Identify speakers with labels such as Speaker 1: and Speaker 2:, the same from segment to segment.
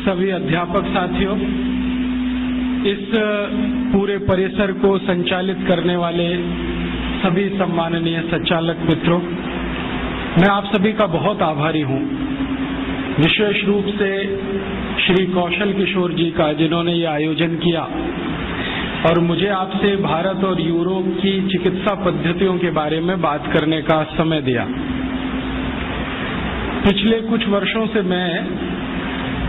Speaker 1: सभी अध्यापक साथियों, इस पूरे परिसर को संचालित करने वाले सभी सम्माननीय संचालक मित्रों, मैं आप सभी का बहुत आभारी हूं। विशेष रूप से श्री कौशल किशोर जी का, जिन्होंने ये आयोजन किया और मुझे आपसे भारत और यूरोप की चिकित्सा पद्धतियों के बारे में बात करने का समय दिया। पिछले कुछ वर्षों से मैं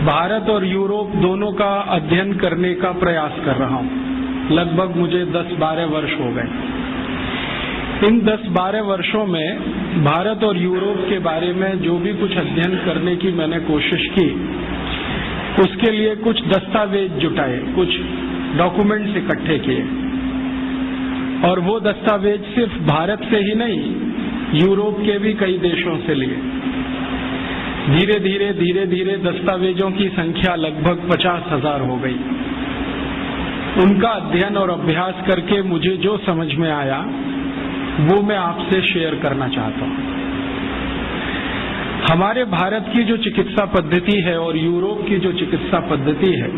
Speaker 1: भारत और यूरोप दोनों का अध्ययन करने का प्रयास कर रहा हूं। लगभग मुझे 10-12 वर्ष हो गए। इन 10-12 वर्षों में भारत और यूरोप के बारे में जो भी कुछ अध्ययन करने की मैंने कोशिश की, उसके लिए कुछ दस्तावेज जुटाए, कुछ डॉक्यूमेंट्स इकट्ठे किए, और वो दस्तावेज सिर्फ भारत से ही नहीं, यूरोप के भी कई देशों से लिए। धीरे धीरे दस्तावेजों की संख्या लगभग 50,000 हो गई। उनका अध्ययन और अभ्यास करके मुझे जो समझ में आया वो मैं आपसे शेयर करना चाहता हूं। हमारे भारत की जो चिकित्सा पद्धति है और यूरोप की जो चिकित्सा पद्धति है,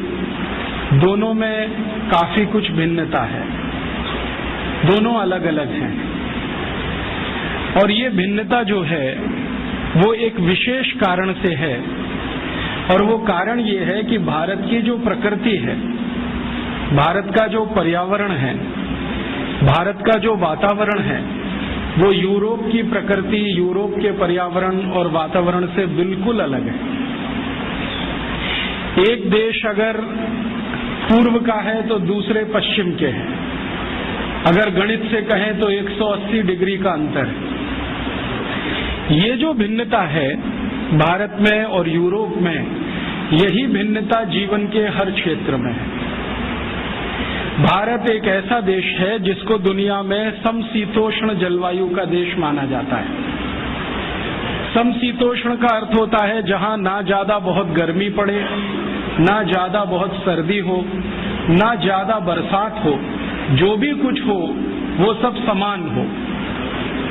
Speaker 1: दोनों में काफी कुछ भिन्नता है। दोनों अलग अलग हैं, और ये भिन्नता जो है वो एक विशेष कारण से है, और वो कारण ये है कि भारत की जो प्रकृति है, भारत का जो पर्यावरण है, भारत का जो वातावरण है, वो यूरोप की प्रकृति, यूरोप के पर्यावरण और वातावरण से बिल्कुल अलग है। एक देश अगर पूर्व का है तो दूसरे पश्चिम के हैं। अगर गणित से कहें तो 180 डिग्री का अंतर है। ये जो भिन्नता है भारत में और यूरोप में, यही भिन्नता जीवन के हर क्षेत्र में है। भारत एक ऐसा देश है जिसको दुनिया में समशीतोष्ण जलवायु का देश माना जाता है। समशीतोष्ण का अर्थ होता है जहां ना ज्यादा बहुत गर्मी पड़े, ना ज्यादा बहुत सर्दी हो, ना ज्यादा बरसात हो, जो भी कुछ हो वो सब समान हो।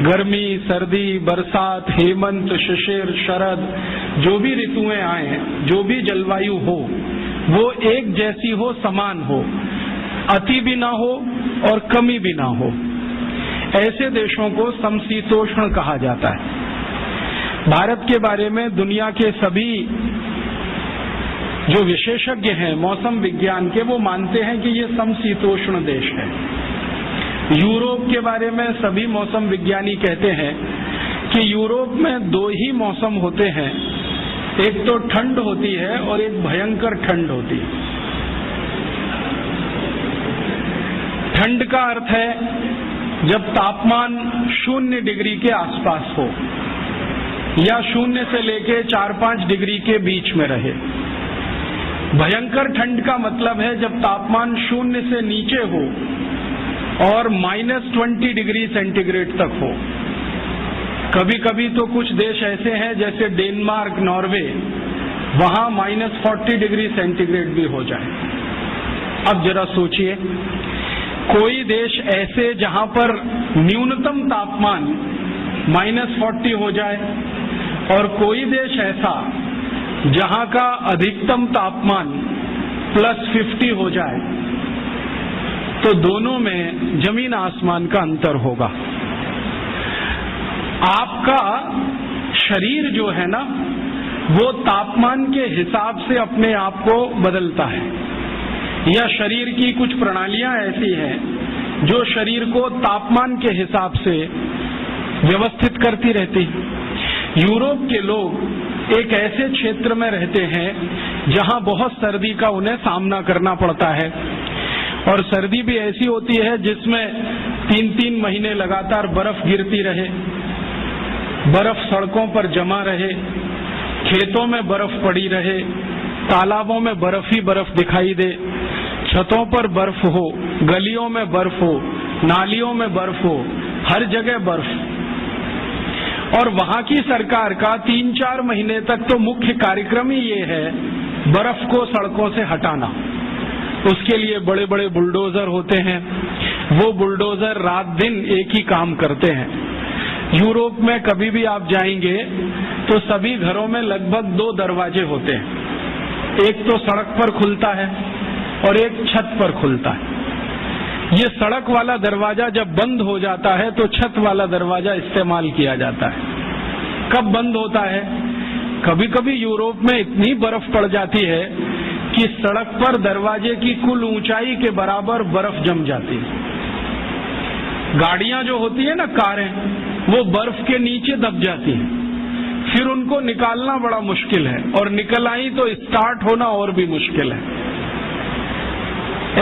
Speaker 1: गर्मी, सर्दी, बरसात, हेमंत, शिशिर, शरद, जो भी ऋतुएं आए, जो भी जलवायु हो, वो एक जैसी हो, समान हो, अति भी ना हो और कमी भी ना हो। ऐसे देशों को समशीतोष्ण कहा जाता है। भारत के बारे में दुनिया के सभी जो विशेषज्ञ हैं मौसम विज्ञान के, वो मानते हैं कि ये समशीतोष्ण देश है। यूरोप के बारे में सभी मौसम विज्ञानी कहते हैं कि यूरोप में 2 ही मौसम होते हैं, एक तो ठंड होती है और एक भयंकर ठंड होती है। ठंड का अर्थ है जब तापमान 0 डिग्री के आसपास हो या 0 से लेके 4-5 डिग्री के बीच में रहे। भयंकर ठंड का मतलब है जब तापमान 0 से नीचे हो और -20 डिग्री सेंटीग्रेड तक हो। कभी कभी तो कुछ देश ऐसे हैं जैसे डेनमार्क, नॉर्वे, वहां -40 डिग्री सेंटीग्रेड भी हो जाए। अब जरा सोचिए, कोई देश ऐसे जहां पर न्यूनतम तापमान -40 हो जाए और कोई देश ऐसा जहां का अधिकतम तापमान +50 हो जाए, तो दोनों में जमीन आसमान का अंतर होगा। आपका शरीर जो है ना, वो तापमान के हिसाब से अपने आप को बदलता है, या शरीर की कुछ प्रणालियां ऐसी हैं जो शरीर को तापमान के हिसाब से व्यवस्थित करती रहती। यूरोप के लोग एक ऐसे क्षेत्र में रहते हैं जहां बहुत सर्दी का उन्हें सामना करना पड़ता है, और सर्दी भी ऐसी होती है जिसमें 3-3 महीने लगातार बर्फ गिरती रहे, बर्फ सड़कों पर जमा रहे, खेतों में बर्फ पड़ी रहे, तालाबों में बर्फ ही बर्फ दिखाई दे, छतों पर बर्फ हो, गलियों में बर्फ हो, नालियों में बर्फ हो, हर जगह बर्फ। और वहां की सरकार का 3-4 महीने तक तो मुख्य कार्यक्रम ही ये है बर्फ को सड़कों से हटाना। उसके लिए बड़े बड़े बुलडोजर होते हैं, वो बुलडोजर रात दिन एक ही काम करते हैं। यूरोप में कभी भी आप जाएंगे तो सभी घरों में लगभग 2 दरवाजे होते हैं। एक तो सड़क पर खुलता है और एक छत पर खुलता है। ये सड़क वाला दरवाजा जब बंद हो जाता है तो छत वाला दरवाजा इस्तेमाल किया जाता है। कब बंद होता है? कभी कभी यूरोप में इतनी बर्फ पड़ जाती है कि सड़क पर दरवाजे की कुल ऊंचाई के बराबर बर्फ जम जाती है। गाड़ियां जो होती है ना, कारें, वो बर्फ के नीचे दब जाती हैं। फिर उनको निकालना बड़ा मुश्किल है और निकल आई तो स्टार्ट होना और भी मुश्किल है।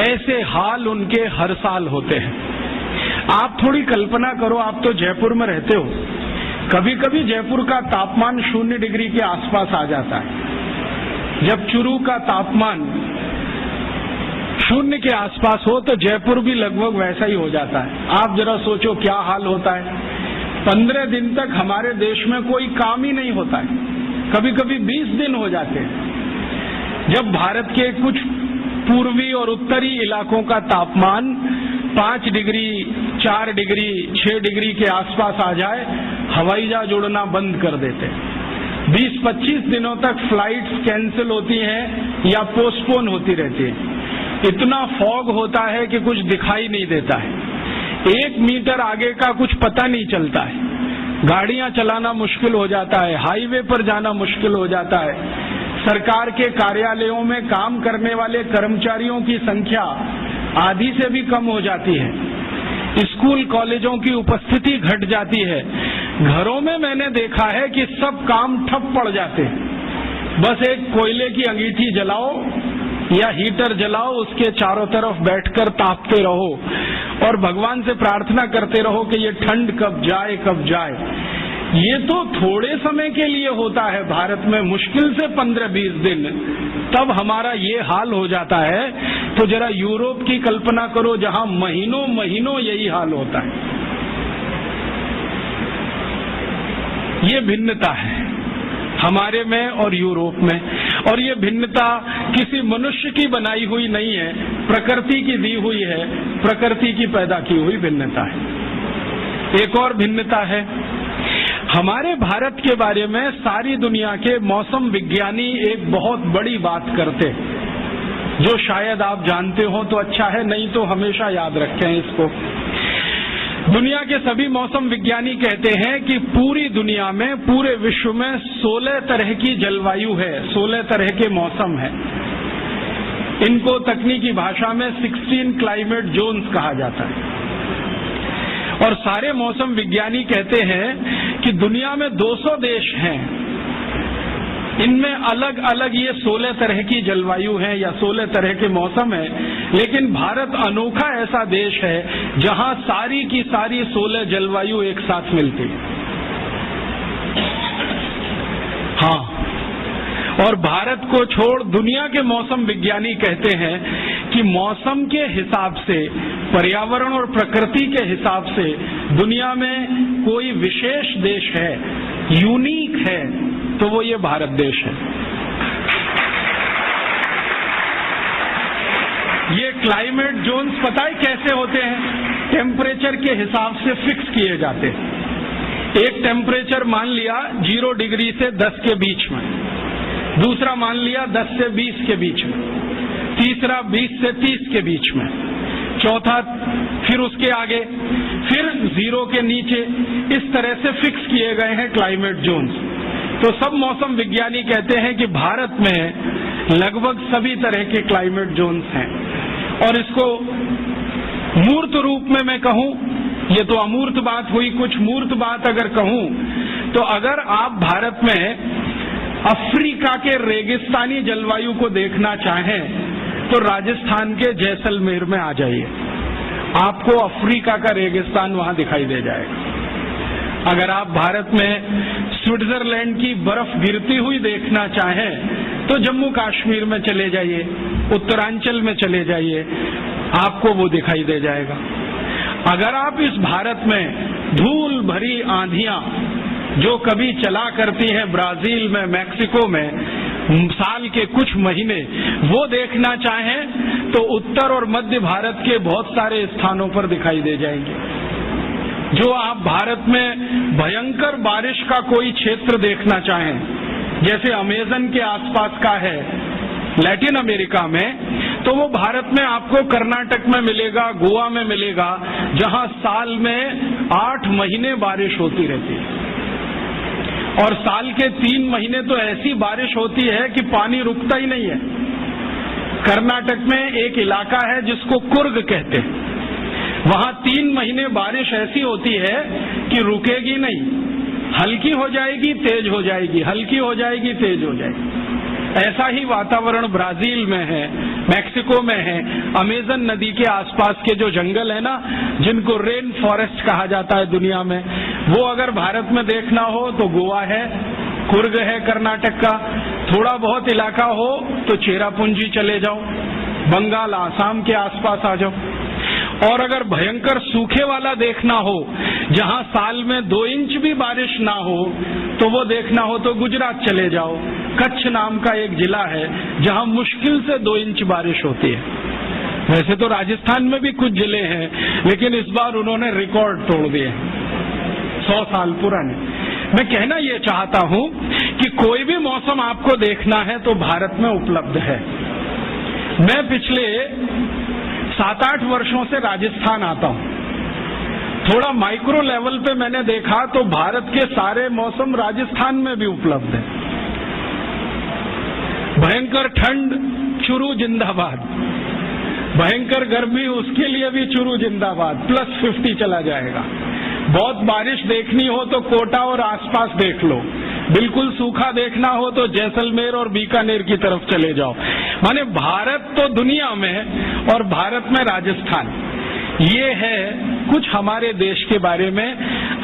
Speaker 1: ऐसे हाल उनके हर साल होते हैं। आप थोड़ी कल्पना करो, आप तो जयपुर में रहते हो, कभी कभी जयपुर का तापमान 0 डिग्री के आसपास आ जाता है। जब चुरू का तापमान 0 के आसपास हो तो जयपुर भी लगभग वैसा ही हो जाता है। आप जरा सोचो क्या हाल होता है। 15 दिन तक हमारे देश में कोई काम ही नहीं होता है, कभी कभी 20 दिन हो जाते हैं। जब भारत के कुछ पूर्वी और उत्तरी इलाकों का तापमान 5 डिग्री, 4 डिग्री, 6 डिग्री के आसपास आ जाए, हवाई जहाज उड़ना बंद कर देते हैं। 20-25 दिनों तक फ्लाइट्स कैंसिल होती हैं या पोस्टपोन होती रहती है। इतना फॉग होता है कि कुछ दिखाई नहीं देता है। 1 मीटर आगे का कुछ पता नहीं चलता है। गाड़ियां चलाना मुश्किल हो जाता है, हाईवे पर जाना मुश्किल हो जाता है। सरकार के कार्यालयों में काम करने वाले कर्मचारियों की संख्या आधी से भी कम हो जाती है। स्कूल कॉलेजों की उपस्थिति घट जाती है। घरों में मैंने देखा है कि सब काम ठप पड़ जाते हैं। बस एक कोयले की अंगीठी जलाओ या हीटर जलाओ, उसके चारों तरफ बैठकर तापते रहो और भगवान से प्रार्थना करते रहो कि ये ठंड कब जाए कब जाए। ये तो थोड़े समय के लिए होता है भारत में, मुश्किल से 15-20 दिन, तब हमारा ये हाल हो जाता है। तो जरा यूरोप की कल्पना करो जहां महीनों महीनों यही हाल होता है। ये भिन्नता है हमारे में और यूरोप में, और ये भिन्नता किसी मनुष्य की बनाई हुई नहीं है, प्रकृति की दी हुई है, प्रकृति की पैदा की हुई भिन्नता है। एक और भिन्नता है, हमारे भारत के बारे में सारी दुनिया के मौसम विज्ञानी एक बहुत बड़ी बात करते, जो शायद आप जानते हो तो अच्छा है, नहीं तो हमेशा याद रखें इसको। दुनिया के सभी मौसम विज्ञानी कहते हैं कि पूरी दुनिया में, पूरे विश्व में 16 तरह की जलवायु है, 16 तरह के मौसम है। इनको तकनीकी भाषा में 16 क्लाइमेट जोन्स कहा जाता है। और सारे मौसम विज्ञानी कहते हैं कि दुनिया में 200 देश हैं, इनमें अलग अलग ये 16 तरह की जलवायु है या 16 तरह के मौसम है, लेकिन भारत अनोखा ऐसा देश है जहां सारी की सारी 16 जलवायु एक साथ मिलती है। हाँ, और भारत को छोड़ दुनिया के मौसम विज्ञानी कहते हैं कि मौसम के हिसाब से, पर्यावरण और प्रकृति के हिसाब से दुनिया में कोई विशेष देश है, यूनिक है, तो वो ये भारत देश है। ये क्लाइमेट जोन्स पता है कैसे होते हैं? टेम्परेचर के हिसाब से फिक्स किए जाते हैं। एक टेम्परेचर मान लिया 0 डिग्री से 10 के बीच में, दूसरा मान लिया 10 से 20 के बीच में, तीसरा 20 से 30 के बीच में, चौथा फिर उसके आगे, फिर 0 के नीचे। इस तरह से फिक्स किए गए हैं क्लाइमेट जोन्स। तो सब मौसम विज्ञानी कहते हैं कि भारत में लगभग सभी तरह के क्लाइमेट जोन्स हैं। और इसको मूर्त रूप में मैं कहूं, ये तो अमूर्त बात हुई, कुछ मूर्त बात अगर कहूं तो अगर आप भारत में अफ्रीका के रेगिस्तानी जलवायु को देखना चाहें तो राजस्थान के जैसलमेर में आ जाइए, आपको अफ्रीका का रेगिस्तान वहां दिखाई दे जाएगा। अगर आप भारत में स्विट्जरलैंड की बर्फ गिरती हुई देखना चाहें तो जम्मू कश्मीर में चले जाइए, उत्तरांचल में चले जाइए, आपको वो दिखाई दे जाएगा। अगर आप इस भारत में धूल भरी आंधियां जो कभी चला करती हैं ब्राजील में, मैक्सिको में, साल के कुछ महीने, वो देखना चाहें तो उत्तर और मध्य भारत के बहुत सारे स्थानों पर दिखाई दे जाएंगे। जो आप भारत में भयंकर बारिश का कोई क्षेत्र देखना चाहें, जैसे अमेजन के आसपास का है लैटिन अमेरिका में, तो वो भारत में आपको कर्नाटक में मिलेगा, गोवा में मिलेगा, जहां साल में 8 महीने बारिश होती रहती है। और साल के 3 महीने तो ऐसी बारिश होती है कि पानी रुकता ही नहीं है। कर्नाटक में एक इलाका है जिसको कुर्ग कहते हैं, वहां 3 महीने बारिश ऐसी होती है कि रुकेगी नहीं, हल्की हो जाएगी, तेज हो जाएगी, हल्की हो जाएगी, तेज हो जाएगी। ऐसा ही वातावरण ब्राजील में है, मैक्सिको में है, अमेजन नदी के आसपास के जो जंगल है ना, जिनको रेन फॉरेस्ट कहा जाता है दुनिया में, वो अगर भारत में देखना हो तो गोवा है, कुर्ग है कर्नाटक का, थोड़ा बहुत इलाका हो तो चेरापूंजी चले जाओ, बंगाल आसाम के आसपास आ जाओ। और अगर भयंकर सूखे वाला देखना हो, जहां साल में 2 इंच भी बारिश ना हो, तो वो देखना हो तो गुजरात चले जाओ। कच्छ नाम का एक जिला है जहां मुश्किल से 2 इंच बारिश होती है। वैसे तो राजस्थान में भी कुछ जिले हैं, लेकिन इस बार उन्होंने रिकॉर्ड तोड़ दिए 100 साल पुराने। मैं कहना ये चाहता हूं कि कोई भी मौसम आपको देखना है तो भारत में उपलब्ध है। मैं पिछले 7-8 वर्षों से राजस्थान आता हूं। थोड़ा माइक्रो लेवल पे मैंने देखा तो भारत के सारे मौसम राजस्थान में भी उपलब्ध है। भयंकर ठंड, चुरू जिंदाबाद, भयंकर गर्मी, उसके लिए भी चुरू जिंदाबाद, +50 चला जाएगा। बहुत बारिश देखनी हो तो कोटा और आसपास देख लो, बिल्कुल सूखा देखना हो तो जैसलमेर और बीकानेर की तरफ चले जाओ। माने भारत तो दुनिया में और भारत में राजस्थान, ये है कुछ हमारे देश के बारे में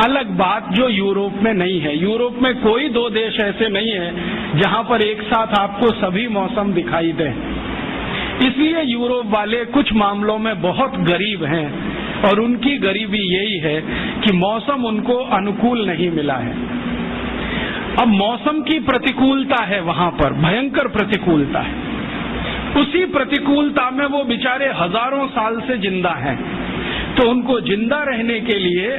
Speaker 1: अलग बात जो यूरोप में नहीं है। यूरोप में कोई 2 देश ऐसे नहीं है जहां पर एक साथ आपको सभी मौसम दिखाई दें। इसलिए यूरोप वाले कुछ मामलों में बहुत गरीब हैं, और उनकी गरीबी यही है कि मौसम उनको अनुकूल नहीं मिला है। अब मौसम की प्रतिकूलता है वहां पर, भयंकर प्रतिकूलता है। उसी प्रतिकूलता में वो बेचारे हजारों साल से जिंदा हैं, तो उनको जिंदा रहने के लिए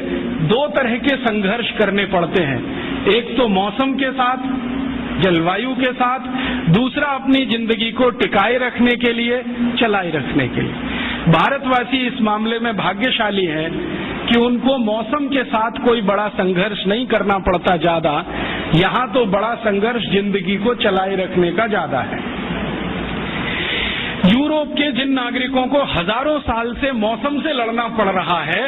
Speaker 1: 2 तरह के संघर्ष करने पड़ते हैं। एक तो मौसम के साथ, जलवायु के साथ, दूसरा अपनी जिंदगी को टिकाए रखने के लिए, चलाए रखने के लिए। भारतवासी इस मामले में भाग्यशाली हैं कि उनको मौसम के साथ कोई बड़ा संघर्ष नहीं करना पड़ता ज्यादा। यहां तो बड़ा संघर्ष जिंदगी को चलाए रखने का ज्यादा है। यूरोप के जिन नागरिकों को हजारों साल से मौसम से लड़ना पड़ रहा है,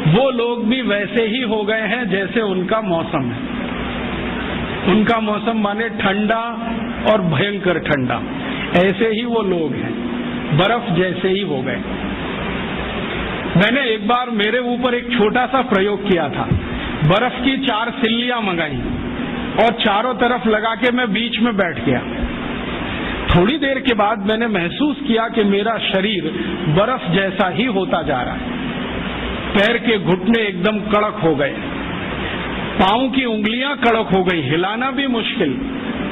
Speaker 1: वो लोग भी वैसे ही हो गए हैं जैसे उनका मौसम है। उनका मौसम माने ठंडा और भयंकर ठंडा, ऐसे ही वो लोग हैं, बर्फ जैसे ही हो गए। मैंने एक बार मेरे ऊपर एक छोटा सा प्रयोग किया था। बर्फ की 4 सिल्लियां मंगाई और चारों तरफ लगा के मैं बीच में बैठ गया। थोड़ी देर के बाद मैंने महसूस किया कि मेरा शरीर बर्फ जैसा ही होता जा रहा है। पैर के घुटने एकदम कड़क हो गए, पांव की उंगलियां कड़क हो गई, हिलाना भी मुश्किल,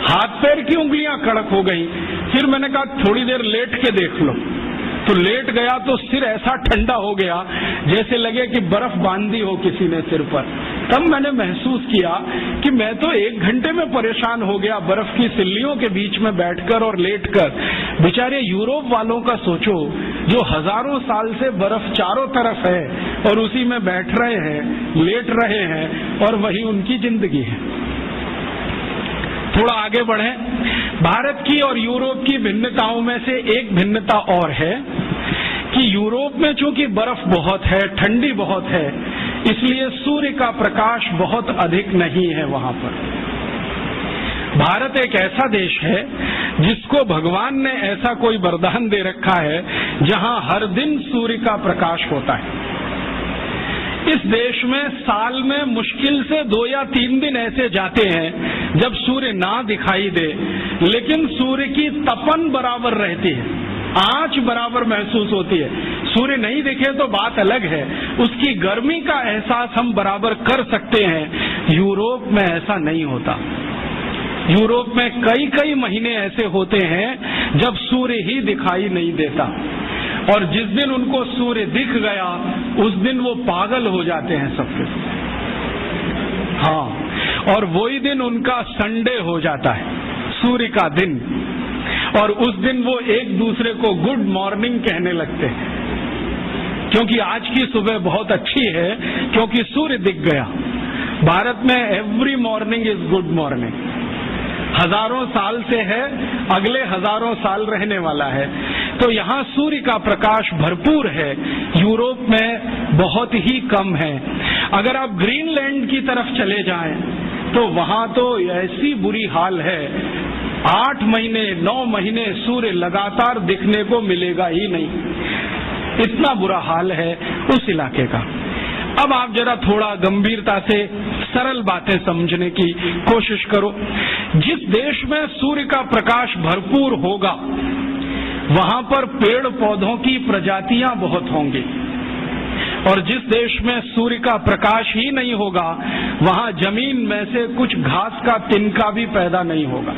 Speaker 1: हाथ पैर की उंगलियां कड़क हो गई। फिर मैंने कहा थोड़ी देर लेट के देख लो, तो लेट गया तो सिर ऐसा ठंडा हो गया जैसे लगे कि बर्फ बांध दी हो किसी ने सिर पर। तब मैंने महसूस किया कि मैं तो 1 घंटे में परेशान हो गया बर्फ की सिल्लियों के बीच में बैठकर और लेटकर। बेचारे यूरोप वालों का सोचो, जो हजारों साल से बर्फ चारों तरफ है और उसी में बैठ रहे हैं, लेट रहे हैं, और वही उनकी जिंदगी है। थोड़ा आगे बढ़े। भारत की और यूरोप की भिन्नताओं में से एक भिन्नता और है कि यूरोप में चूंकि बर्फ बहुत है, ठंडी बहुत है, इसलिए सूर्य का प्रकाश बहुत अधिक नहीं है वहां पर। भारत एक ऐसा देश है जिसको भगवान ने ऐसा कोई वरदान दे रखा है जहां हर दिन सूर्य का प्रकाश होता है। इस देश में साल में मुश्किल से 2 या 3 दिन ऐसे जाते हैं जब सूर्य ना दिखाई दे, लेकिन सूर्य की तपन बराबर रहती है, आंच बराबर महसूस होती है। सूर्य नहीं दिखे तो बात अलग है, उसकी गर्मी का एहसास हम बराबर कर सकते हैं। यूरोप में ऐसा नहीं होता। यूरोप में कई कई महीने ऐसे होते हैं जब सूर्य ही दिखाई नहीं देता, और जिस दिन उनको सूर्य दिख गया उस दिन वो पागल हो जाते हैं सबके। हाँ, और वही दिन उनका संडे हो जाता है, सूर्य का दिन, और उस दिन वो एक दूसरे को गुड मॉर्निंग कहने लगते हैं, क्योंकि आज की सुबह बहुत अच्छी है, क्योंकि सूर्य दिख गया। भारत में every morning is good morning, हजारों साल से है, अगले हजारों साल रहने वाला है। तो यहाँ सूर्य का प्रकाश भरपूर है, यूरोप में बहुत ही कम है। अगर आप ग्रीनलैंड की तरफ चले जाएं तो वहां तो ऐसी बुरी हाल है, 8 महीने 9 महीने सूर्य लगातार दिखने को मिलेगा ही नहीं, इतना बुरा हाल है उस इलाके का। अब आप जरा थोड़ा गंभीरता से सरल बातें समझने की कोशिश करो। जिस देश में सूर्य का प्रकाश भरपूर होगा वहां पर पेड़ पौधों की प्रजातियां बहुत होंगी, और जिस देश में सूर्य का प्रकाश ही नहीं होगा वहां जमीन में से कुछ घास का तिनका भी पैदा नहीं होगा।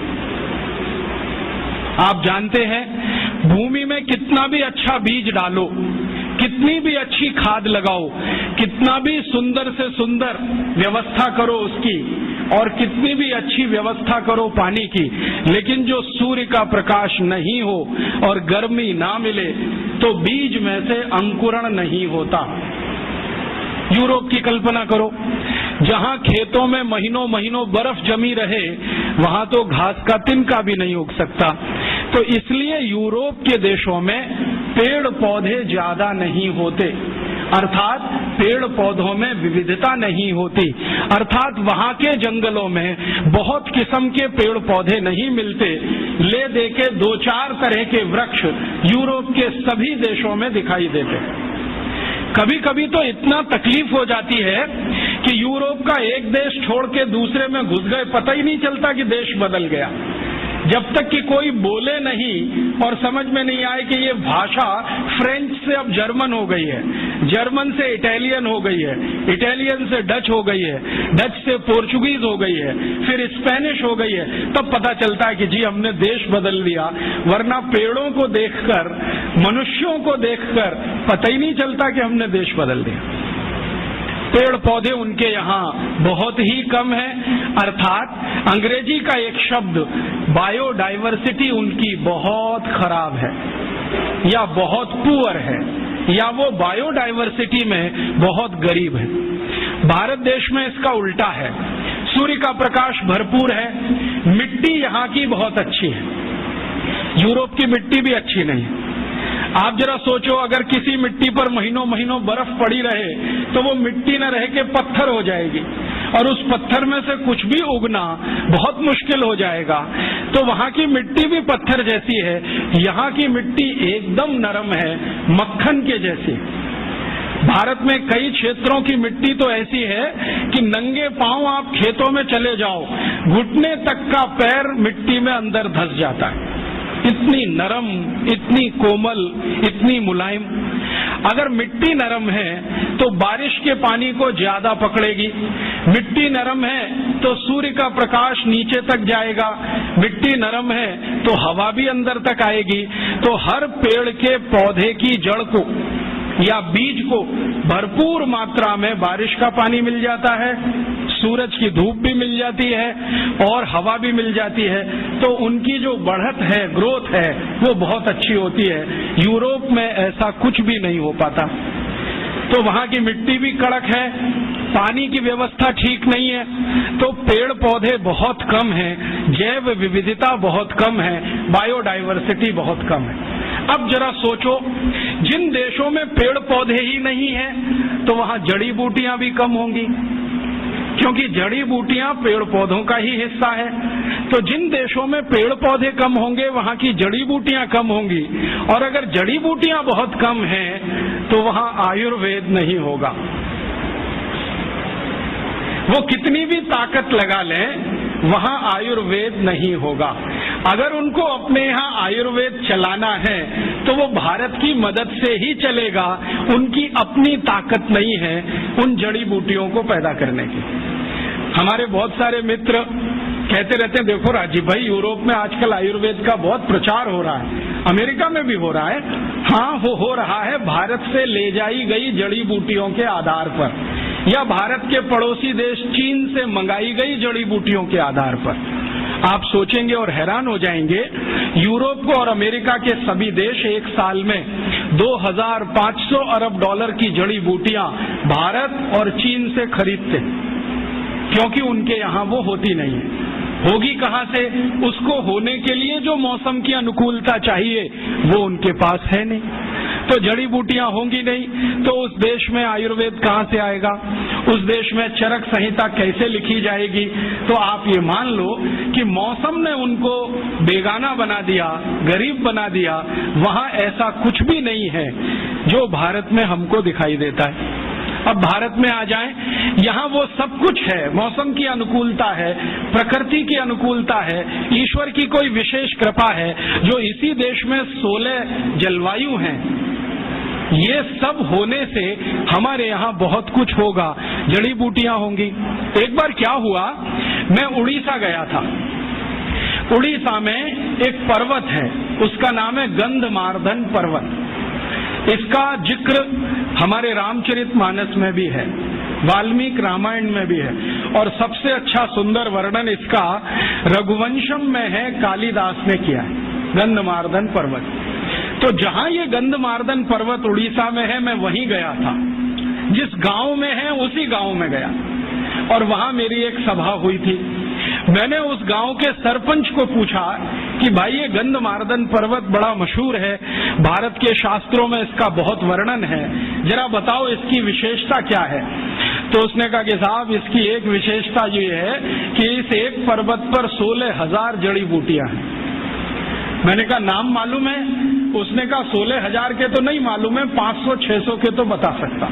Speaker 1: आप जानते हैं, भूमि में कितना भी अच्छा बीज डालो, कितनी भी अच्छी खाद लगाओ, कितना भी सुंदर से सुंदर व्यवस्था करो उसकी, और कितनी भी अच्छी व्यवस्था करो पानी की, लेकिन जो सूर्य का प्रकाश नहीं हो और गर्मी ना मिले तो बीज में से अंकुरण नहीं होता। यूरोप की कल्पना करो, जहां खेतों में महीनों महीनों बर्फ जमी रहे, वहां तो घास का तिनका भी नहीं उग सकता। तो इसलिए यूरोप के देशों में पेड़ पौधे ज्यादा नहीं होते, अर्थात पेड़ पौधों में विविधता नहीं होती, अर्थात वहां के जंगलों में बहुत किस्म के पेड़ पौधे नहीं मिलते। ले दे के 2-4 तरह के वृक्ष यूरोप के सभी देशों में दिखाई देते। कभी कभी तो इतना तकलीफ हो जाती है कि यूरोप का एक देश छोड़ के दूसरे में घुस गए, पता ही नहीं चलता कि देश बदल गया, जब तक कि कोई बोले नहीं और समझ में नहीं आए कि ये भाषा फ्रेंच से अब जर्मन हो गई है, जर्मन से इटालियन हो गई है, इटालियन से डच हो गई है, डच से पोर्चुगीज हो गई है, फिर स्पेनिश हो गई है, तब पता चलता है कि जी हमने देश बदल लिया। वरना पेड़ों को देखकर, मनुष्यों को देखकर पता ही नहीं चलता कि हमने देश बदल दिया। पेड़ पौधे उनके यहाँ बहुत ही कम है, अर्थात अंग्रेजी का एक शब्द बायोडाइवर्सिटी उनकी बहुत खराब है, या बहुत पुअर है, या वो बायोडाइवर्सिटी में बहुत गरीब है। भारत देश में इसका उल्टा है, सूर्य का प्रकाश भरपूर है, मिट्टी यहाँ की बहुत अच्छी है, यूरोप की मिट्टी भी अच्छी नहीं है। आप जरा सोचो, अगर किसी मिट्टी पर महीनों महीनों बर्फ पड़ी रहे तो वो मिट्टी न रह के पत्थर हो जाएगी, और उस पत्थर में से कुछ भी उगना बहुत मुश्किल हो जाएगा। तो वहां की मिट्टी भी पत्थर जैसी है, यहाँ की मिट्टी एकदम नरम है, मक्खन के जैसी। भारत में कई क्षेत्रों की मिट्टी तो ऐसी है कि नंगे पांव आप खेतों में चले जाओ, घुटने तक का पैर मिट्टी में अंदर धंस जाता है, इतनी नरम, इतनी कोमल, इतनी मुलायम। अगर मिट्टी नरम है तो बारिश के पानी को ज्यादा पकड़ेगी, मिट्टी नरम है तो सूर्य का प्रकाश नीचे तक जाएगा, मिट्टी नरम है तो हवा भी अंदर तक आएगी। तो हर पेड़ के पौधे की जड़ को या बीज को भरपूर मात्रा में बारिश का पानी मिल जाता है, सूरज की धूप भी मिल जाती है और हवा भी मिल जाती है, तो उनकी जो बढ़त है, ग्रोथ है, वो बहुत अच्छी होती है। यूरोप में ऐसा कुछ भी नहीं हो पाता। तो वहां की मिट्टी भी कड़क है, पानी की व्यवस्था ठीक नहीं है, तो पेड़ पौधे बहुत कम हैं, जैव विविधता बहुत कम है, बायोडाइवर्सिटी बहुत कम है। अब जरा सोचो, जिन देशों में पेड़ पौधे ही नहीं है तो वहां जड़ी बूटियां भी कम होंगी, क्योंकि जड़ी बूटियां पेड़ पौधों का ही हिस्सा है। तो जिन देशों में पेड़ पौधे कम होंगे वहां की जड़ी बूटियां कम होंगी, और अगर जड़ी बूटियां बहुत कम हैं तो वहां आयुर्वेद नहीं होगा। वो कितनी भी ताकत लगा लें, वहां आयुर्वेद नहीं होगा। अगर उनको अपने यहाँ आयुर्वेद चलाना है तो वो भारत की मदद से ही चलेगा, उनकी अपनी ताकत नहीं है उन जड़ी बूटियों को पैदा करने की। हमारे बहुत सारे मित्र कहते रहते हैं, देखो राजीव भाई, यूरोप में आजकल आयुर्वेद का बहुत प्रचार हो रहा है, अमेरिका में भी हो रहा है, हाँ, वो हो रहा है भारत से ले जाई गई जड़ी बूटियों के आधार पर, या भारत के पड़ोसी देश चीन से मंगाई गई जड़ी बूटियों के आधार पर। आप सोचेंगे और हैरान हो जाएंगे, यूरोप और अमेरिका के सभी देश एक साल में 2500 अरब डॉलर की जड़ी बूटियां भारत और चीन से खरीदते, क्योंकि उनके यहां वो होती नहीं है। होगी कहां से? उसको होने के लिए जो मौसम की अनुकूलता चाहिए वो उनके पास है नहीं। तो जड़ी बूटियां होंगी नहीं तो उस देश में आयुर्वेद कहां से आएगा? उस देश में चरक संहिता कैसे लिखी जाएगी? तो आप ये मान लो कि मौसम ने उनको बेगाना बना दिया, गरीब बना दिया। वहां ऐसा कुछ भी नहीं है जो भारत में हमको दिखाई देता है। अब भारत में आ जाएं, यहाँ वो सब कुछ है, मौसम की अनुकूलता है, प्रकृति की अनुकूलता है, ईश्वर की कोई विशेष कृपा है, जो इसी देश में 16 जलवायु हैं। ये सब होने से हमारे यहाँ बहुत कुछ होगा, जड़ी बूटियां होंगी। एक बार क्या हुआ, मैं उड़ीसा गया था। उड़ीसा में एक पर्वत है, उसका नाम है गंधमार्दन पर्वत। इसका जिक्र हमारे रामचरितमानस में भी है, वाल्मीकि रामायण में भी है, और सबसे अच्छा सुंदर वर्णन इसका रघुवंशम में है, कालिदास ने किया है, गंधमार्दन पर्वत। तो जहां ये गंधमार्दन पर्वत उड़ीसा में है, मैं वहीं गया था। जिस गांव में है उसी गांव में गया, और वहां मेरी एक सभा हुई थी। मैंने उस गांव के सरपंच को पूछा कि भाई ये गंधमार्दन पर्वत बड़ा मशहूर है, भारत के शास्त्रों में इसका बहुत वर्णन है, जरा बताओ इसकी विशेषता क्या है? तो उसने कहा कि साहब इसकी एक विशेषता ये है कि इस एक पर्वत पर 16,000 जड़ी बूटियां हैं। मैंने कहा नाम मालूम है? उसने कहा 16,000 के तो नहीं मालूम है, 500-600 के तो बता सकता।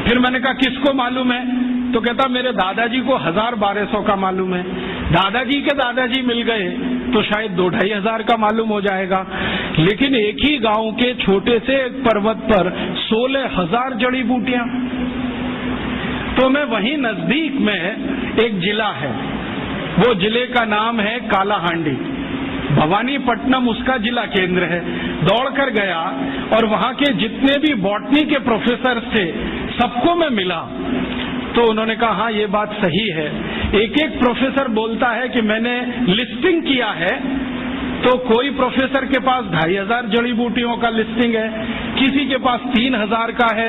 Speaker 1: फिर मैंने कहा किसको मालूम है? तो कहता मेरे दादाजी को 1000-1200 का मालूम है। दादाजी के दादाजी मिल गए तो शायद 2-2.5 हजार का मालूम हो जाएगा। लेकिन एक ही गांव के छोटे से एक पर्वत पर 16,000 जड़ी बूटियां। तो मैं वहीं नजदीक में एक जिला है, वो जिले का नाम है कालाहांडी, भवानीपट्टनम उसका जिला केंद्र है। दौड़कर गया और वहां के जितने भी बॉटनी के प्रोफेसर थे सबको मैं मिला। तो उन्होंने कहा हाँ ये बात सही है। एक एक प्रोफेसर बोलता है कि मैंने लिस्टिंग किया है, तो कोई प्रोफेसर के पास 2,500 जड़ी बूटियों का लिस्टिंग है, किसी के पास 3,000 का है।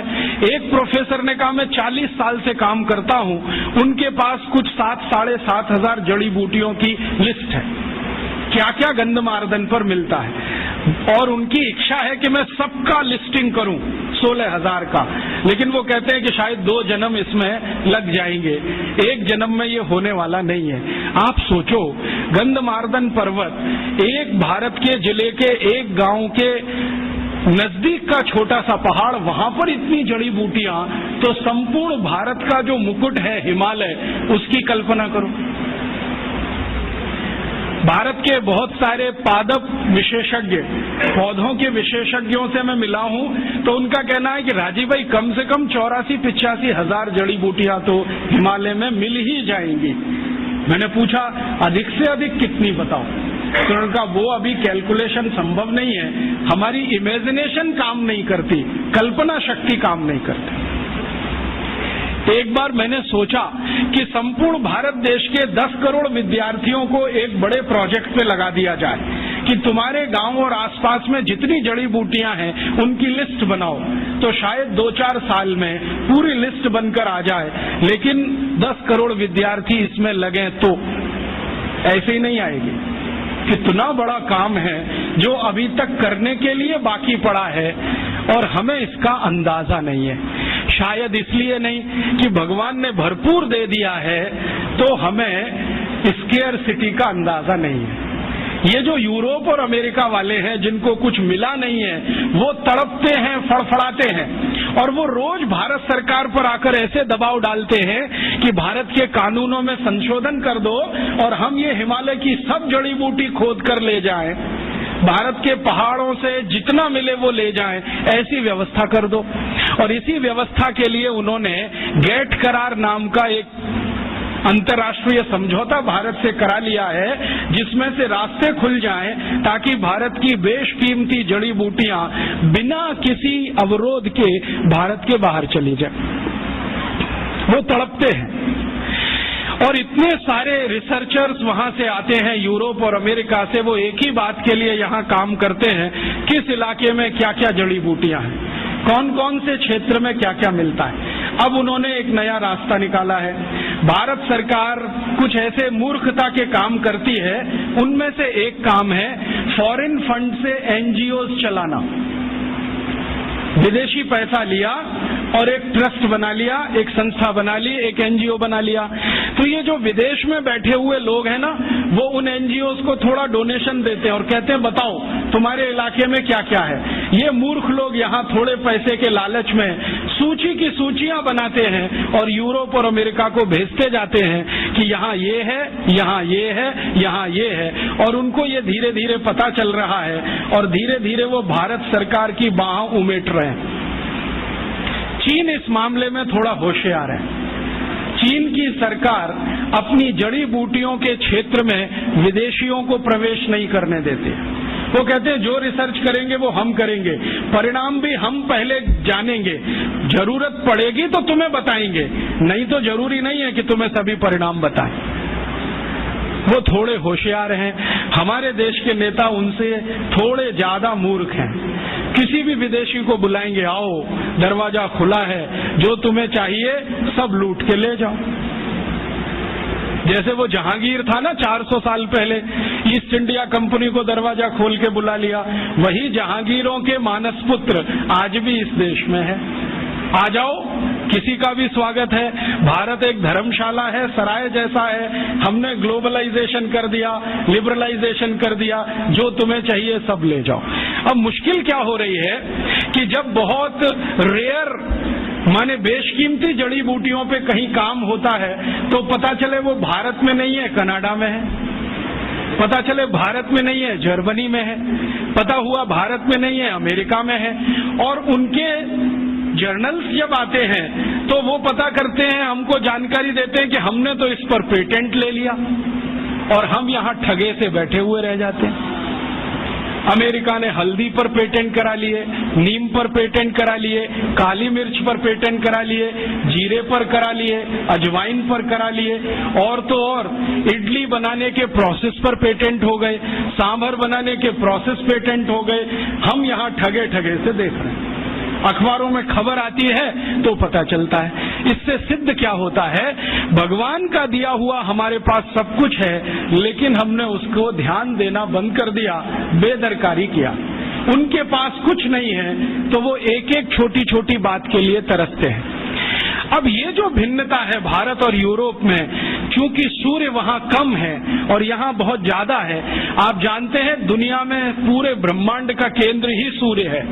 Speaker 1: एक प्रोफेसर ने कहा मैं 40 साल से काम करता हूं, उनके पास कुछ 7-7,500 जड़ी बूटियों की लिस्ट है। क्या क्या गंधमार्दन पर मिलता है, और उनकी इच्छा है कि मैं सबका लिस्टिंग करूं 16,000 का। लेकिन वो कहते हैं कि शायद 2 जन्म इसमें लग जाएंगे, एक जन्म में ये होने वाला नहीं है। आप सोचो, गंधमार्दन पर्वत एक भारत के जिले के एक गांव के नजदीक का छोटा सा पहाड़, वहां पर इतनी जड़ी बूटियां, तो संपूर्ण भारत का जो मुकुट है हिमालय, उसकी कल्पना करो। भारत के बहुत सारे पादप विशेषज्ञ, पौधों के विशेषज्ञों से मैं मिला हूं, तो उनका कहना है कि राजीव भाई कम से कम 84-85 हजार जड़ी बूटियां तो हिमालय में मिल ही जाएंगी। मैंने पूछा अधिक से अधिक कितनी बताओ? तो उनका वो अभी कैलकुलेशन संभव नहीं है, हमारी इमेजिनेशन काम नहीं करती, कल्पना शक्ति काम नहीं करती। एक बार मैंने सोचा कि संपूर्ण भारत देश के 10 करोड़ विद्यार्थियों को एक बड़े प्रोजेक्ट पे लगा दिया जाए कि तुम्हारे गांव और आसपास में जितनी जड़ी बूटियां हैं उनकी लिस्ट बनाओ, तो शायद 2-4 साल में पूरी लिस्ट बनकर आ जाए। लेकिन 10 करोड़ विद्यार्थी इसमें लगे तो ऐसे ही नहीं आएगी। कितना बड़ा काम है जो अभी तक करने के लिए बाकी पड़ा है, और हमें इसका अंदाजा नहीं है। शायद इसलिए नहीं कि भगवान ने भरपूर दे दिया है, तो हमें स्केयरसिटी का अंदाजा नहीं है। ये जो यूरोप और अमेरिका वाले हैं जिनको कुछ मिला नहीं है, वो तड़पते हैं, फड़फड़ाते हैं, और वो रोज भारत सरकार पर आकर ऐसे दबाव डालते हैं कि भारत के कानूनों में संशोधन कर दो और हम ये हिमालय की सब जड़ी बूटी खोद कर ले जाएं, भारत के पहाड़ों से जितना मिले वो ले जाएं, ऐसी व्यवस्था कर दो। और इसी व्यवस्था के लिए उन्होंने गेट करार नाम का एक अंतर्राष्ट्रीय समझौता भारत से करा लिया है, जिसमें से रास्ते खुल जाएं ताकि भारत की बेशकीमती जड़ी बूटियां बिना किसी अवरोध के भारत के बाहर चली जाए। वो तड़पते हैं और इतने सारे रिसर्चर्स वहां से आते हैं यूरोप और अमेरिका से, वो एक ही बात के लिए यहाँ काम करते हैं, किस इलाके में क्या क्या जड़ी बूटियां हैं, कौन कौन से क्षेत्र में क्या क्या मिलता है। अब उन्होंने एक नया रास्ता निकाला है। भारत सरकार कुछ ऐसे मूर्खता के काम करती है, उनमें से एक काम है फॉरेन फंड से एनजीओज चलाना। विदेशी पैसा लिया और एक ट्रस्ट बना लिया, एक संस्था बना ली, एक एनजीओ बना लिया। तो ये जो विदेश में बैठे हुए लोग हैं ना, वो उन एनजीओज को थोड़ा डोनेशन देते हैं और कहते हैं बताओ तुम्हारे इलाके में क्या क्या है। ये मूर्ख लोग यहाँ थोड़े पैसे के लालच में सूची की सूचियां बनाते हैं और यूरोप और अमेरिका को भेजते जाते हैं कि यहाँ ये है, यहाँ ये है, यहाँ ये है, और उनको ये धीरे धीरे पता चल रहा है और धीरे धीरे वो भारत सरकार की बाहों उमेट रहे हैं। चीन इस मामले में थोड़ा होशियार है। चीन की सरकार अपनी जड़ी बूटियों के क्षेत्र में विदेशियों को प्रवेश नहीं करने देते। वो कहते हैं जो रिसर्च करेंगे वो हम करेंगे, परिणाम भी हम पहले जानेंगे, जरूरत पड़ेगी तो तुम्हें बताएंगे, नहीं तो जरूरी नहीं है कि तुम्हें सभी परिणाम बताएं। वो थोड़े होशियार हैं। हमारे देश के नेता उनसे थोड़े ज्यादा मूर्ख हैं। किसी भी विदेशी को बुलाएंगे, आओ दरवाजा खुला है, जो तुम्हें चाहिए सब लूट के ले जाओ। जैसे वो जहांगीर था ना 400 साल पहले, ईस्ट इंडिया कंपनी को दरवाजा खोल के बुला लिया, वही जहांगीरों के मानस पुत्र आज भी इस देश में है। आ जाओ, किसी का भी स्वागत है। भारत एक धर्मशाला है, सराय जैसा है। हमने ग्लोबलाइजेशन कर दिया, लिबरलाइजेशन कर दिया, जो तुम्हें चाहिए सब ले जाओ। अब मुश्किल क्या हो रही है कि जब बहुत रेयर माने बेशकीमती जड़ी बूटियों पे कहीं काम होता है तो पता चले वो भारत में नहीं है, कनाडा में है, पता चले भारत में नहीं है, जर्मनी में है, पता हुआ भारत में नहीं है, अमेरिका में है। और उनके जर्नल्स जब आते हैं तो वो पता करते हैं, हमको जानकारी देते हैं कि हमने तो इस पर पेटेंट ले लिया और हम यहाँ ठगे से बैठे हुए रह जाते हैं। अमेरिका ने हल्दी पर पेटेंट करा लिए, नीम पर पेटेंट करा लिए, काली मिर्च पर पेटेंट करा लिए, जीरे पर करा लिए, अजवाइन पर करा लिए, और तो और इडली बनाने के प्रोसेस पर पेटेंट हो गए, सांभर बनाने के प्रोसेस पेटेंट हो गए। हम यहाँ ठगे ठगे से देख रहे हैं। अखबारों में खबर आती है तो पता चलता है। इससे सिद्ध क्या होता है, भगवान का दिया हुआ हमारे पास सब कुछ है, लेकिन हमने उसको ध्यान देना बंद कर दिया, बेदरकारी किया। उनके पास कुछ नहीं है तो वो एक एक छोटी छोटी बात के लिए तरसते हैं। अब ये जो भिन्नता है भारत और यूरोप में, क्योंकि सूर्य वहां कम है और यहाँ बहुत ज्यादा है। आप जानते हैं दुनिया में पूरे ब्रह्मांड का केंद्र ही सूर्य है।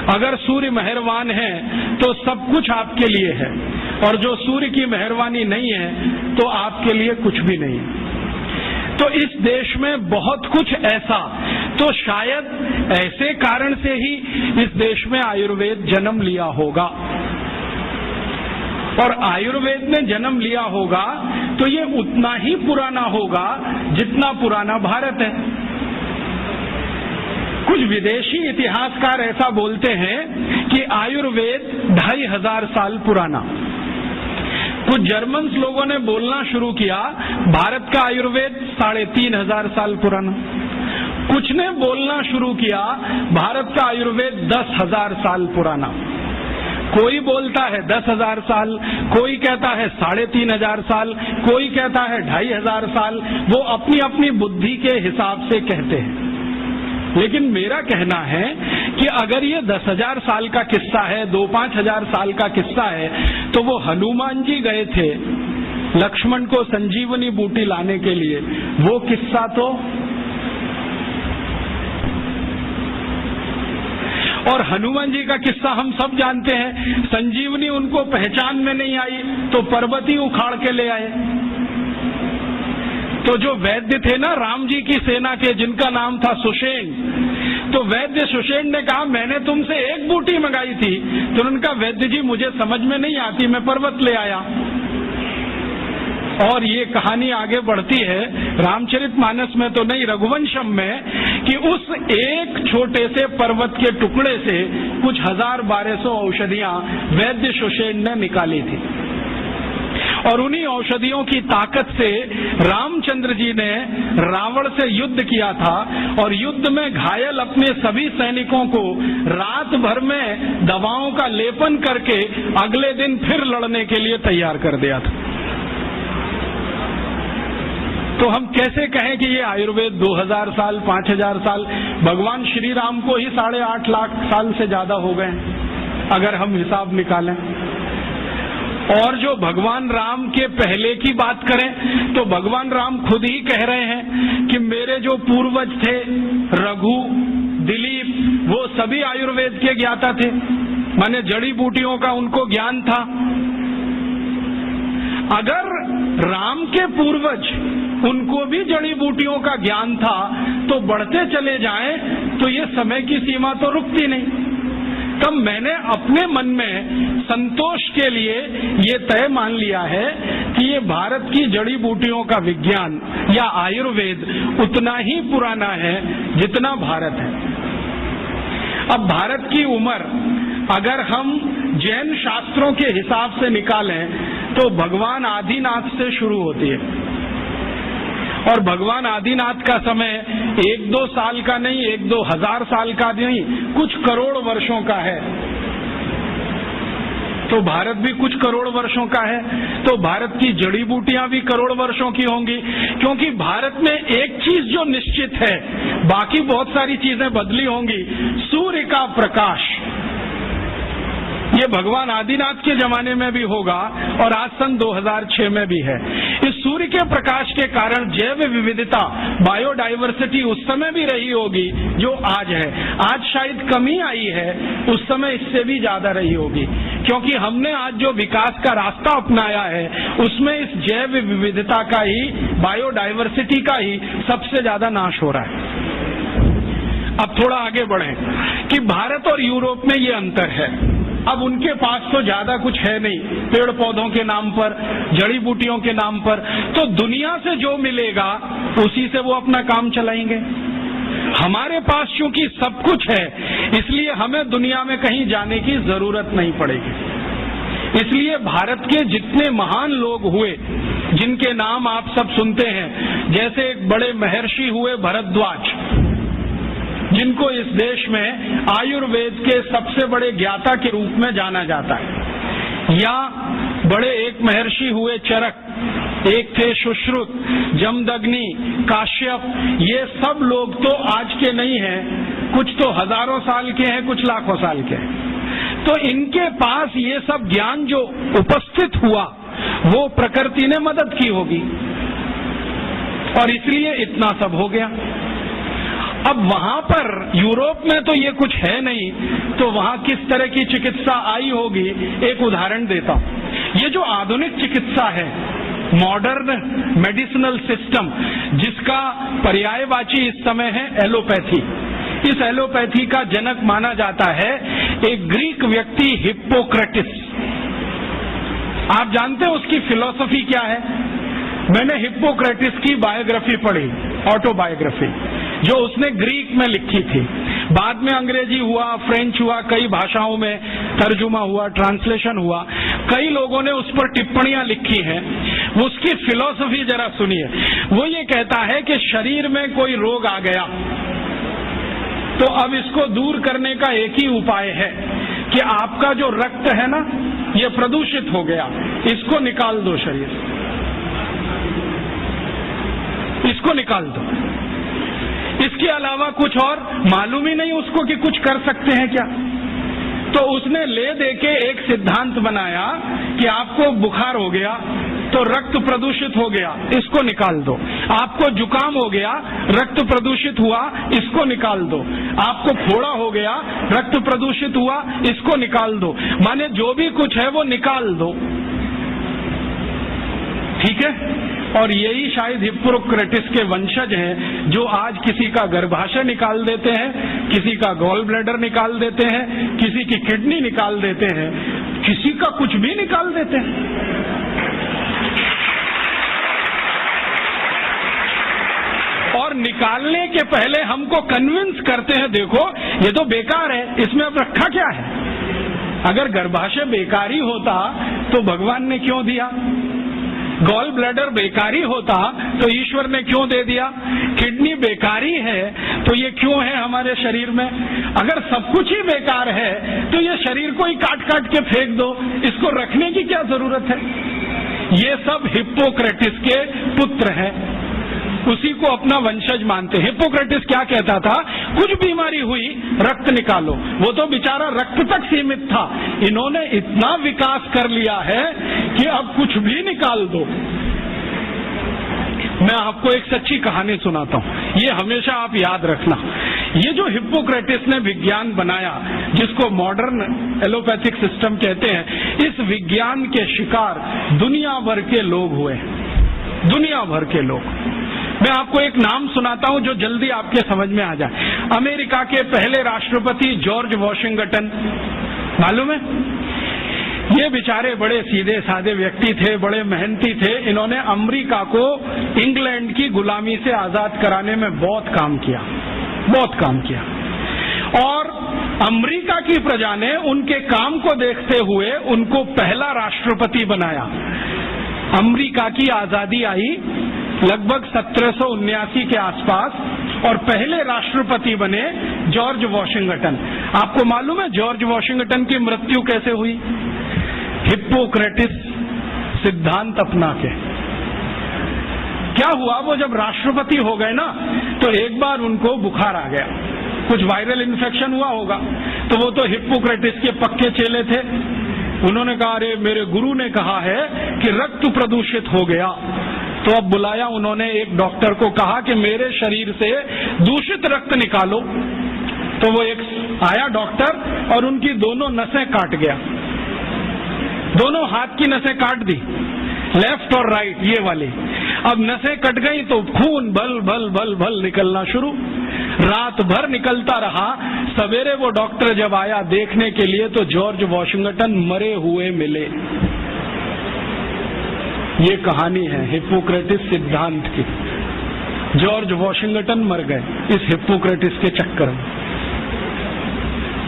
Speaker 1: अगर सूर्य मेहरबान है तो सब कुछ आपके लिए है, और जो सूर्य की मेहरबानी नहीं है तो आपके लिए कुछ भी नहीं है। तो इस देश में बहुत कुछ ऐसा, तो शायद ऐसे कारण से ही इस देश में आयुर्वेद जन्म लिया होगा। और आयुर्वेद ने जन्म लिया होगा तो ये उतना ही पुराना होगा जितना पुराना भारत है। कुछ विदेशी इतिहासकार ऐसा बोलते हैं कि आयुर्वेद 2500 साल पुराना। कुछ जर्मन लोगों ने बोलना शुरू किया भारत का आयुर्वेद 3500 साल पुराना। कुछ ने बोलना शुरू किया भारत का आयुर्वेद 10,000 साल पुराना। कोई बोलता है 10,000 साल, कोई कहता है 3500 साल, कोई कहता है 2500 साल। वो अपनी अपनी बुद्धि के हिसाब से कहते हैं। लेकिन मेरा कहना है कि अगर ये 10,000 साल का किस्सा है, 2-5 हजार साल का किस्सा है, तो वो हनुमान जी गए थे लक्ष्मण को संजीवनी बूटी लाने के लिए, वो किस्सा तो, और हनुमान जी का किस्सा हम सब जानते हैं। संजीवनी उनको पहचान में नहीं आई तो पर्वत ही उखाड़ के ले आए। तो जो वैद्य थे ना राम जी की सेना के, जिनका नाम था सुषेण, तो वैद्य सुषेण ने कहा मैंने तुमसे एक बूटी मंगाई थी, तो उनका वैद्य जी मुझे समझ में नहीं आती, मैं पर्वत ले आया। और ये कहानी आगे बढ़ती है रामचरितमानस में तो नहीं, रघुवंशम में, कि उस एक छोटे से पर्वत के टुकड़े से कुछ 1200 औषधियां वैद्य सुषेण ने निकाली थी और उन्हीं औषधियों की ताकत से रामचंद्र जी ने रावण से युद्ध किया था और युद्ध में घायल अपने सभी सैनिकों को रात भर में दवाओं का लेपन करके अगले दिन फिर लड़ने के लिए तैयार कर दिया था। तो हम कैसे कहें कि ये आयुर्वेद 2000 साल 5000 साल, भगवान श्री राम को ही 8.5 लाख साल से ज्यादा हो गए अगर हम हिसाब निकालें। और जो भगवान राम के पहले की बात करें तो भगवान राम खुद ही कह रहे हैं कि मेरे जो पूर्वज थे रघु, दिलीप, वो सभी आयुर्वेद के ज्ञाता थे, माने जड़ी बूटियों का उनको ज्ञान था। अगर राम के पूर्वज उनको भी जड़ी बूटियों का ज्ञान था तो बढ़ते चले जाएं तो ये समय की सीमा तो रुकती नहीं। तब मैंने अपने मन में संतोष के लिए ये तय मान लिया है कि ये भारत की जड़ी बूटियों का विज्ञान या आयुर्वेद उतना ही पुराना है जितना भारत है। अब भारत की उम्र अगर हम जैन शास्त्रों के हिसाब से निकालें तो भगवान आदिनाथ से शुरू होती है और भगवान आदिनाथ का समय 1-2 साल का नहीं, 1-2 हजार साल का नहीं, कुछ करोड़ वर्षों का है। तो भारत भी कुछ करोड़ वर्षों का है, तो भारत की जड़ी बूटियां भी करोड़ वर्षों की होंगी, क्योंकि भारत में एक चीज जो निश्चित है, बाकी बहुत सारी चीजें बदली होंगी, सूर्य का प्रकाश। ये भगवान आदिनाथ के जमाने में भी होगा और आज सन 2006 में भी है। इस सूर्य के प्रकाश के कारण जैव विविधता, बायोडाइवर्सिटी उस समय भी रही होगी जो आज है। आज शायद कमी आई है, उस समय इससे भी ज्यादा रही होगी, क्योंकि हमने आज जो विकास का रास्ता अपनाया है उसमें इस जैव विविधता का ही, बायोडाइवर्सिटी का ही सबसे ज्यादा नाश हो रहा है। अब थोड़ा आगे बढ़ें कि भारत और यूरोप में ये अंतर है। अब उनके पास तो ज्यादा कुछ है नहीं, पेड़ पौधों के नाम पर, जड़ी बूटियों के नाम पर, तो दुनिया से जो मिलेगा उसी से वो अपना काम चलाएंगे। हमारे पास चूंकि सब कुछ है इसलिए हमें दुनिया में कहीं जाने की जरूरत नहीं पड़ेगी। इसलिए भारत के जितने महान लोग हुए जिनके नाम आप सब सुनते हैं, जैसे एक बड़े महर्षि हुए भरद्वाज, जिनको इस देश में आयुर्वेद के सबसे बड़े ज्ञाता के रूप में जाना जाता है, या बड़े एक महर्षि हुए चरक, एक थे सुश्रुत, जमदग्नि, काश्यप, ये सब लोग तो आज के नहीं हैं, कुछ तो हजारों साल के हैं, कुछ लाखों साल के हैं। तो इनके पास ये सब ज्ञान जो उपस्थित हुआ वो प्रकृति ने मदद की होगी और इसलिए इतना सब हो गया। अब वहां पर यूरोप में तो ये कुछ है नहीं, तो वहां किस तरह की चिकित्सा आई होगी, एक उदाहरण देता हूं। ये जो आधुनिक चिकित्सा है, मॉडर्न मेडिसिनल सिस्टम, जिसका पर्यायवाची इस समय है एलोपैथी, इस एलोपैथी का जनक माना जाता है एक ग्रीक व्यक्ति हिप्पोक्रेटिस। आप जानते हैं उसकी फिलॉसफी क्या है? मैंने हिप्पोक्रेटिस की बायोग्राफी पढ़ी, ऑटोबायोग्राफी, जो उसने ग्रीक में लिखी थी। बाद में अंग्रेजी हुआ, फ्रेंच हुआ, कई भाषाओं में तर्जुमा हुआ, ट्रांसलेशन हुआ, कई लोगों ने उस पर टिप्पणियां लिखी हैं। उसकी फिलॉसफी जरा सुनिए। वो ये कहता है कि शरीर में कोई रोग आ गया तो अब इसको दूर करने का एक ही उपाय है कि आपका जो रक्त है ना, ये प्रदूषित हो गया, इसको निकाल दो शरीर से, इसको निकाल दो। इसके अलावा कुछ और मालूम ही नहीं उसको कि कुछ कर सकते हैं क्या। तो उसने ले दे के एक सिद्धांत बनाया कि आपको बुखार हो गया तो रक्त प्रदूषित हो गया, इसको निकाल दो। आपको जुकाम हो गया, रक्त प्रदूषित हुआ, इसको निकाल दो। आपको फोड़ा हो गया, रक्त प्रदूषित हुआ, इसको निकाल दो। माने जो भी कुछ है वो निकाल दो, ठीक है। और यही शायद हिप्पोक्रेटिस के वंशज हैं जो आज किसी का गर्भाशय निकाल देते हैं, किसी का गॉल ब्लैडर निकाल देते हैं, किसी की किडनी निकाल देते हैं, किसी का कुछ भी निकाल देते हैं। और निकालने के पहले हमको कन्विंस करते हैं, देखो ये तो बेकार है, इसमें अब रखा क्या है। अगर गर्भाशय बेकारी होता तो भगवान ने क्यों दिया? गॉल ब्लैडर बेकारी होता तो ईश्वर ने क्यों दे दिया? किडनी बेकारी है तो ये क्यों है हमारे शरीर में? अगर सब कुछ ही बेकार है तो ये शरीर को ही काट काट के फेंक दो, इसको रखने की क्या जरूरत है? ये सब हिप्पोक्रेटिस के पुत्र हैं, उसी को अपना वंशज मानते हैं। हिप्पोक्रेटिस क्या कहता था? कुछ बीमारी हुई रक्त निकालो, वो तो बेचारा रक्त तक सीमित था। इन्होंने इतना विकास कर लिया है कि अब कुछ भी निकाल दो। मैं आपको एक सच्ची कहानी सुनाता हूं, ये हमेशा आप याद रखना। ये जो हिप्पोक्रेटिस ने विज्ञान बनाया, जिसको मॉडर्न एलोपैथिक सिस्टम कहते हैं, इस विज्ञान के शिकार दुनिया भर के लोग हुए, दुनिया भर के लोग। मैं आपको एक नाम सुनाता हूं जो जल्दी आपके समझ में आ जाए। अमेरिका के पहले राष्ट्रपति जॉर्ज वॉशिंगटन, मालूम है? ये बेचारे बड़े सीधे साधे व्यक्ति थे, बड़े मेहनती थे। इन्होंने अमेरिका को इंग्लैंड की गुलामी से आजाद कराने में बहुत काम किया, बहुत काम किया। और अमेरिका की प्रजा ने उनके काम को देखते हुए उनको पहला राष्ट्रपति बनाया। अमेरिका की आजादी आई लगभग 1779 के आसपास और पहले राष्ट्रपति बने जॉर्ज वॉशिंगटन। आपको मालूम है जॉर्ज वॉशिंगटन की मृत्यु कैसे हुई? हिप्पोक्रेटिस सिद्धांत अपना के। क्या हुआ, वो जब राष्ट्रपति हो गए ना तो एक बार उनको बुखार आ गया, कुछ वायरल इन्फेक्शन हुआ होगा। तो वो तो हिप्पोक्रेटिस के पक्के चेले थे। उन्होंने कहा, अरे मेरे गुरु ने कहा है कि रक्त प्रदूषित हो गया। तो अब बुलाया उन्होंने एक डॉक्टर को, कहा कि मेरे शरीर से दूषित रक्त निकालो। तो वो एक आया डॉक्टर और उनकी दोनों नसें काट गया, दोनों हाथ की नसें काट दी, लेफ्ट और राइट ये वाली। अब नसें कट गई तो खून भल भल भल भल निकलना शुरू, रात भर निकलता रहा। सवेरे वो डॉक्टर जब आया देखने के लिए तो जॉर्ज वॉशिंगटन मरे हुए मिले। ये कहानी है हिप्पोक्रेटिस सिद्धांत की। जॉर्ज वॉशिंगटन मर गए इस हिप्पोक्रेटिस के चक्कर में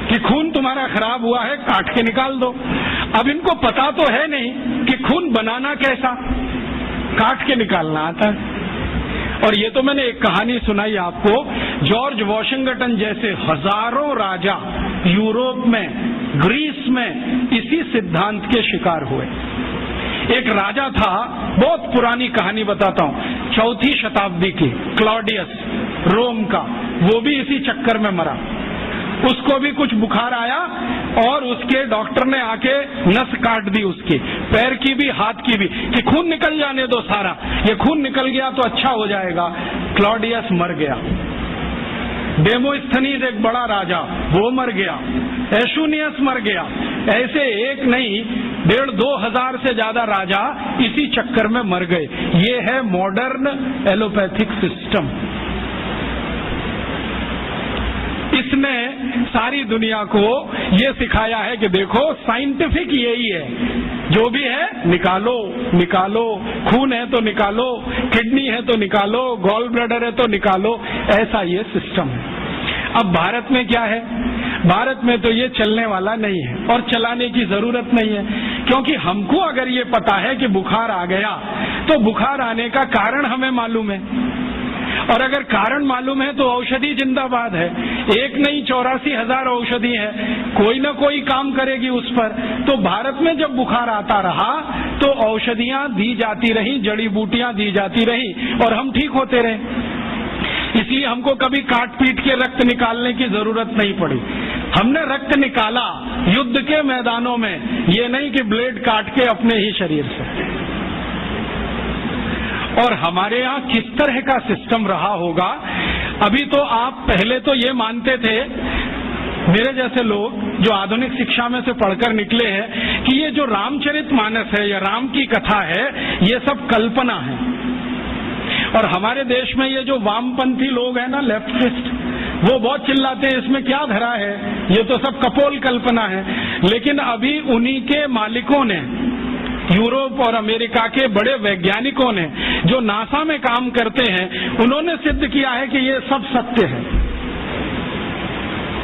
Speaker 1: कि खून तुम्हारा खराब हुआ है, काट के निकाल दो। अब इनको पता तो है नहीं कि खून बनाना कैसा, काट के निकालना आता है। और ये तो मैंने एक कहानी सुनाई आपको, जॉर्ज वॉशिंगटन जैसे हजारों राजा यूरोप में, ग्रीस में इसी सिद्धांत के शिकार हुए। एक राजा था, बहुत पुरानी कहानी बताता हूं, 4वीं शताब्दी की, क्लॉडियस रोम का, वो भी इसी चक्कर में मरा। उसको भी कुछ बुखार आया और उसके डॉक्टर ने आके नस काट दी, उसकी पैर की भी हाथ की भी, कि खून निकल जाने दो सारा, ये खून निकल गया तो अच्छा हो जाएगा। क्लॉडियस मर गया। डेमोस्थनीज एक बड़ा राजा, वो मर गया। एशुनियस मर गया। ऐसे एक नहीं 1,500-2 हजार से ज्यादा राजा इसी चक्कर में मर गए। ये है मॉडर्न एलोपैथिक सिस्टम। इसने सारी दुनिया को ये सिखाया है कि देखो साइंटिफिक यही है, जो भी है निकालो निकालो, खून है तो निकालो, किडनी है तो निकालो, गॉल ब्लैडर है तो निकालो, ऐसा ये सिस्टम है। अब भारत में क्या है? भारत में तो ये चलने वाला नहीं है और चलाने की जरूरत नहीं है, क्योंकि हमको अगर ये पता है कि बुखार आ गया तो बुखार आने का कारण हमें मालूम है, और अगर कारण मालूम है तो औषधि जिंदाबाद है। एक नहीं 84,000 औषधि है, कोई ना कोई काम करेगी उस पर। तो भारत में जब बुखार आता रहा तो औषधियां दी जाती रही, जड़ी बूटियां दी जाती रही और हम ठीक होते रहे। इसलिए हमको कभी काट पीट के रक्त निकालने की जरूरत नहीं पड़ी। हमने रक्त निकाला युद्ध के मैदानों में, ये नहीं कि ब्लेड काट के अपने ही शरीर से। और हमारे यहाँ किस तरह का सिस्टम रहा होगा। अभी तो आप पहले तो ये मानते थे, मेरे जैसे लोग जो आधुनिक शिक्षा में से पढ़कर निकले हैं, कि ये जो रामचरितमानस है या राम की कथा है, ये सब कल्पना है। और हमारे देश में ये जो वामपंथी लोग हैं ना, लेफ्टिस्ट, वो बहुत चिल्लाते हैं इसमें क्या धरा है, ये तो सब कपोल कल्पना है। लेकिन अभी उन्हीं के मालिकों ने, यूरोप और अमेरिका के बड़े वैज्ञानिकों ने जो नासा में काम करते हैं, उन्होंने सिद्ध किया है कि ये सब सत्य है।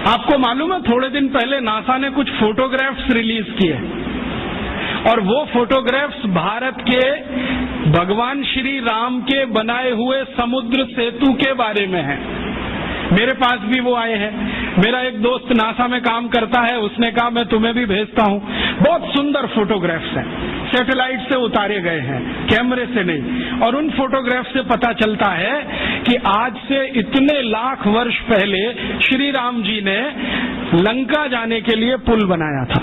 Speaker 1: आपको मालूम है, थोड़े दिन पहले नासा ने कुछ फोटोग्राफ्स रिलीज किए और वो फोटोग्राफ्स भारत के भगवान श्री राम के बनाए हुए समुद्र सेतु के बारे में है। मेरे पास भी वो आए हैं। मेरा एक दोस्त नासा में काम करता है, उसने कहा मैं तुम्हें भी भेजता हूं। बहुत सुंदर फोटोग्राफ्स हैं, सैटेलाइट से उतारे गए हैं, कैमरे से नहीं। और उन फोटोग्राफ से पता चलता है कि आज से इतने लाख वर्ष पहले श्री राम जी ने लंका जाने के लिए पुल बनाया था।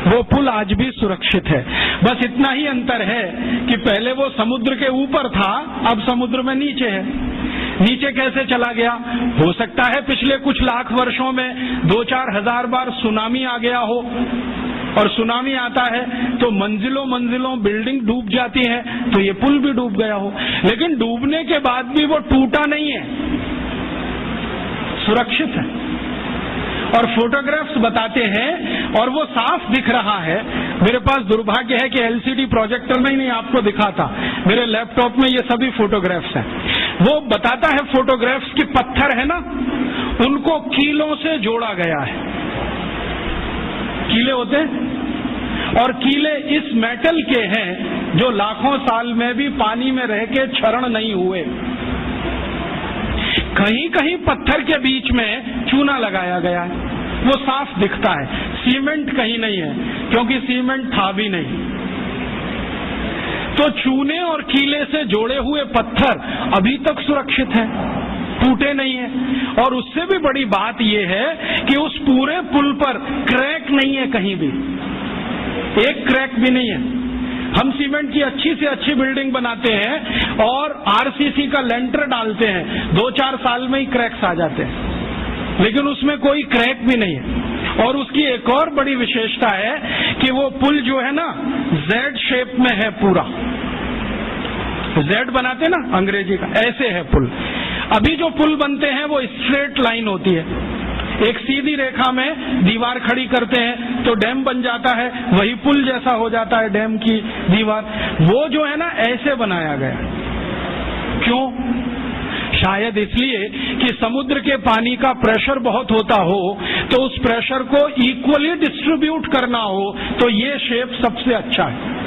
Speaker 1: वो पुल आज भी सुरक्षित है। बस इतना ही अंतर है कि पहले वो समुद्र के ऊपर था, अब समुद्र में नीचे है। नीचे कैसे चला गया? हो सकता है पिछले कुछ लाख वर्षों में 2-4 हजार बार सुनामी आ गया हो, और सुनामी आता है तो मंजिलों मंजिलों बिल्डिंग डूब जाती है, तो ये पुल भी डूब गया हो। लेकिन डूबने के बाद भी वो टूटा नहीं है, सुरक्षित है। और फोटोग्राफ्स बताते हैं और वो साफ दिख रहा है। मेरे पास दुर्भाग्य है कि एलसीडी प्रोजेक्टर में ही नहीं आपको दिखाता, मेरे लैपटॉप में ये सभी फोटोग्राफ्स हैं। वो बताता है फोटोग्राफ्स की पत्थर है ना, उनको कीलों से जोड़ा गया है। कीले होते हैं, और कीले इस मेटल के हैं जो लाखों साल में भी पानी में रह के क्षरण नहीं हुए। कहीं कहीं पत्थर के बीच में चूना लगाया गया है, वो साफ दिखता है। सीमेंट कहीं नहीं है, क्योंकि सीमेंट था भी नहीं। तो चूने और कीले से जोड़े हुए पत्थर अभी तक सुरक्षित हैं, टूटे नहीं है। और उससे भी बड़ी बात यह है कि उस पूरे पुल पर क्रैक नहीं है, कहीं भी एक क्रैक भी नहीं है। हम सीमेंट की अच्छी से अच्छी बिल्डिंग बनाते हैं और आरसीसी का लेंटर डालते हैं, 2-4 साल में ही क्रैक्स आ जाते हैं, लेकिन उसमें कोई क्रैक भी नहीं है। और उसकी एक और बड़ी विशेषता है कि वो पुल जो है ना, जेड शेप में है पूरा। जेड बनाते ना अंग्रेजी का, ऐसे है पुल। अभी जो पुल बनते हैं वो स्ट्रेट लाइन होती है, एक सीधी रेखा में दीवार खड़ी करते हैं तो डैम बन जाता है, वही पुल जैसा हो जाता है डैम की दीवार। वो जो है ना, ऐसे बनाया गया। क्यों? शायद इसलिए कि समुद्र के पानी का प्रेशर बहुत होता हो, तो उस प्रेशर को इक्वली डिस्ट्रीब्यूट करना हो, तो ये शेप सबसे अच्छा है।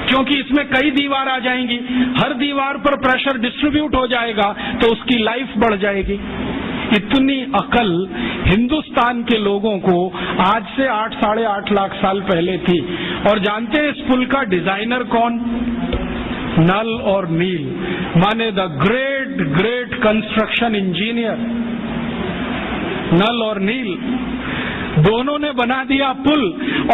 Speaker 1: क्योंकि इसमें कई दीवार आ जाएंगी, हर दीवार पर प्रेशर डिस्ट्रीब्यूट हो जाएगा, तो उसकी लाइफ बढ़ जाएगी। इतनी अकल हिंदुस्तान के लोगों को आज से 8-8.5 लाख साल पहले थी। और जानते हैं इस पुल का डिजाइनर कौन? नल और नील, माने the great great construction engineer Nal और नील, दोनों ने बना दिया पुल।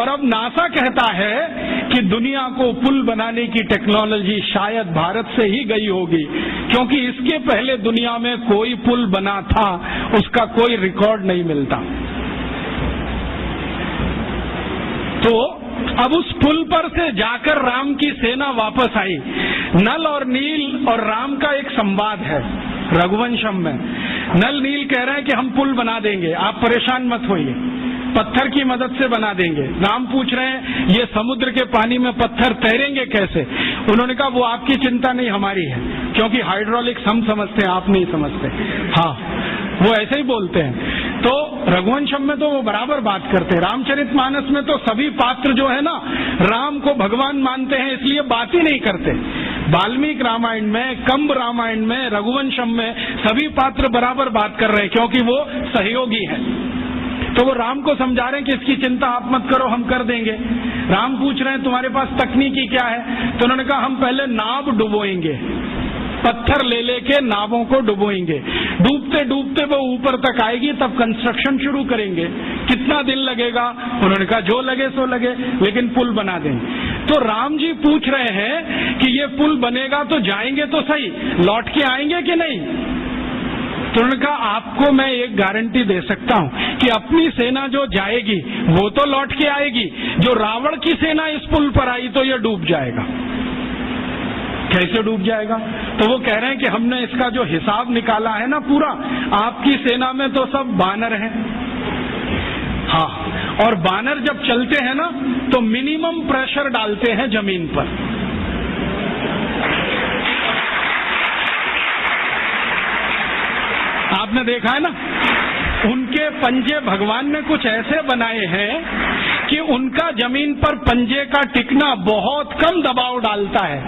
Speaker 1: और अब नासा कहता है कि दुनिया को पुल बनाने की टेक्नोलॉजी शायद भारत से ही गई होगी, क्योंकि इसके पहले दुनिया में कोई पुल बना था, उसका कोई रिकॉर्ड नहीं मिलता। तो अब उस पुल पर से जाकर राम की सेना वापस आई। नल और नील और राम का एक संवाद है रघुवंशम में। नल नील कह रहे हैं कि हम पुल बना देंगे, आप परेशान मत होइए, पत्थर की मदद से बना देंगे। राम पूछ रहे हैं ये समुद्र के पानी में पत्थर तैरेंगे कैसे? उन्होंने कहा वो आपकी चिंता नहीं, हमारी है, क्योंकि हाइड्रोलिक्स हम समझते हैं, आप नहीं समझते। हाँ, वो ऐसे ही बोलते हैं। तो रघुवंशम में तो वो बराबर बात करते हैं। रामचरितमानस में तो सभी पात्र जो है ना, राम को भगवान मानते हैं, इसलिए बात ही नहीं करते। वाल्मीकि रामायण में, कंब रामायण में, रघुवंशम में सभी पात्र बराबर बात कर रहे हैं, क्योंकि वो सहयोगी हैं। तो वो राम को समझा रहे हैं कि इसकी चिंता आप मत करो, हम कर देंगे। राम पूछ रहे हैं तुम्हारे पास तकनीकी क्या है? तो उन्होंने कहा हम पहले नाव डुबोएंगे, पत्थर ले लेके नावों को डुबोएंगे, डूबते डूबते वो ऊपर तक आएगी, तब कंस्ट्रक्शन शुरू करेंगे। कितना दिन लगेगा? उन्होंने कहा जो लगे सो लगे, लेकिन पुल बना देंगे। तो राम जी पूछ रहे हैं कि ये पुल बनेगा तो जाएंगे तो सही, लौट के आएंगे कि नहीं? तो उन्होंने कहा आपको मैं एक गारंटी दे सकता हूं कि अपनी सेना जो जाएगी वो तो लौट के आएगी, जो रावण की सेना इस पुल पर आई तो ये डूब जाएगा। कैसे डूब जाएगा? तो वो कह रहे हैं कि हमने इसका जो हिसाब निकाला है ना पूरा, आपकी सेना में तो सब बानर हैं। हाँ, और बानर जब चलते हैं ना तो मिनिमम प्रेशर डालते हैं जमीन पर, आपने देखा है ना, उनके पंजे भगवान ने कुछ ऐसे बनाए हैं कि उनका जमीन पर पंजे का टिकना बहुत कम दबाव डालता है,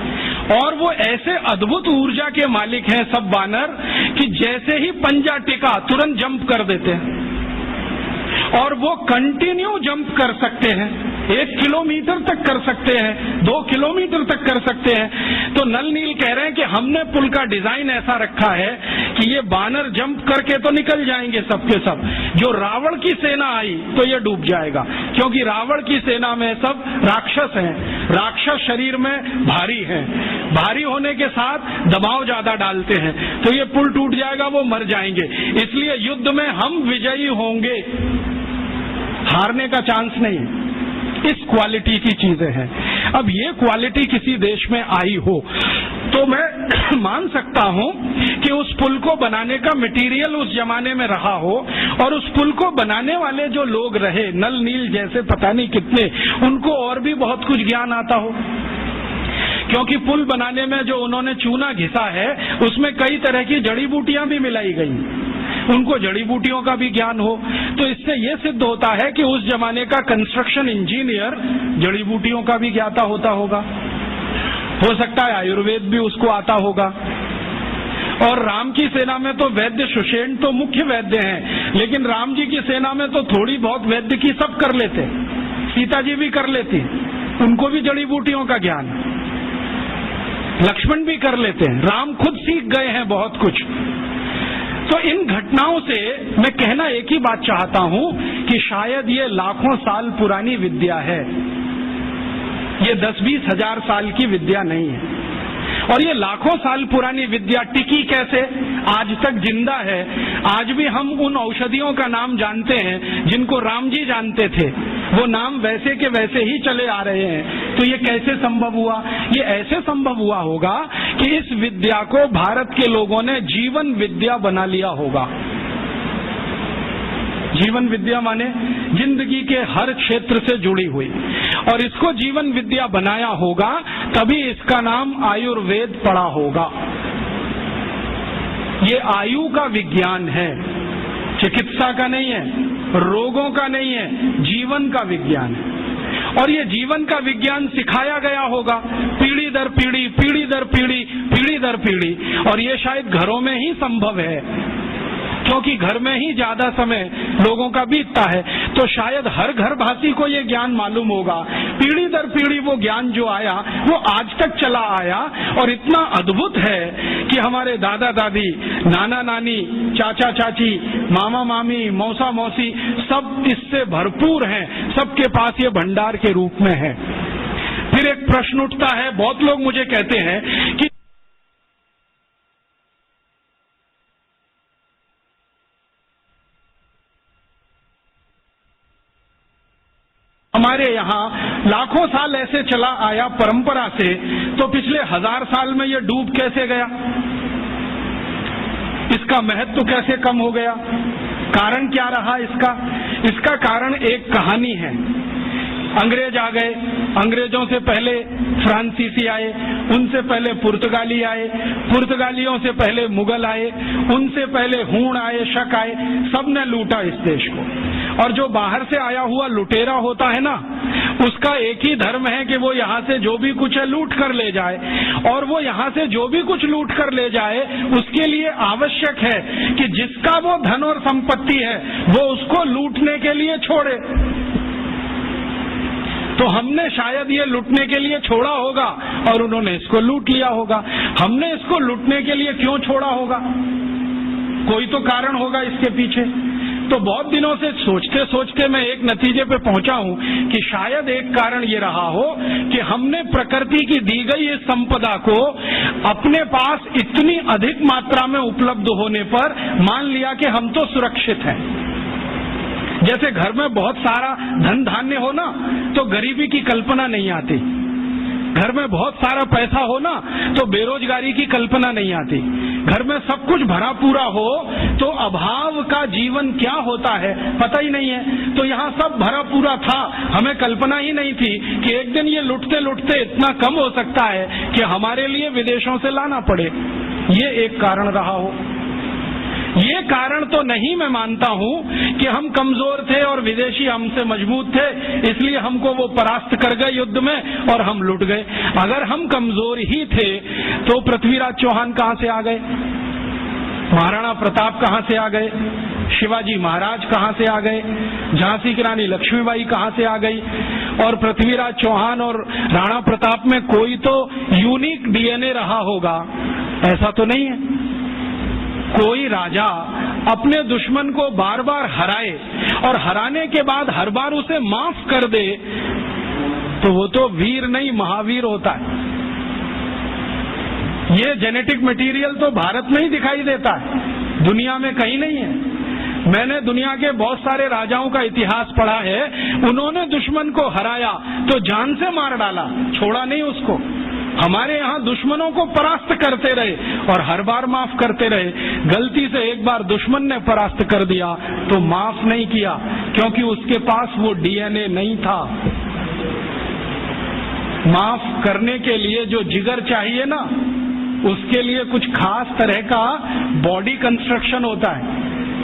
Speaker 1: और वो ऐसे अद्भुत ऊर्जा के मालिक हैं सब बानर कि जैसे ही पंजा टिका तुरंत जंप कर देते हैं, और वो कंटिन्यू जंप कर सकते हैं, 1 किलोमीटर तक कर सकते हैं, 2 किलोमीटर तक कर सकते हैं। तो नल नील कह रहे हैं कि हमने पुल का डिजाइन ऐसा रखा है कि ये बानर जंप करके तो निकल जाएंगे सबके सब, जो रावण की सेना आई तो ये डूब जाएगा, क्योंकि रावण की सेना में सब राक्षस हैं, राक्षस शरीर में भारी हैं, भारी होने के साथ दबाव ज्यादा डालते हैं, तो ये पुल टूट जाएगा, वो मर जाएंगे। इसलिए युद्ध में हम विजयी होंगे, हारने का चांस नहीं है। इस क्वालिटी की चीजें हैं। अब ये क्वालिटी किसी देश में आई हो तो मैं मान सकता हूं कि उस पुल को बनाने का मटेरियल उस जमाने में रहा हो, और उस पुल को बनाने वाले जो लोग रहे, नल नील जैसे पता नहीं कितने, उनको और भी बहुत कुछ ज्ञान आता हो, क्योंकि पुल बनाने में जो उन्होंने चूना घिसा है उसमें कई तरह की जड़ी बूटियां भी मिलाई गई, उनको जड़ी बूटियों का भी ज्ञान हो। तो इससे यह सिद्ध होता है कि उस जमाने का कंस्ट्रक्शन इंजीनियर जड़ी बूटियों का भी ज्ञाता होता होगा, हो सकता है आयुर्वेद भी उसको आता होगा। और राम की सेना में तो वैद्य सुषेण तो मुख्य वैद्य हैं, लेकिन राम जी की सेना में तो थोड़ी बहुत वैद्य की सब कर लेते, सीता जी भी कर लेती, उनको भी जड़ी बूटियों का ज्ञान, लक्ष्मण भी कर लेते हैं, राम खुद सीख गए हैं बहुत कुछ। तो इन घटनाओं से मैं कहना एक ही बात चाहता हूं कि शायद ये लाखों साल पुरानी विद्या है, ये 10-20 हजार साल की विद्या नहीं है। और ये लाखों साल पुरानी विद्या टिकी कैसे, आज तक जिंदा है। आज भी हम उन औषधियों का नाम जानते हैं जिनको राम जी जानते थे, वो नाम वैसे के वैसे ही चले आ रहे हैं। तो ये कैसे संभव हुआ? ये ऐसे संभव हुआ होगा कि इस विद्या को भारत के लोगों ने जीवन विद्या बना लिया होगा। जीवन विद्या माने जिंदगी के हर क्षेत्र से जुड़ी हुई, और इसको जीवन विद्या बनाया होगा तभी इसका नाम आयुर्वेद पड़ा होगा। ये आयु का विज्ञान है, चिकित्सा का नहीं है, रोगों का नहीं है, जीवन का विज्ञान है। और ये जीवन का विज्ञान सिखाया गया होगा पीढ़ी दर पीढ़ी, पीढ़ी दर पीढ़ी, पीढ़ी दर पीढ़ी। और ये शायद घरों में ही संभव है, क्योंकि घर में ही ज्यादा समय लोगों का बीतता है। तो शायद हर घरवासी को ये ज्ञान मालूम होगा। पीढ़ी दर पीढ़ी वो ज्ञान जो आया वो आज तक चला आया, और इतना अद्भुत है कि हमारे दादा दादी, नाना नानी, चाचा चाची, मामा मामी, मौसा मौसी सब इससे भरपूर हैं, सबके पास ये भंडार के रूप में है। फिर एक प्रश्न उठता है, बहुत लोग मुझे कहते हैं कि हमारे यहाँ लाखों साल ऐसे चला आया परंपरा से, तो पिछले 1000 साल में ये डूब कैसे गया? इसका महत्व कैसे कम हो गया? कारण क्या रहा इसका? इसका कारण एक कहानी है। अंग्रेज आ गए, अंग्रेजों से पहले फ्रांसीसी आए, उनसे पहले पुर्तगाली आए, पुर्तगालियों से पहले मुगल आए, उनसे पहले हूण आए, शक आए, सबने लूटा इस देश को। और जो बाहर से आया हुआ लुटेरा होता है ना, उसका एक ही धर्म है कि वो यहाँ से जो भी कुछ है लूट कर ले जाए, और वो यहाँ से जो भी कुछ लूट कर ले जाए उसके लिए आवश्यक है कि जिसका वो धन और संपत्ति है वो उसको लूटने के लिए छोड़े। तो हमने शायद ये लूटने के लिए छोड़ा होगा और उन्होंने इसको लूट लिया होगा। हमने इसको लूटने के लिए क्यों छोड़ा होगा? कोई तो कारण होगा इसके पीछे। तो बहुत दिनों से सोचते सोचते मैं एक नतीजे पे पहुंचा हूं कि शायद एक कारण ये रहा हो कि हमने प्रकृति की दी गई इस संपदा को अपने पास इतनी अधिक मात्रा में उपलब्ध होने पर मान लिया कि हम तो सुरक्षित हैं। जैसे घर में बहुत सारा धन धान्य हो ना तो गरीबी की कल्पना नहीं आती, घर में बहुत सारा पैसा हो ना तो बेरोजगारी की कल्पना नहीं आती, घर में सब कुछ भरा पूरा हो तो अभाव का जीवन क्या होता है पता ही नहीं है। तो यहाँ सब भरा पूरा था, हमें कल्पना ही नहीं थी कि एक दिन ये लुटते लुटते इतना कम हो सकता है कि हमारे लिए विदेशों से लाना पड़े। ये एक कारण रहा हो। ये कारण तो नहीं मैं मानता हूं कि हम कमजोर थे और विदेशी हमसे मजबूत थे, इसलिए हमको वो परास्त कर गए युद्ध में और हम लुट गए। अगर हम कमजोर ही थे तो पृथ्वीराज चौहान कहां से आ गए, महाराणा प्रताप कहां से आ गए, शिवाजी महाराज कहां से आ गए, झांसी की रानी लक्ष्मीबाई कहां से आ गई। और पृथ्वीराज चौहान और राणा प्रताप में कोई तो यूनिक डीएनए रहा होगा, ऐसा तो नहीं है। कोई राजा अपने दुश्मन को बार बार हराए और हराने के बाद हर बार उसे माफ कर दे तो वो तो वीर नहीं महावीर होता है। ये जेनेटिक मटेरियल तो भारत में ही दिखाई देता है, दुनिया में कहीं नहीं है। मैंने दुनिया के बहुत सारे राजाओं का इतिहास पढ़ा है, उन्होंने दुश्मन को हराया तो जान से मार डाला, छोड़ा नहीं उसको। हमारे यहाँ दुश्मनों को परास्त करते रहे और हर बार माफ करते रहे। गलती से एक बार दुश्मन ने परास्त कर दिया तो माफ नहीं किया, क्योंकि उसके पास वो डीएनए नहीं था। माफ करने के लिए जो जिगर चाहिए ना, उसके लिए कुछ खास तरह का बॉडी कंस्ट्रक्शन होता है,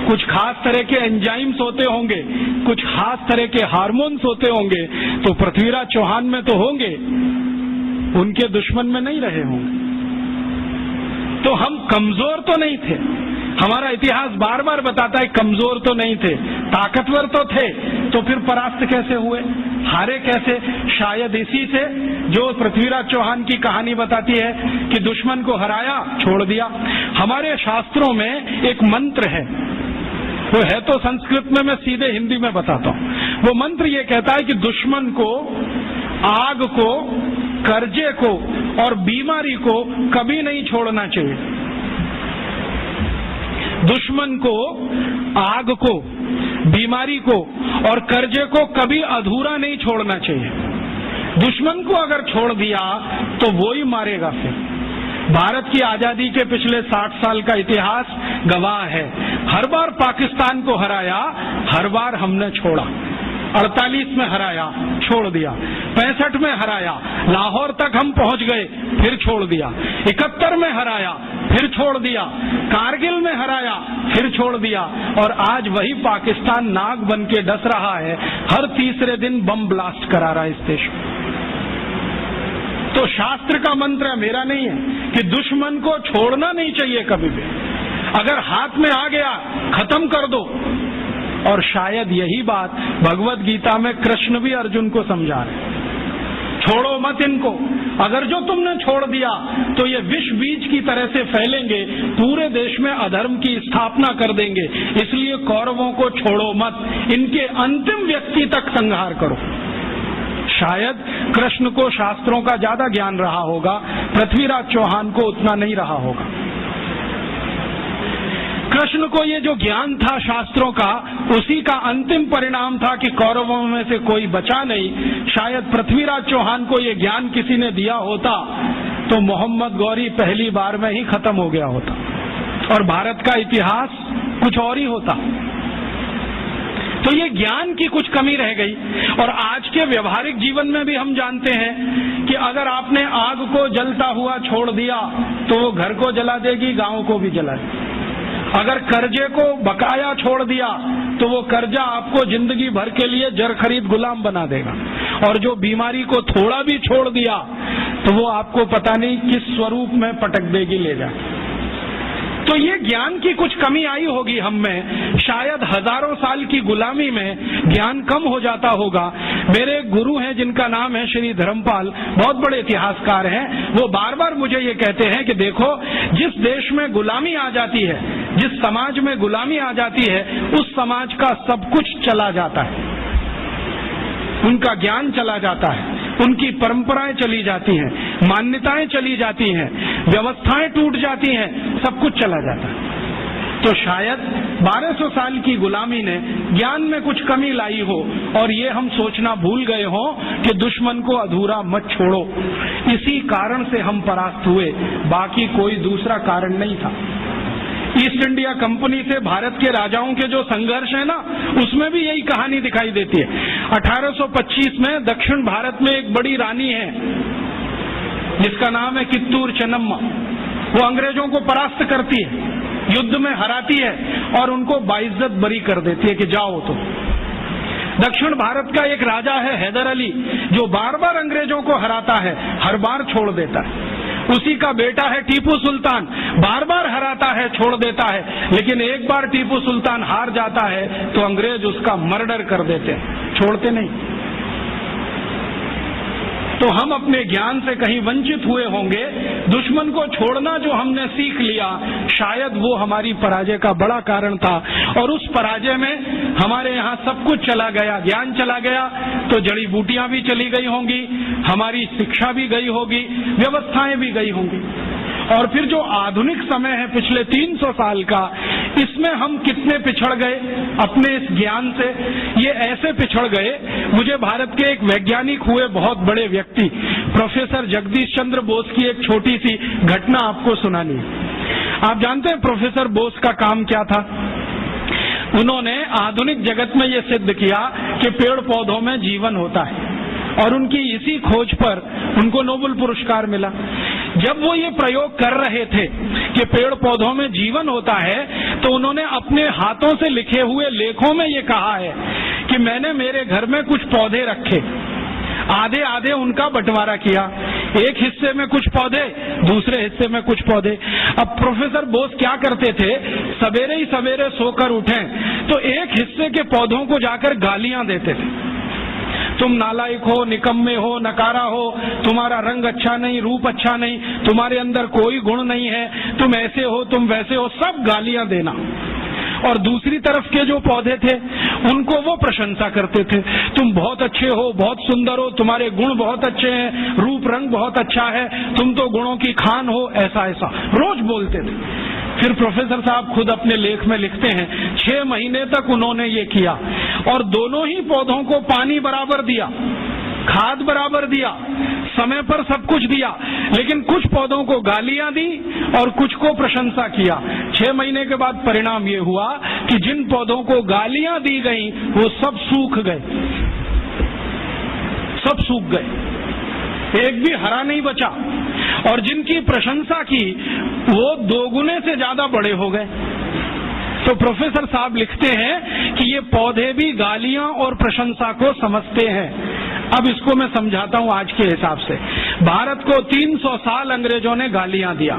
Speaker 1: कुछ खास तरह के एंजाइम्स होते होंगे, कुछ खास तरह के हार्मोन्स होते होंगे। तो पृथ्वीराज चौहान में तो होंगे, उनके दुश्मन में नहीं रहे होंगे। तो हम कमजोर तो नहीं थे, हमारा इतिहास बार बार बताता है कमजोर तो नहीं थे, ताकतवर तो थे। तो फिर परास्त कैसे हुए, हारे कैसे? शायद इसी से जो पृथ्वीराज चौहान की कहानी बताती है कि दुश्मन को हराया, छोड़ दिया। हमारे शास्त्रों में एक मंत्र है, वो है तो संस्कृत में, मैं सीधे हिंदी में बताता हूँ। वो मंत्र ये कहता है कि दुश्मन को, आग को, कर्जे को और बीमारी को कभी नहीं छोड़ना चाहिए। दुश्मन को, आग को, बीमारी को और कर्जे को कभी अधूरा नहीं छोड़ना चाहिए। दुश्मन को अगर छोड़ दिया तो वो ही मारेगा। फिर भारत की आजादी के पिछले 60 साल का इतिहास गवाह है, हर बार पाकिस्तान को हराया, हर बार हमने छोड़ा। 48 में हराया, छोड़ दिया। 65 में हराया, लाहौर तक हम पहुंच गए, फिर छोड़ दिया। 71 में हराया, फिर छोड़ दिया। कारगिल में हराया, फिर छोड़ दिया। और आज वही पाकिस्तान नाग बन के डस रहा है, हर तीसरे दिन बम ब्लास्ट करा रहा है इस देश में। तो शास्त्र का मंत्र मेरा नहीं है कि दुश्मन को छोड़ना नहीं चाहिए कभी भी। अगर हाथ में आ गया, खत्म कर दो। और शायद यही बात भगवत गीता में कृष्ण भी अर्जुन को समझा रहे, छोड़ो मत इनको। अगर जो तुमने छोड़ दिया तो ये विष बीज की तरह से फैलेंगे, पूरे देश में अधर्म की स्थापना कर देंगे। इसलिए कौरवों को छोड़ो मत, इनके अंतिम व्यक्ति तक संहार करो। शायद कृष्ण को शास्त्रों का ज्यादा ज्ञान रहा होगा, पृथ्वीराज चौहान को उतना नहीं रहा होगा। कृष्ण को ये जो ज्ञान था शास्त्रों का, उसी का अंतिम परिणाम था कि कौरवों में से कोई बचा नहीं। शायद पृथ्वीराज चौहान को ये ज्ञान किसी ने दिया होता तो मोहम्मद गौरी पहली बार में ही खत्म हो गया होता और भारत का इतिहास कुछ और ही होता। तो ये ज्ञान की कुछ कमी रह गई। और आज के व्यवहारिक जीवन में भी हम जानते हैं कि अगर आपने आग को जलता हुआ छोड़ दिया तो वो घर को जला देगी, गांव को भी जला देगी। अगर कर्जे को बकाया छोड़ दिया तो वो कर्जा आपको जिंदगी भर के लिए जर खरीद गुलाम बना देगा। और जो बीमारी को थोड़ा भी छोड़ दिया तो वो आपको पता नहीं किस स्वरूप में पटक देगी, ले जाए। तो ये ज्ञान की कुछ कमी आई होगी हम में, शायद हजारों साल की गुलामी में ज्ञान कम हो जाता होगा। मेरे गुरु हैं जिनका नाम है श्री धर्मपाल, बहुत बड़े इतिहासकार हैं। वो बार बार मुझे ये कहते हैं कि देखो, जिस देश में गुलामी आ जाती है, जिस समाज में गुलामी आ जाती है, उस समाज का सब कुछ चला जाता है। उनका ज्ञान चला जाता है, उनकी परंपराएं चली जाती हैं, मान्यताएं चली जाती हैं, व्यवस्थाएं टूट जाती हैं, सब कुछ चला जाता है। तो शायद 1200 साल की गुलामी ने ज्ञान में कुछ कमी लाई हो और ये हम सोचना भूल गए हो कि दुश्मन को अधूरा मत छोड़ो। इसी कारण से हम परास्त हुए, बाकी कोई दूसरा कारण नहीं था। ईस्ट इंडिया कंपनी से भारत के राजाओं के जो संघर्ष है ना, उसमें भी यही कहानी दिखाई देती है। 1825 में दक्षिण भारत में एक बड़ी रानी है जिसका नाम है कित्तूर चेन्नम्मा। वो अंग्रेजों को परास्त करती है, युद्ध में हराती है और उनको बाइज्जत बरी कर देती है कि जाओ। तो दक्षिण भारत का एक राजा है हैदर अली, जो बार बार अंग्रेजों को हराता है, हर बार छोड़ देता है। उसी का बेटा है टीपू सुल्तान, बार बार हराता है, छोड़ देता है, लेकिन एक बार टीपू सुल्तान हार जाता है तो अंग्रेज उसका मर्डर कर देते हैं, छोड़ते नहीं। तो हम अपने ज्ञान से कहीं वंचित हुए होंगे। दुश्मन को छोड़ना जो हमने सीख लिया, शायद वो हमारी पराजय का बड़ा कारण था। और उस पराजय में हमारे यहाँ सब कुछ चला गया, ज्ञान चला गया तो जड़ी बूटियां भी चली गई होंगी, हमारी शिक्षा भी गई होगी, व्यवस्थाएं भी गई होंगी। और फिर जो आधुनिक समय है पिछले 300 साल का, इसमें हम कितने पिछड़ गए अपने इस ज्ञान से। ये ऐसे पिछड़ गए, मुझे भारत के एक वैज्ञानिक हुए बहुत बड़े व्यक्ति प्रोफेसर जगदीश चंद्र बोस की एक छोटी सी घटना आपको सुनानी है। आप जानते हैं प्रोफेसर बोस का काम क्या था? उन्होंने आधुनिक जगत में ये सिद्ध किया कि पेड़ पौधों में जीवन होता है, और उनकी इसी खोज पर उनको नोबेल पुरस्कार मिला। जब वो ये प्रयोग कर रहे थे कि पेड़ पौधों में जीवन होता है, तो उन्होंने अपने हाथों से लिखे हुए लेखों में ये कहा है कि मैंने मेरे घर में कुछ पौधे रखे, आधे आधे उनका बंटवारा किया, एक हिस्से में कुछ पौधे, दूसरे हिस्से में कुछ पौधे। अब प्रोफेसर बोस क्या करते थे, सवेरे ही सवेरे सोकर उठें तो एक हिस्से के पौधों को जाकर गालियां देते थे, तुम नालायक हो, निकम्मे हो, नकारा हो, तुम्हारा रंग अच्छा नहीं, रूप अच्छा नहीं, तुम्हारे अंदर कोई गुण नहीं है, तुम ऐसे हो, तुम वैसे हो, सब गालियां देना। और दूसरी तरफ के जो पौधे थे उनको वो प्रशंसा करते थे, तुम बहुत अच्छे हो, बहुत सुंदर हो, तुम्हारे गुण बहुत अच्छे हैं, रूप रंग बहुत अच्छा है, तुम तो गुणों की खान हो, ऐसा ऐसा रोज बोलते थे। फिर प्रोफेसर साहब खुद अपने लेख में लिखते हैं 6 महीने तक उन्होंने ये किया और दोनों ही पौधों को पानी बराबर दिया, खाद बराबर दिया, समय पर सब कुछ दिया, लेकिन कुछ पौधों को गालियां दी और कुछ को प्रशंसा किया। 6 महीने के बाद परिणाम ये हुआ कि जिन पौधों को गालियां दी गई वो सब सूख गए, सब सूख गए, एक भी हरा नहीं बचा, और जिनकी प्रशंसा की वो 2 गुने से ज्यादा बड़े हो गए। तो प्रोफेसर साहब लिखते हैं कि ये पौधे भी गालियां और प्रशंसा को समझते हैं। अब इसको मैं समझाता हूं आज के हिसाब से। भारत को 300 साल अंग्रेजों ने गालियां दिया,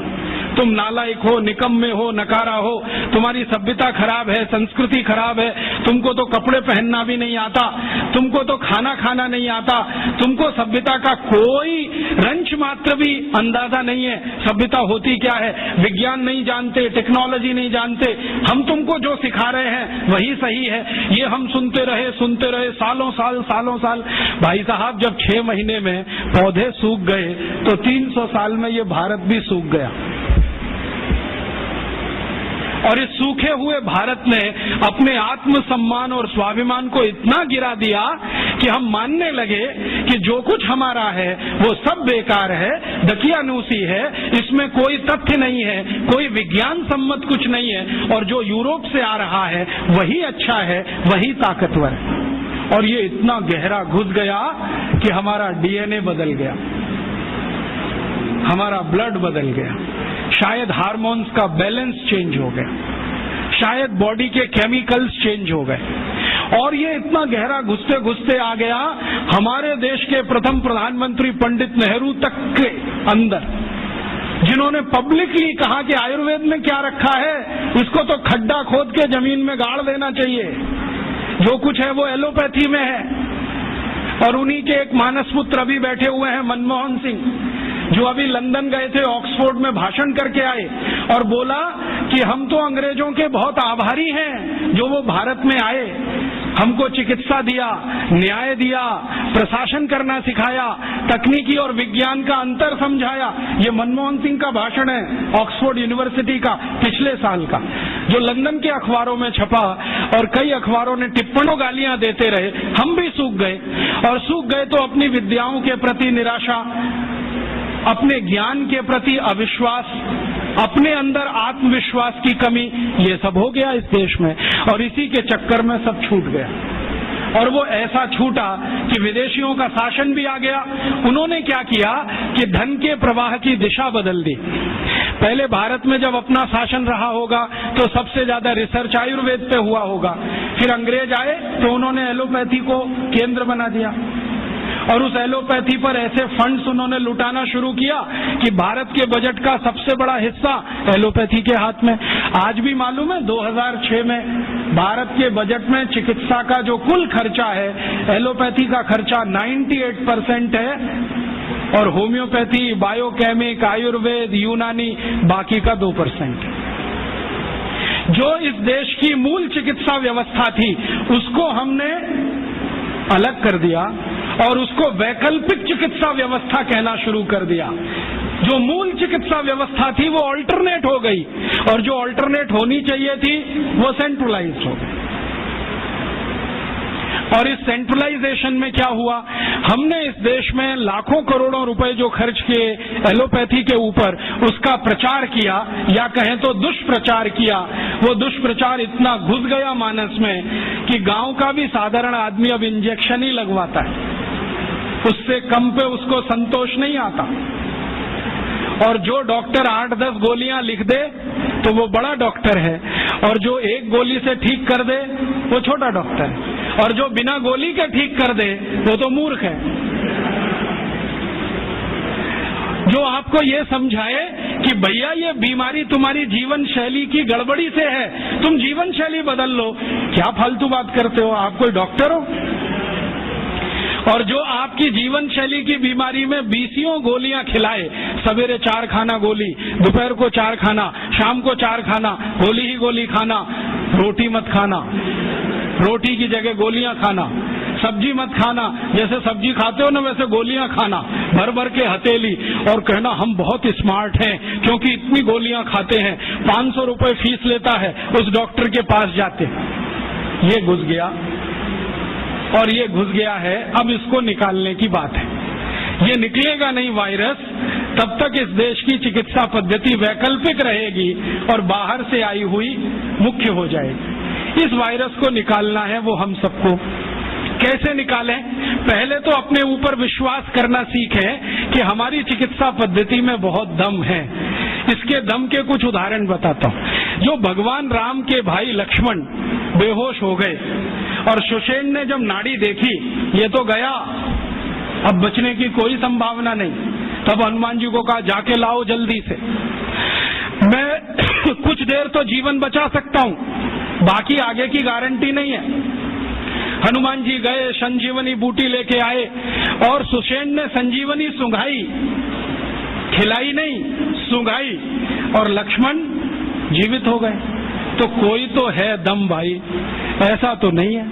Speaker 1: तुम नालायक हो, निकम्मे हो, नकारा हो, तुम्हारी सभ्यता खराब है, संस्कृति खराब है, तुमको तो कपड़े पहनना भी नहीं आता, तुमको तो खाना खाना नहीं आता, तुमको सभ्यता का कोई रंच मात्र भी अंदाजा नहीं है, सभ्यता होती क्या है, विज्ञान नहीं जानते, टेक्नोलॉजी नहीं जानते, हम तुमको जो सिखा रहे हैं वही सही है। ये हम सुनते रहे सालों साल। भाई साहब, जब 6 महीने में पौधे सूख गए तो 300 साल में ये भारत भी सूख गया। और इस सूखे हुए भारत ने अपने आत्मसम्मान और स्वाभिमान को इतना गिरा दिया कि हम मानने लगे कि जो कुछ हमारा है वो सब बेकार है, दकियानूसी है, इसमें कोई तथ्य नहीं है, कोई विज्ञान सम्मत कुछ नहीं है, और जो यूरोप से आ रहा है वही अच्छा है, वही ताकतवर है। और ये इतना गहरा घुस गया कि हमारा डीएनए बदल गया, हमारा ब्लड बदल गया, शायद हार्मोन्स का बैलेंस चेंज हो गया, शायद बॉडी के केमिकल्स चेंज हो गए। और ये इतना गहरा घुसते घुसते आ गया हमारे देश के प्रथम प्रधानमंत्री पंडित नेहरू तक के अंदर, जिन्होंने पब्लिकली कहा कि आयुर्वेद में क्या रखा है, इसको तो खड्डा खोद के जमीन में गाड़ देना चाहिए, जो कुछ है वो एलोपैथी में है। और उन्हीं के एक मानस पुत्र अभी बैठे हुए हैं मनमोहन सिंह, जो अभी लंदन गए थे, ऑक्सफोर्ड में भाषण करके आए और बोला कि हम तो अंग्रेजों के बहुत आभारी हैं जो वो भारत में आए, हमको चिकित्सा दिया, न्याय दिया, प्रशासन करना सिखाया, तकनीकी और विज्ञान का अंतर समझाया। ये मनमोहन सिंह का भाषण है ऑक्सफोर्ड यूनिवर्सिटी का पिछले साल का, जो लंदन के अखबारों में छपा, और कई अखबारों ने टिप्पणों गालियां देते रहे। हम भी सूख गए, और सूख गए तो अपनी विद्याओं के प्रति निराशा, अपने ज्ञान के प्रति अविश्वास, अपने अंदर आत्मविश्वास की कमी, ये सब हो गया इस देश में। और इसी के चक्कर में सब छूट गया, और वो ऐसा छूटा कि विदेशियों का शासन भी आ गया। उन्होंने क्या किया कि धन के प्रवाह की दिशा बदल दी। पहले भारत में जब अपना शासन रहा होगा तो सबसे ज्यादा रिसर्च आयुर्वेद पे हुआ होगा, फिर अंग्रेज आए तो उन्होंने एलोपैथी को केंद्र बना दिया और उस एलोपैथी पर ऐसे फंड्स उन्होंने लुटाना शुरू किया कि भारत के बजट का सबसे बड़ा हिस्सा एलोपैथी के हाथ में। आज भी मालूम है 2006 में भारत के बजट में चिकित्सा का जो कुल खर्चा है, एलोपैथी का खर्चा 98% है और होम्योपैथी, बायोकेमिक, आयुर्वेद, यूनानी बाकी का 2%। जो इस देश की मूल चिकित्सा व्यवस्था थी उसको हमने अलग कर दिया और उसको वैकल्पिक चिकित्सा व्यवस्था कहना शुरू कर दिया। जो मूल चिकित्सा व्यवस्था थी वो ऑल्टरनेट हो गई और जो ऑल्टरनेट होनी चाहिए थी वो सेंट्रलाइज्ड हो गई। और इस सेंट्रलाइजेशन में क्या हुआ, हमने इस देश में लाखों करोड़ों रुपए जो खर्च किए एलोपैथी के ऊपर, उसका प्रचार किया या कहें तो दुष्प्रचार किया। वो दुष्प्रचार इतना घुस गया मानस में कि गांव का भी साधारण आदमी अब इंजेक्शन ही लगवाता है, उससे कम पे उसको संतोष नहीं आता। और जो डॉक्टर 8-10 गोलियां लिख दे तो वो बड़ा डॉक्टर है और जो एक गोली से ठीक कर दे वो छोटा डॉक्टर है और जो बिना गोली के ठीक कर दे वो तो मूर्ख है। जो आपको ये समझाए कि भैया ये बीमारी तुम्हारी जीवन शैली की गड़बड़ी से है, तुम जीवन शैली बदल लो, क्या फालतू बात करते हो, आप कोई डॉक्टर हो? और जो आपकी जीवन शैली की बीमारी में 20 गोलियां खिलाए, सवेरे 4 खाना गोली, दोपहर को 4 खाना, शाम को 4 खाना, गोली ही गोली खाना, रोटी मत खाना, रोटी की जगह गोलियां खाना, सब्जी मत खाना, जैसे सब्जी खाते हो ना वैसे गोलियां खाना, भर भर के हथेली, और कहना हम बहुत स्मार्ट हैं क्योंकि इतनी गोलियां खाते हैं, 500 रुपए फीस लेता है, उस डॉक्टर के पास जाते। ये घुस गया और ये घुस गया है, अब इसको निकालने की बात है। ये निकलेगा नहीं वायरस तब तक इस देश की चिकित्सा पद्धति वैकल्पिक रहेगी और बाहर से आई हुई मुख्य हो जाएगी। इस वायरस को निकालना है वो हम सबको। कैसे निकालें? पहले तो अपने ऊपर विश्वास करना सीखें कि हमारी चिकित्सा पद्धति में बहुत दम है। इसके दम के कुछ उदाहरण बताता हूं। जो भगवान राम के भाई लक्ष्मण बेहोश हो गए और सुषेण ने जब नाड़ी देखी ये तो गया, अब बचने की कोई संभावना नहीं, तब हनुमान जी को कहा जाके लाओ जल्दी से, मैं कुछ देर तो जीवन बचा सकता हूं, बाकी आगे की गारंटी नहीं है। हनुमान जी गए, संजीवनी बूटी लेके आए और सुषेण ने संजीवनी सूंघाई, खिलाई नहीं, सूंघाई और लक्ष्मण जीवित हो गए। तो कोई तो है दम भाई, ऐसा तो नहीं है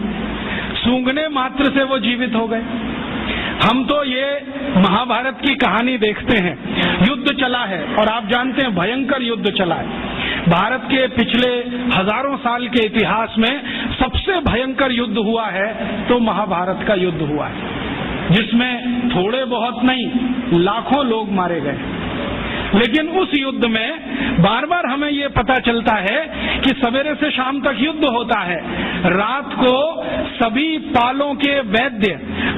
Speaker 1: सूंघने मात्र से वो जीवित हो गए। हम तो ये महाभारत की कहानी देखते हैं, युद्ध चला है और आप जानते हैं भयंकर युद्ध चला है। भारत के पिछले हजारों साल के इतिहास में सबसे भयंकर युद्ध हुआ है तो महाभारत का युद्ध हुआ है, जिसमें थोड़े बहुत नहीं लाखों लोग मारे गए। लेकिन उस युद्ध में बार बार हमें ये पता चलता है कि सवेरे से शाम तक युद्ध होता है, रात को सभी पालों के वैद्य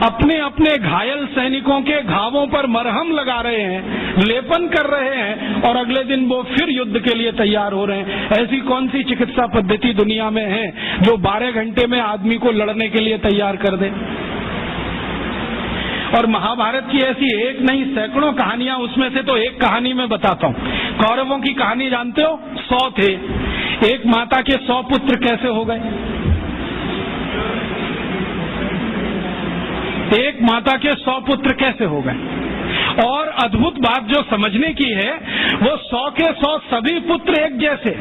Speaker 1: अपने अपने घायल सैनिकों के घावों पर मरहम लगा रहे हैं, लेपन कर रहे हैं और अगले दिन वो फिर युद्ध के लिए तैयार हो रहे हैं। ऐसी कौन सी चिकित्सा पद्धति दुनिया में है जो 12 घंटे में आदमी को लड़ने के लिए तैयार कर दे? और महाभारत की ऐसी एक नहीं सैकड़ों कहानियां, उसमें से तो एक कहानी मैं बताता हूं। कौरवों की कहानी जानते हो? 100 थे, एक माता के 100 पुत्र कैसे हो गए? एक माता के 100 पुत्र कैसे हो गए? और अद्भुत बात जो समझने की है, वो 100 के 100 सभी पुत्र एक जैसे,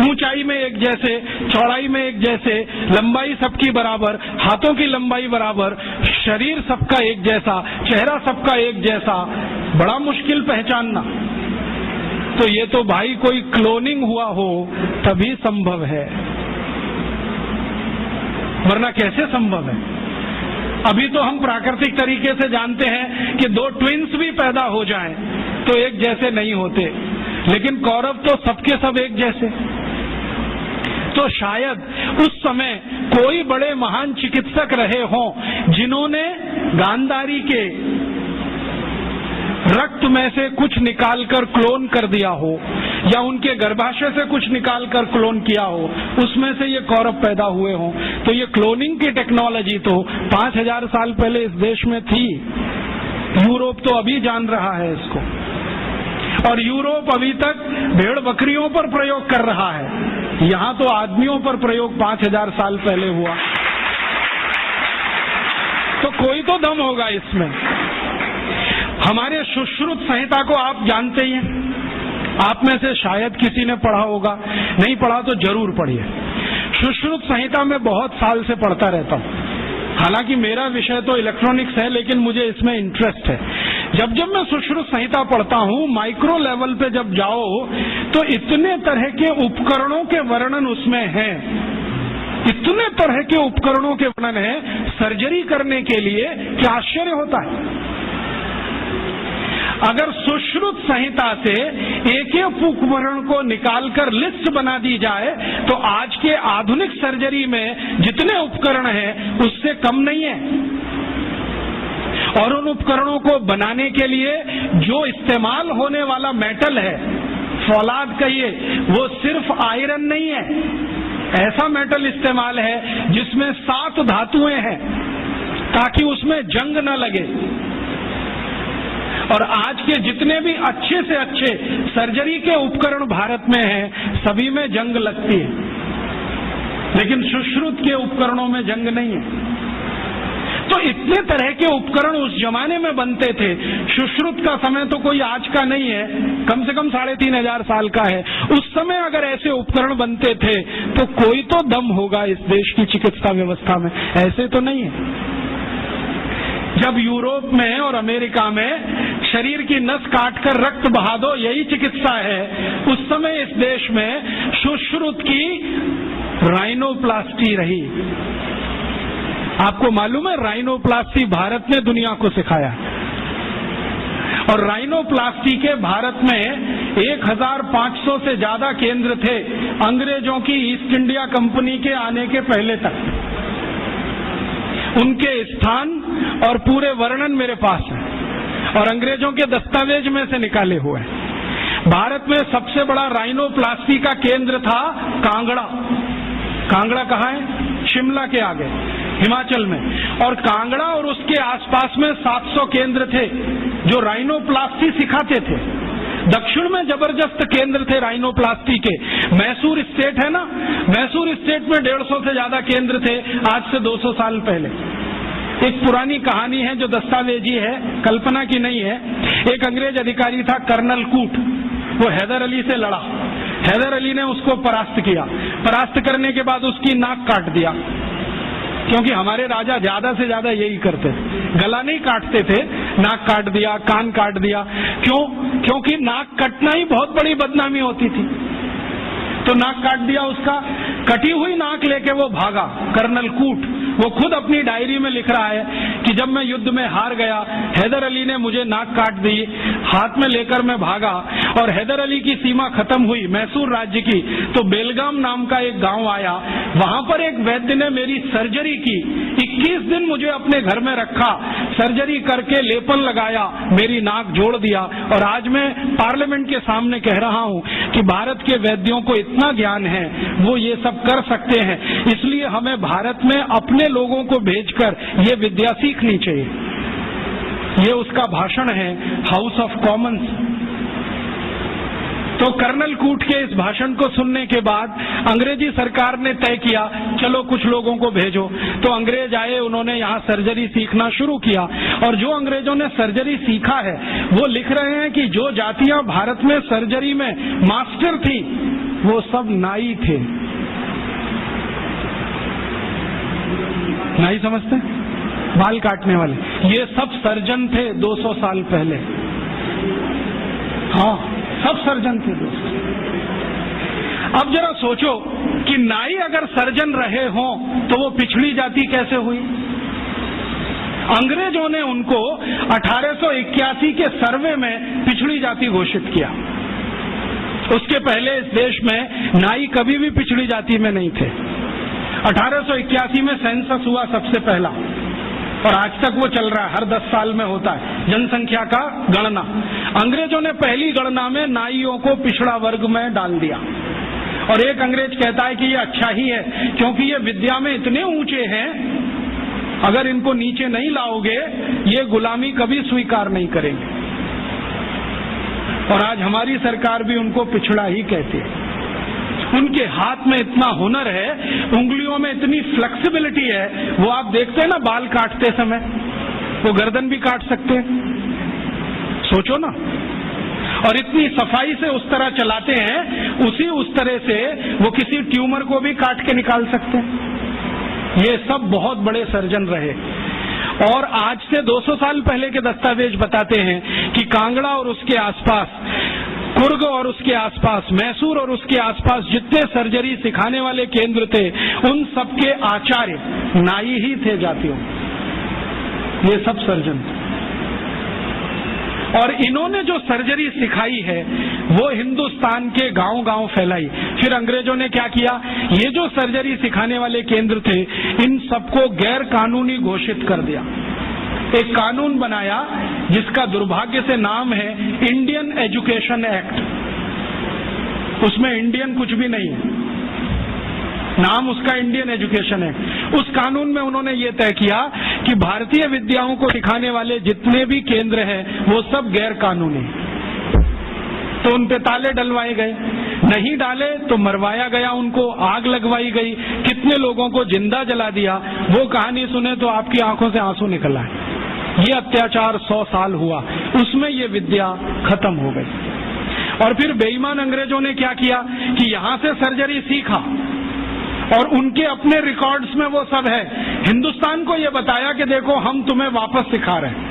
Speaker 1: ऊंचाई में एक जैसे, चौड़ाई में एक जैसे, लंबाई सबकी बराबर, हाथों की लंबाई बराबर, शरीर सबका एक जैसा, चेहरा सबका एक जैसा, बड़ा मुश्किल पहचानना। तो ये तो भाई कोई क्लोनिंग हुआ हो तभी संभव है, वरना कैसे संभव है? अभी तो हम प्राकृतिक तरीके से जानते हैं कि 2 ट्विंस भी पैदा हो जाएं तो एक जैसे नहीं होते, लेकिन कौरव तो सबके सब एक जैसे। तो शायद उस समय कोई बड़े महान चिकित्सक रहे हों जिन्होंने गांधारी के रक्त में से कुछ निकालकर क्लोन कर दिया हो या उनके गर्भाशय से कुछ निकालकर क्लोन किया हो, उसमें से ये कौरव पैदा हुए हों, तो ये क्लोनिंग की टेक्नोलॉजी तो 5000 साल पहले इस देश में थी। यूरोप तो अभी जान रहा है इसको, और यूरोप अभी तक भेड़ बकरियों पर प्रयोग कर रहा है। यहाँ तो आदमियों पर प्रयोग 5000 साल पहले हुआ, तो कोई तो दम होगा इसमें। हमारे सुश्रुत संहिता को आप जानते ही हैं, आप में से शायद किसी ने पढ़ा होगा, नहीं पढ़ा तो जरूर पढ़िए। सुश्रुत संहिता में बहुत साल से पढ़ता रहता हूँ। हालांकि मेरा विषय तो इलेक्ट्रॉनिक्स है, लेकिन मुझे इसमें इंटरेस्ट है। जब जब मैं सुश्रुत संहिता पढ़ता हूँ, माइक्रो लेवल पे जब जाओ तो इतने तरह के उपकरणों के वर्णन उसमें हैं, इतने तरह के उपकरणों के वर्णन है सर्जरी करने के लिए कि आश्चर्य होता है। अगर सुश्रुत संहिता से एक एक उपकरण को निकालकर लिस्ट बना दी जाए तो आज के आधुनिक सर्जरी में जितने उपकरण हैं उससे कम नहीं है। और उन उपकरणों को बनाने के लिए जो इस्तेमाल होने वाला मेटल है, फौलाद कहिए, वो सिर्फ आयरन नहीं है, ऐसा मेटल इस्तेमाल है जिसमें 7 धातुएं हैं ताकि उसमें जंग न लगे। और आज के जितने भी अच्छे से अच्छे सर्जरी के उपकरण भारत में हैं, सभी में जंग लगती है, लेकिन सुश्रुत के उपकरणों में जंग नहीं है। तो इतने तरह के उपकरण उस जमाने में बनते थे। सुश्रुत का समय तो कोई आज का नहीं है, कम से कम 3500 साल का है। उस समय अगर ऐसे उपकरण बनते थे तो कोई तो दम होगा इस देश की चिकित्सा व्यवस्था में, ऐसे तो नहीं है। जब यूरोप में और अमेरिका में शरीर की नस काटकर रक्त बहा दो, यही चिकित्सा है, उस समय इस देश में सुश्रुत की राइनोप्लास्टी रही। आपको मालूम है, राइनोप्लास्टी भारत ने दुनिया को सिखाया। और राइनोप्लास्टी के भारत में 1500 से ज्यादा केंद्र थे अंग्रेजों की ईस्ट इंडिया कंपनी के आने के पहले तक। उनके स्थान और पूरे वर्णन मेरे पास है और अंग्रेजों के दस्तावेज में से निकाले हुए हैं। भारत में सबसे बड़ा राइनोप्लास्टी का केंद्र था कांगड़ा। कांगड़ा कहाँ है? शिमला के आगे, हिमाचल में। और कांगड़ा और उसके आसपास में 700 केंद्र थे जो राइनोप्लास्टी सिखाते थे। दक्षिण में जबरदस्त केंद्र थे राइनोप्लास्टी के। मैसूर स्टेट है ना, मैसूर स्टेट में 150 से ज्यादा केंद्र थे आज से 200 साल पहले। एक पुरानी कहानी है जो दस्तावेजी है, कल्पना की नहीं है। एक अंग्रेज अधिकारी था कर्नल कूट, वो हैदर अली से लड़ा। हैदर अली ने उसको परास्त किया। परास्त करने के बाद उसकी नाक काट दिया, क्योंकि हमारे राजा ज्यादा से ज्यादा यही करते थे, गला नहीं काटते थे, नाक काट दिया, कान काट दिया। क्यों? क्योंकि नाक कटना ही बहुत बड़ी बदनामी होती थी। तो नाक काट दिया उसका। कटी हुई नाक लेके वो भागा कर्नल कूट। वो खुद अपनी डायरी में लिख रहा है कि जब मैं युद्ध में हार गया, हैदर अली ने मुझे नाक काट दी, हाथ में लेकर मैं भागा और हैदर अली की सीमा खत्म हुई मैसूर राज्य की, तो बेलगाम नाम का एक गांव आया। वहां पर एक वैद्य ने मेरी सर्जरी की। 21 दिन मुझे अपने घर में रखा, सर्जरी करके लेपन लगाया, मेरी नाक जोड़ दिया। और आज मैं पार्लियामेंट के सामने कह रहा हूं कि भारत के वैद्यों को इतना ज्ञान है, वो ये सब कर सकते हैं। इसलिए हमें भारत में अपने लोगों को भेजकर ये विद्या सीखनी चाहिए। ये उसका भाषण है हाउस ऑफ कॉमन्स। तो कर्नल कूट के इस भाषण को सुनने के बाद अंग्रेजी सरकार ने तय किया, चलो कुछ लोगों को भेजो। तो अंग्रेज आए, उन्होंने यहाँ सर्जरी सीखना शुरू किया। और जो अंग्रेजों ने सर्जरी सीखा है, वो लिख रहे हैं कि जो जातियां भारत में सर्जरी में मास्टर थी, वो सब नाई थे। नाई समझते? बाल काटने वाले, ये सब सर्जन थे 200 साल पहले। हाँ, सब सर्जन थे दोस्तों। अब जरा सोचो कि नाई अगर सर्जन रहे हों तो वो पिछड़ी जाति कैसे हुई? अंग्रेजों ने उनको 1881 के सर्वे में पिछड़ी जाति घोषित किया। उसके पहले इस देश में नाई कभी भी पिछड़ी जाति में नहीं थे। 1881 में सेंसस हुआ सबसे पहला, और आज तक वो चल रहा है, हर 10 साल में होता है। जनसंख्या का गणना। अंग्रेजों ने पहली गणना में नाइयों को पिछड़ा वर्ग में डाल दिया, और एक अंग्रेज कहता है कि ये अच्छा ही है, क्योंकि ये विद्या में इतने ऊंचे हैं, अगर इनको नीचे नहीं लाओगे ये गुलामी कभी स्वीकार नहीं करेंगे। और आज हमारी सरकार भी उनको पिछड़ा ही कहती है। उनके हाथ में इतना हुनर है, उंगलियों में इतनी फ्लेक्सिबिलिटी है, वो आप देखते हैं ना बाल काटते समय, वो गर्दन भी काट सकते हैं, सोचो ना। और इतनी सफाई से उस तरह चलाते हैं, उस तरह से वो किसी ट्यूमर को भी काट के निकाल सकते हैं। ये सब बहुत बड़े सर्जन रहे। और आज से 200 साल पहले के दस्तावेज बताते हैं कि कांगड़ा और उसके आसपास, कुर्ग और उसके आसपास, मैसूर और उसके आसपास जितने सर्जरी सिखाने वाले केंद्र थे, उन सबके आचार्य नाई ही थे जातियों। ये सब सर्जन थे। और इन्होंने जो सर्जरी सिखाई है वो हिंदुस्तान के गांव-गांव फैलाई। फिर अंग्रेजों ने क्या किया, ये जो सर्जरी सिखाने वाले केंद्र थे, इन सबको गैर कानूनी घोषित कर दिया। एक कानून बनाया जिसका दुर्भाग्य से नाम है इंडियन एजुकेशन एक्ट। उसमें इंडियन कुछ भी नहीं है, नाम उसका इंडियन एजुकेशन एक्ट। उस कानून में उन्होंने ये तय किया कि भारतीय विद्याओं को सिखाने वाले जितने भी केंद्र हैं वो सब गैर कानूनी। तो उन पे ताले डलवाए गए, नहीं डाले तो मरवाया गया, उनको आग लगवाई गई, कितने लोगों को जिंदा जला दिया। वो कहानी सुने तो आपकी आंखों से आंसू निकल आए। ये अत्याचार 100 साल हुआ, उसमें ये विद्या खत्म हो गई। और फिर बेईमान अंग्रेजों ने क्या किया कि यहां से सर्जरी सीखा और उनके अपने रिकॉर्ड्स में वो सब है। हिंदुस्तान को ये बताया कि देखो हम तुम्हें वापस सिखा रहे हैं।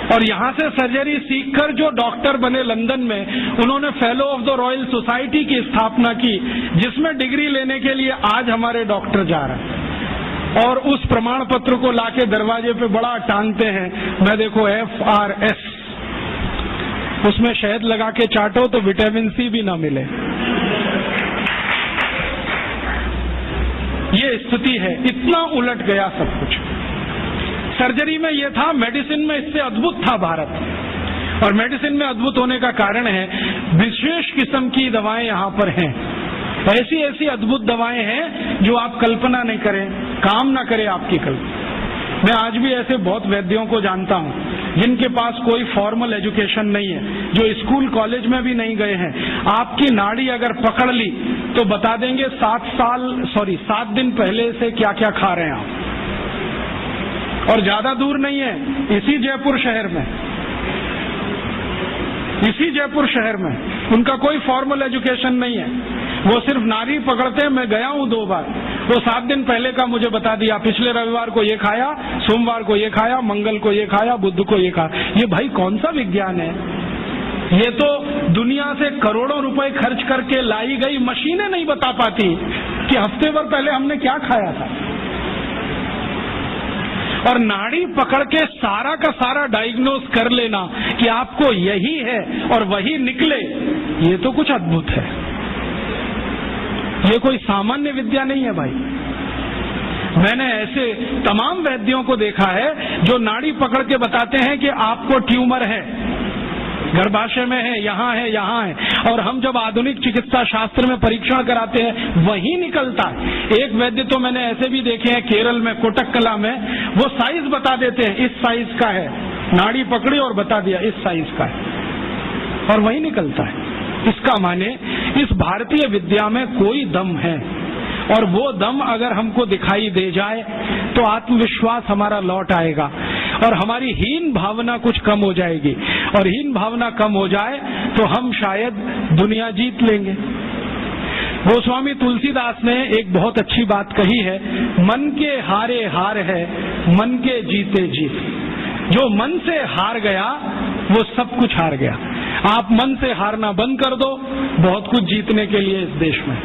Speaker 1: और यहां से सर्जरी सीखकर जो डॉक्टर बने लंदन में, उन्होंने fellow of the royal society की स्थापना की, जिसमें डिग्री लेने के लिए आज हमारे डॉक्टर जा रहे हैं। और उस प्रमाण पत्र को लाके दरवाजे पे बड़ा टांगते हैं। मैं देखो FRS, उसमें शहद लगा के चाटो तो विटामिन C भी ना मिले। ये स्थिति है, इतना उलट गया सब कुछ। सर्जरी में ये था, मेडिसिन में इससे अद्भुत था भारत। और मेडिसिन में अद्भुत होने का कारण है विशेष किस्म की दवाएं यहाँ पर हैं। ऐसी ऐसी अद्भुत दवाएं हैं जो आप कल्पना नहीं करें, काम ना करे आपकी कल्पना। मैं आज भी ऐसे बहुत वैद्यों को जानता हूं जिनके पास कोई फॉर्मल एजुकेशन नहीं है, जो स्कूल कॉलेज में भी नहीं गए हैं। आपकी नाड़ी अगर पकड़ ली तो बता देंगे 7 दिन पहले से क्या क्या खा रहे हैं आप। और ज्यादा दूर नहीं है, इसी जयपुर शहर में उनका कोई फॉर्मल एजुकेशन नहीं है। वो सिर्फ नारी पकड़ते हैं। मैं गया हूं 2 बार, वो 7 दिन पहले का मुझे बता दिया, पिछले रविवार को ये खाया, सोमवार को ये खाया, मंगल को ये खाया, बुध को ये खाया। ये भाई कौन सा विज्ञान है? ये तो दुनिया से करोड़ों रुपए खर्च करके लाई गई मशीनें नहीं बता पाती कि हफ्ते भर पहले हमने क्या खाया था। और नाड़ी पकड़ के सारा का सारा डायग्नोज कर लेना कि आपको यही है और वही निकले, ये तो कुछ अद्भुत है। ये कोई सामान्य विद्या नहीं है भाई। मैंने ऐसे तमाम वैद्यों को देखा है जो नाड़ी पकड़ के बताते हैं कि आपको ट्यूमर है, गर्भाशय में है, यहाँ है, यहाँ है। और हम जब आधुनिक चिकित्सा शास्त्र में परीक्षण कराते हैं वही निकलता है। एक वैद्य तो मैंने ऐसे भी देखे हैं केरल में, कोटक्कला में, वो साइज बता देते हैं, इस साइज का है, नाड़ी पकड़ी और बता दिया इस साइज का है, और वही निकलता है। इसका माने इस भारतीय विद्या में कोई दम है, और वो दम अगर हमको दिखाई दे जाए तो आत्मविश्वास हमारा लौट आएगा और हमारी हीन भावना कुछ कम हो जाएगी। और हीन भावना कम हो जाए तो हम शायद दुनिया जीत लेंगे। गोस्वामी तुलसीदास ने एक बहुत अच्छी बात कही है, मन के हारे हार है, मन के जीते जीत। जो मन से हार गया वो सब कुछ हार गया। आप मन से हारना बंद कर दो, बहुत कुछ जीतने के लिए इस देश में।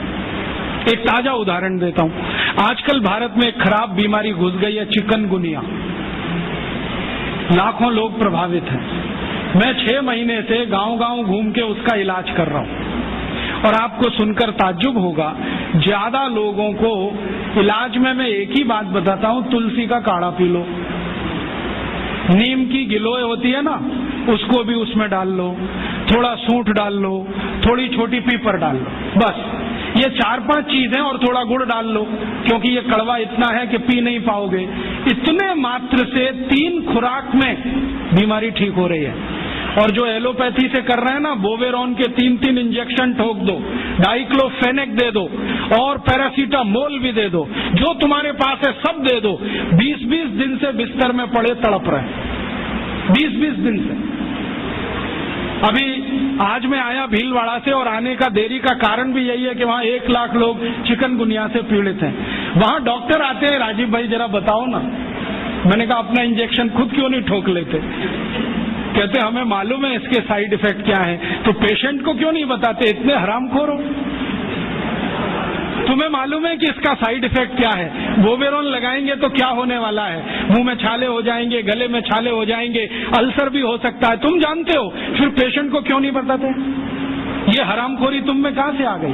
Speaker 1: एक ताजा उदाहरण देता हूं। आजकल भारत में एक खराब बीमारी घुस गई है, चिकनगुनिया। लाखों लोग प्रभावित हैं। मैं 6 महीने से गांव-गांव घूम के उसका इलाज कर रहा हूं, और आपको सुनकर ताज्जुब होगा, ज्यादा लोगों को इलाज में मैं एक ही बात बताता हूं, तुलसी का काढ़ा पी लो। नीम की गिलोय होती है ना, उसको भी उसमें डाल लो, थोड़ा सूंठ डाल लो, थोड़ी छोटी पीपर डाल लो, बस ये 4-5 चीजें, और थोड़ा गुड़ डाल लो, क्योंकि ये कड़वा इतना है कि पी नहीं पाओगे। इतने मात्र से 3 खुराक में बीमारी ठीक हो रही है। और जो एलोपैथी से कर रहे हैं ना, बोवेरॉन के 3-3 इंजेक्शन ठोक दो, डाइक्लोफेनेक दे दो और पैरासीटामोल भी दे दो, जो तुम्हारे पास है सब दे दो। 20-20 दिन से बिस्तर में पड़े तड़प रहे, 20-20 दिन से। अभी आज मैं आया भीलवाड़ा से, और आने का देरी का कारण भी यही है कि वहां 1 लाख लोग चिकनगुनिया से पीड़ित हैं। वहां डॉक्टर आते हैं, राजीव भाई जरा बताओ ना। मैंने कहा अपना इंजेक्शन खुद क्यों नहीं ठोक लेते? कहते हमें मालूम है इसके साइड इफेक्ट क्या है, तो पेशेंट को क्यों नहीं बताते? इतने हरामखोर हो, तुम्हें मालूम है कि इसका साइड इफेक्ट क्या है? बोवेरॉन लगाएंगे तो क्या होने वाला है? मुंह में छाले हो जाएंगे, गले में छाले हो जाएंगे, अल्सर भी हो सकता है, तुम जानते हो, फिर पेशेंट को क्यों नहीं बताते? ये हरामखोरी तुम में कहां से आ गई?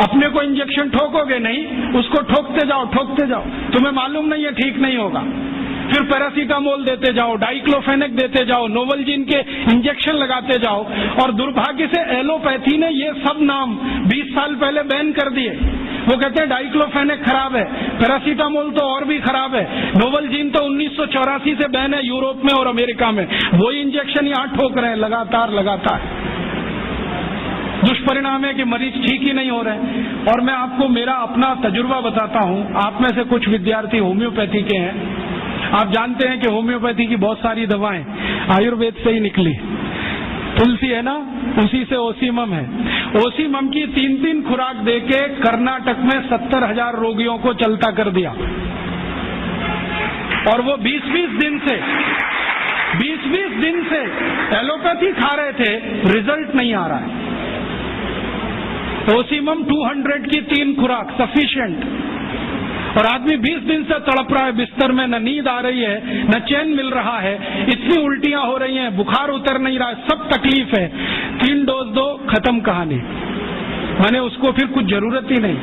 Speaker 1: अपने को इंजेक्शन ठोकोगे नहीं, उसको ठोकते जाओ, तुम्हें मालूम नहीं है ठीक नहीं होगा, फिर पैरासीटामोल देते जाओ, डाइक्लोफेनेक देते जाओ, नोवलजीन के इंजेक्शन लगाते जाओ। और दुर्भाग्य से एलोपैथी ने ये सब नाम 20 साल पहले बैन कर दिए। वो कहते हैं डाइक्लोफेनेक खराब है, पैरासीटामोल तो और भी खराब है, नोवलजीन तो 1984 से बैन है यूरोप में और अमेरिका में, वही इंजेक्शन यहाँ ठोक रहे हैं लगातार। दुष्परिणाम है कि मरीज ठीक ही नहीं हो रहे। और मैं आपको मेरा अपना तजुर्बा बताता हूं। आप में से कुछ विद्यार्थी होम्योपैथी के हैं। आप जानते हैं कि होम्योपैथी की बहुत सारी दवाएं आयुर्वेद से ही निकली। तुलसी है ना, उसी से ओसीमम है। ओसीमम की 3-3 खुराक देके कर्नाटक में 70,000 रोगियों को चलता कर दिया, और वो 20-20 दिन से एलोपैथी खा रहे थे, रिजल्ट नहीं आ रहा है। ओसीमम 200 की 3 खुराक सफिशिएंट, और आदमी 20 दिन से तड़प रहा है बिस्तर में, न नींद आ रही है, न चैन मिल रहा है, इतनी उल्टियां हो रही हैं, बुखार उतर नहीं रहा है, सब तकलीफ है। 3 डोज दो, खत्म कहानी। मैंने उसको फिर कुछ जरूरत ही नहीं।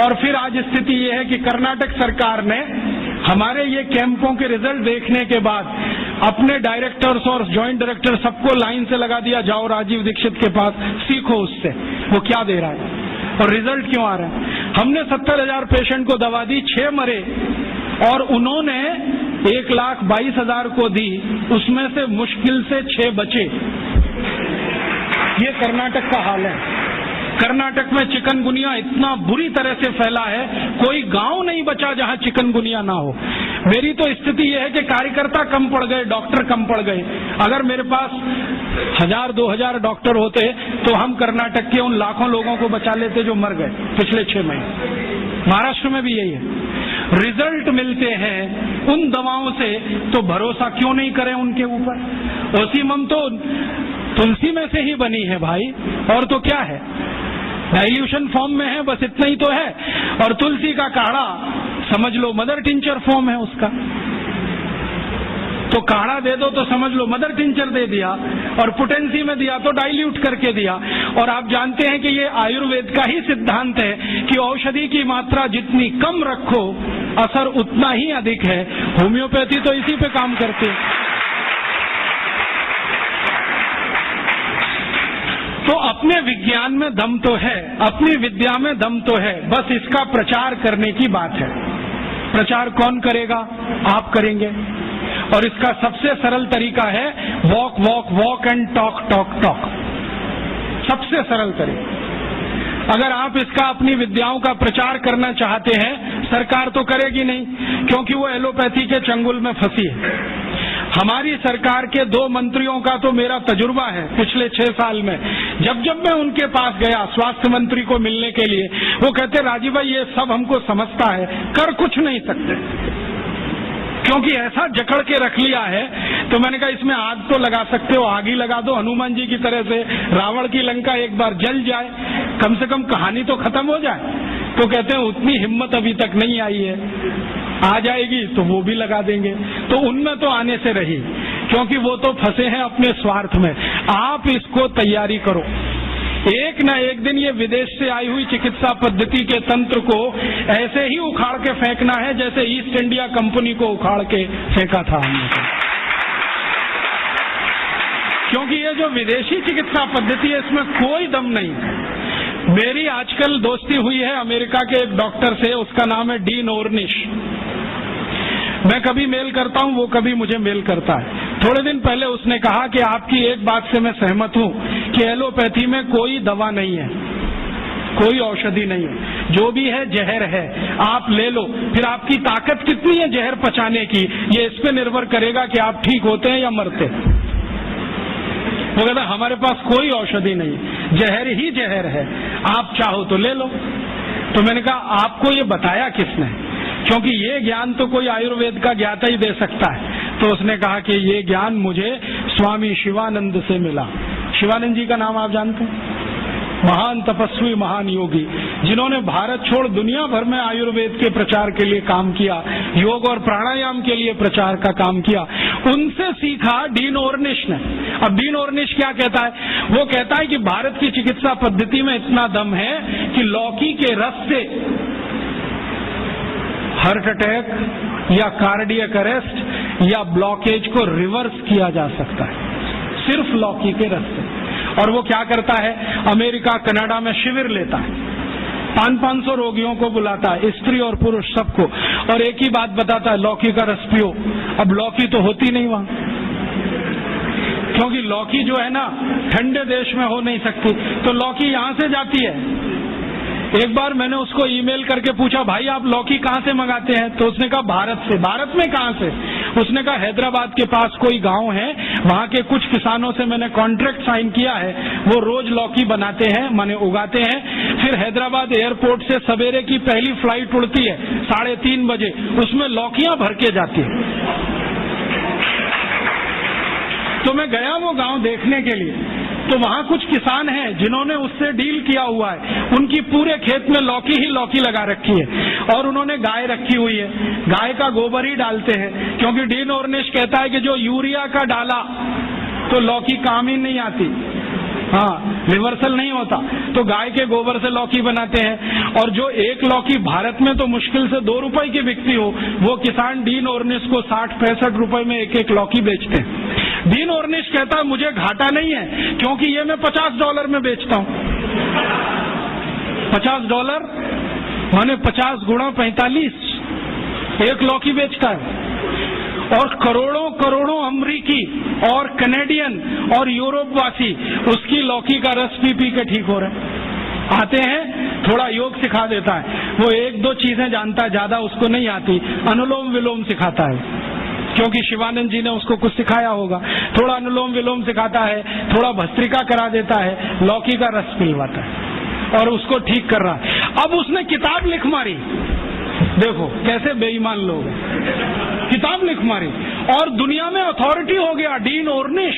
Speaker 1: और फिर आज स्थिति ये है कि कर्नाटक सरकार ने हमारे ये कैंपों के रिजल्ट देखने के बाद अपने डायरेक्टर्स और ज्वाइंट डायरेक्टर सबको लाइन से लगा दिया, जाओ राजीव दीक्षित के पास, सीखो उससे वो क्या दे रहा है और रिजल्ट क्यों आ रहा है। हमने 70,000 पेशेंट को दवा दी, 6 मरे, और उन्होंने 1,22,000 को दी, उसमें से मुश्किल से 6 बचे। ये कर्नाटक का हाल है। कर्नाटक में चिकनगुनिया इतना बुरी तरह से फैला है, कोई गांव नहीं बचा जहां चिकनगुनिया ना हो। मेरी तो स्थिति यह है कि कार्यकर्ता कम पड़ गए, डॉक्टर कम पड़ गए। अगर मेरे पास 1,000-2,000 डॉक्टर होते तो हम कर्नाटक के उन लाखों लोगों को बचा लेते जो मर गए पिछले 6 महीने। महाराष्ट्र में भी यही है। रिजल्ट मिलते हैं उन दवाओं से, तो भरोसा क्यों नहीं करें उनके ऊपर? ओसीमम तो तुलसी में से ही बनी है भाई, और तो क्या है, डाइल्यूशन फॉर्म में है, बस इतना ही तो है। और तुलसी का काढ़ा समझ लो मदर टिंचर फॉर्म है उसका, तो काढ़ा दे दो तो समझ लो मदर टिंचर दे दिया, और पोटेंसी में दिया तो डाइल्यूट करके दिया। और आप जानते हैं कि ये आयुर्वेद का ही सिद्धांत है कि औषधि की मात्रा जितनी कम रखो असर उतना ही अधिक है। होम्योपैथी तो इसी पे काम करती है। तो अपने विज्ञान में दम तो है, अपनी विद्या में दम तो है, बस इसका प्रचार करने की बात है। प्रचार कौन करेगा? आप करेंगे। और इसका सबसे सरल तरीका है walk walk walk and talk talk talk. सबसे सरल तरीका। अगर आप इसका अपनी विद्याओं का प्रचार करना चाहते हैं, सरकार तो करेगी नहीं, क्योंकि वो एलोपैथी के चंगुल में फंसी है। हमारी सरकार के 2 मंत्रियों का तो मेरा तजुर्बा है पिछले 6 साल में। जब जब मैं उनके पास गया स्वास्थ्य मंत्री को मिलने के लिए, वो कहते राजीव भाई ये सब हमको समझता है, कर कुछ नहीं सकते, क्योंकि ऐसा जकड़ के रख लिया है। तो मैंने कहा इसमें आग तो लगा सकते हो, आग ही लगा दो हनुमान जी की तरह से, रावण की लंका एक बार जल जाए, कम से कम कहानी तो खत्म हो जाए। तो कहते हैं उतनी हिम्मत अभी तक नहीं आई है, आ जाएगी तो वो भी लगा देंगे। तो उनमें तो आने से रही, क्योंकि वो तो फंसे हैं अपने स्वार्थ में। आप इसको तैयारी करो, एक न एक दिन ये विदेश से आई हुई चिकित्सा पद्धति के तंत्र को ऐसे ही उखाड़ के फेंकना है जैसे ईस्ट इंडिया कंपनी को उखाड़ के फेंका था हमने। क्योंकि ये जो विदेशी चिकित्सा पद्धति है इसमें कोई दम नहीं है। मेरी आजकल दोस्ती हुई है अमेरिका के एक डॉक्टर से, उसका नाम है डीन ऑर्निश। मैं कभी मेल करता हूं, वो कभी मुझे मेल करता है। थोड़े दिन पहले उसने कहा कि आपकी एक बात से मैं सहमत हूं कि एलोपैथी में कोई दवा नहीं है, कोई औषधि नहीं है, जो भी है जहर है, आप ले लो। फिर आपकी ताकत कितनी है जहर पचाने की, ये इस पे निर्भर करेगा कि आप ठीक होते हैं या मरते हैं। वो कहता हमारे पास कोई औषधि नहीं, जहर ही जहर है, आप चाहो तो ले लो। तो मैंने कहा आपको ये बताया किसने, क्योंकि ये ज्ञान तो कोई आयुर्वेद का ज्ञाता ही दे सकता है। तो उसने कहा कि ये ज्ञान मुझे स्वामी शिवानंद से मिला। शिवानंद जी का नाम आप जानते हैं? महान तपस्वी, महान योगी, जिन्होंने भारत छोड़ दुनिया भर में आयुर्वेद के प्रचार के लिए काम किया, योग और प्राणायाम के लिए प्रचार का काम किया। उनसे सीखा डीन ऑर्निश ने। अब डीन ऑर्निश क्या कहता है? वो कहता है कि भारत की चिकित्सा पद्धति में इतना दम है कि लौकी के रस से हार्ट अटैक या कार्डियक अरेस्ट या ब्लॉकेज को रिवर्स किया जा सकता है, सिर्फ लौकी के रस से। और वो क्या करता है, अमेरिका कनाडा में शिविर लेता है, 500-500 रोगियों को बुलाता है, स्त्री और पुरुष सबको, और एक ही बात बताता है, लौकी का रस पियो। अब लौकी तो होती नहीं वहां, क्योंकि लौकी जो है ना ठंडे देश में हो नहीं सकती, तो लौकी यहां से जाती है। एक बार मैंने उसको ईमेल करके पूछा, भाई आप लौकी कहाँ से मंगाते हैं? तो उसने कहा भारत से। भारत में कहाँ से? उसने कहा हैदराबाद के पास कोई गांव है, वहां के कुछ किसानों से मैंने कॉन्ट्रैक्ट साइन किया है, वो रोज लौकी बनाते हैं, माने उगाते हैं। फिर हैदराबाद एयरपोर्ट से सवेरे की पहली फ्लाइट उड़ती है 3:30 बजे, उसमें लौकियां भर के जाती है। तो मैं गया वो गांव देखने के लिए, तो वहां कुछ किसान हैं जिन्होंने उससे डील किया हुआ है, उनकी पूरे खेत में लौकी ही लौकी लगा रखी है, और उन्होंने गाय रखी हुई है, गाय का गोबर ही डालते हैं, क्योंकि डीन ऑर्निश कहता है कि जो यूरिया का डाला तो लौकी काम ही नहीं आती, हाँ रिवर्सल नहीं होता, तो गाय के गोबर से लौकी बनाते हैं। और जो एक लौकी भारत में तो मुश्किल से 2 रुपए की बिकती हो, वो किसान डीन ऑर्निश को 60-65 रुपए में एक लौकी बेचते हैं। डीन ऑर्निश कहता है मुझे घाटा नहीं है, क्योंकि ये मैं $50 में बेचता हूं। $50 माने 50 गुणा 45, एक लौकी बेचता है। और करोड़ों करोड़ों अमरीकी और कनेडियन और यूरोप वासी उसकी लौकी का रस पी पी के ठीक हो रहे हैं। आते हैं, थोड़ा योग सिखा देता है, वो 1-2 चीजें जानता है, ज्यादा उसको नहीं आती, अनुलोम विलोम सिखाता है, क्योंकि शिवानंद जी ने उसको कुछ सिखाया होगा। थोड़ा अनुलोम विलोम सिखाता है, थोड़ा भस्त्रिका करा देता है, लौकी का रस पिलवाता है और उसको ठीक कर रहा है। अब उसने किताब लिख मारी, देखो कैसे बेईमान लोग, किताब लिख मारी और दुनिया में अथॉरिटी हो गया। डीन ऑर्निश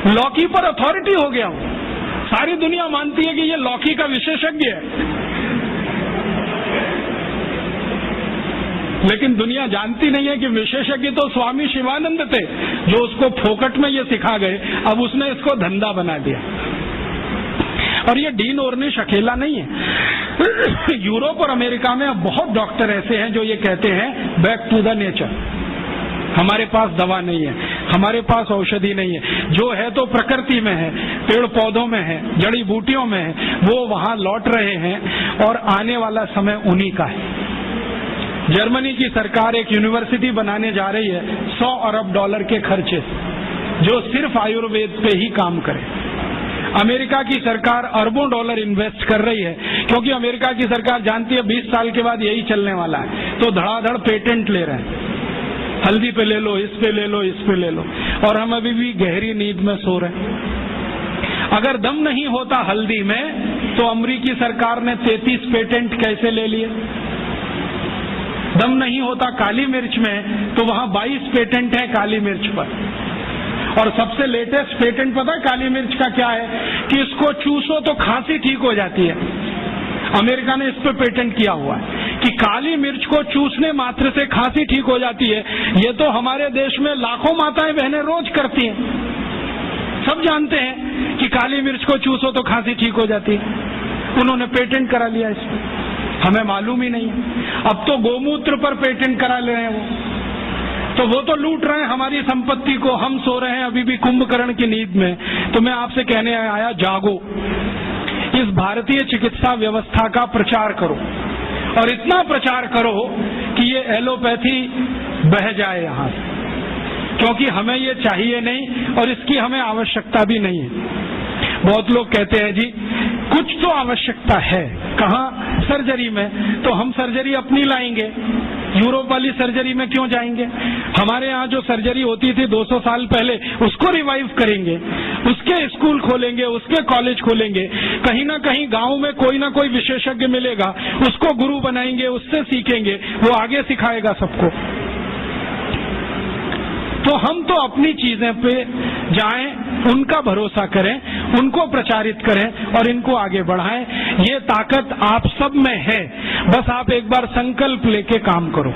Speaker 1: लौकी पर अथॉरिटी हो गया, सारी दुनिया मानती है कि ये लौकी का विशेषज्ञ है। लेकिन दुनिया जानती नहीं है कि विशेषज्ञ तो स्वामी शिवानंद थे, जो उसको फोकट में ये सिखा गए, अब उसने इसको धंधा बना दिया। और ये डीन ऑर्निश अकेला नहीं है, यूरोप और अमेरिका में अब बहुत डॉक्टर ऐसे हैं जो ये कहते हैं बैक टू द नेचर, हमारे पास दवा नहीं है, हमारे पास औषधि नहीं है, जो है तो प्रकृति में है, पेड़ पौधों में है, जड़ी बूटियों में है, वो वहां लौट रहे हैं और आने वाला समय उन्हीं का है। जर्मनी की सरकार एक यूनिवर्सिटी बनाने जा रही है $100 अरब के खर्चे, जो सिर्फ आयुर्वेद पे ही काम करे। अमेरिका की सरकार अरबों डॉलर इन्वेस्ट कर रही है, क्योंकि अमेरिका की सरकार जानती है 20 साल के बाद यही चलने वाला है, तो धड़ाधड़ पेटेंट ले रहे हैं, हल्दी पे ले लो, इस पे ले लो, इस पे ले लो, और हम अभी भी गहरी नींद में सो रहे हैं। अगर दम नहीं होता हल्दी में, तो अमेरिकी सरकार ने 33 पेटेंट कैसे ले लिए? दम नहीं होता काली मिर्च में, तो वहां 22 पेटेंट है काली मिर्च पर। और सबसे लेटेस्ट पेटेंट पता है काली मिर्च का क्या है? कि इसको चूसो तो खांसी ठीक हो जाती है। अमेरिका ने इस पे पेटेंट किया हुआ है कि काली मिर्च को चूसने मात्र से खांसी ठीक हो जाती है। ये तो हमारे देश में लाखों माताएं बहनें रोज करती हैं। सब जानते हैं कि काली मिर्च को चूसो तो खांसी ठीक हो जाती है, उन्होंने पेटेंट करा लिया इसमें, हमें मालूम ही नहीं है। अब तो गोमूत्र पर पेटेंट करा ले रहे हैं तो वो तो लूट रहे हैं हमारी संपत्ति को, हम सो रहे हैं अभी भी कुंभकर्ण की नींद में। तो मैं आपसे कहने आया, जागो, इस भारतीय चिकित्सा व्यवस्था का प्रचार करो और इतना प्रचार करो कि ये एलोपैथी बह जाए यहाँ से, क्योंकि हमें ये चाहिए नहीं और इसकी हमें आवश्यकता भी नहीं है। बहुत लोग कहते हैं जी कुछ तो आवश्यकता है, कहाँ? सर्जरी में। तो हम सर्जरी अपनी लाएंगे, यूरोप वाली सर्जरी में क्यों जाएंगे? हमारे यहाँ जो सर्जरी होती थी 200 साल पहले, उसको रिवाइव करेंगे, उसके स्कूल खोलेंगे, उसके कॉलेज खोलेंगे, कहीं ना कहीं गांव में कोई ना कोई विशेषज्ञ मिलेगा, उसको गुरु बनाएंगे, उससे सीखेंगे, वो आगे सिखाएगा सबको। तो हम तो अपनी चीजें पे जाएं, उनका भरोसा करें, उनको प्रचारित करें और इनको आगे बढ़ाएं। ये ताकत आप सब में है, बस आप एक बार संकल्प लेके काम करो।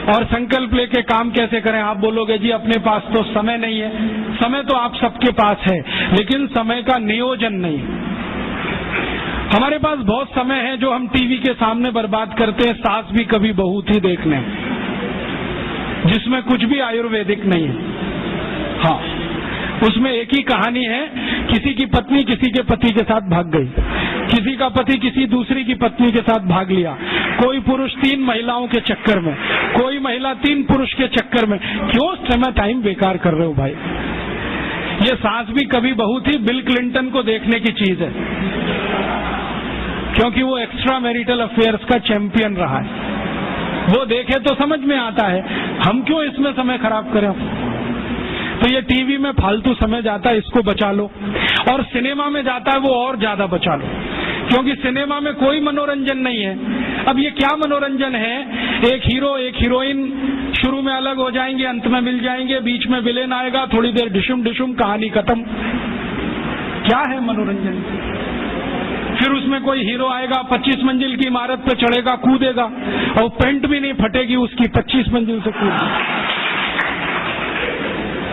Speaker 1: और संकल्प लेके काम कैसे करें? आप बोलोगे जी अपने पास तो समय नहीं है। समय तो आप सबके पास है, लेकिन समय का नियोजन नहीं। हमारे पास बहुत समय है जो हम टीवी के सामने बर्बाद करते हैं, सास भी कभी बहू थी देखने, जिसमें कुछ भी आयुर्वेदिक नहीं है। हाँ, उसमें एक ही कहानी है, किसी की पत्नी किसी के पति के साथ भाग गई, किसी का पति किसी दूसरी की पत्नी के साथ भाग लिया, कोई पुरुष 3 महिलाओं के चक्कर में, कोई महिला 3 पुरुष के चक्कर में। क्यों समय टाइम बेकार कर रहे हो भाई? ये सास भी कभी बहू थी बिल क्लिंटन को देखने की चीज है, क्योंकि वो एक्स्ट्रा मैरिटल अफेयर्स का चैंपियन रहा है। वो देखे तो समझ में आता है, हम क्यों इसमें समय खराब करें? तो ये टीवी में फालतू समय जाता है, इसको बचा लो। और सिनेमा में जाता है वो और ज्यादा बचा लो, क्योंकि सिनेमा में कोई मनोरंजन नहीं है। अब ये क्या मनोरंजन है? एक हीरो एक हीरोइन शुरू में अलग हो जाएंगे, अंत में मिल जाएंगे, बीच में विलेन आएगा, थोड़ी देर डिशुम डिशुम, कहानी खत्म। क्या है मनोरंजन? फिर उसमें कोई हीरो आएगा, 25 मंजिल की इमारत पे चढ़ेगा, कूदेगा, और पेंट भी नहीं फटेगी उसकी, 25 मंजिल से कूदेगा।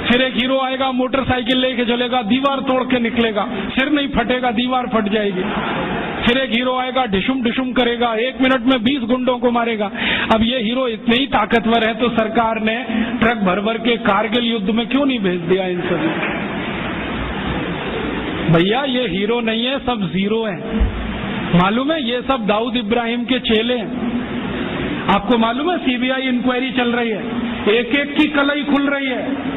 Speaker 1: फिर एक हीरो आएगा, मोटरसाइकिल लेके चलेगा, दीवार तोड़ के निकलेगा, सिर नहीं फटेगा, दीवार फट जाएगी। फिर एक हीरो आएगा, डिशुम डिशुम करेगा, 1 मिनट में 20 गुंडों को मारेगा। अब ये हीरो इतने ही ताकतवर है तो सरकार ने ट्रक भर भर के कारगिल युद्ध में क्यों नहीं भेज दिया इन सभी? भैया ये हीरो नहीं है, सब जीरो है। मालूम है? ये सब दाऊद इब्राहिम के चेले हैं। आपको मालूम है सीबीआई इंक्वायरी चल रही है, एक एक की कलई खुल रही है।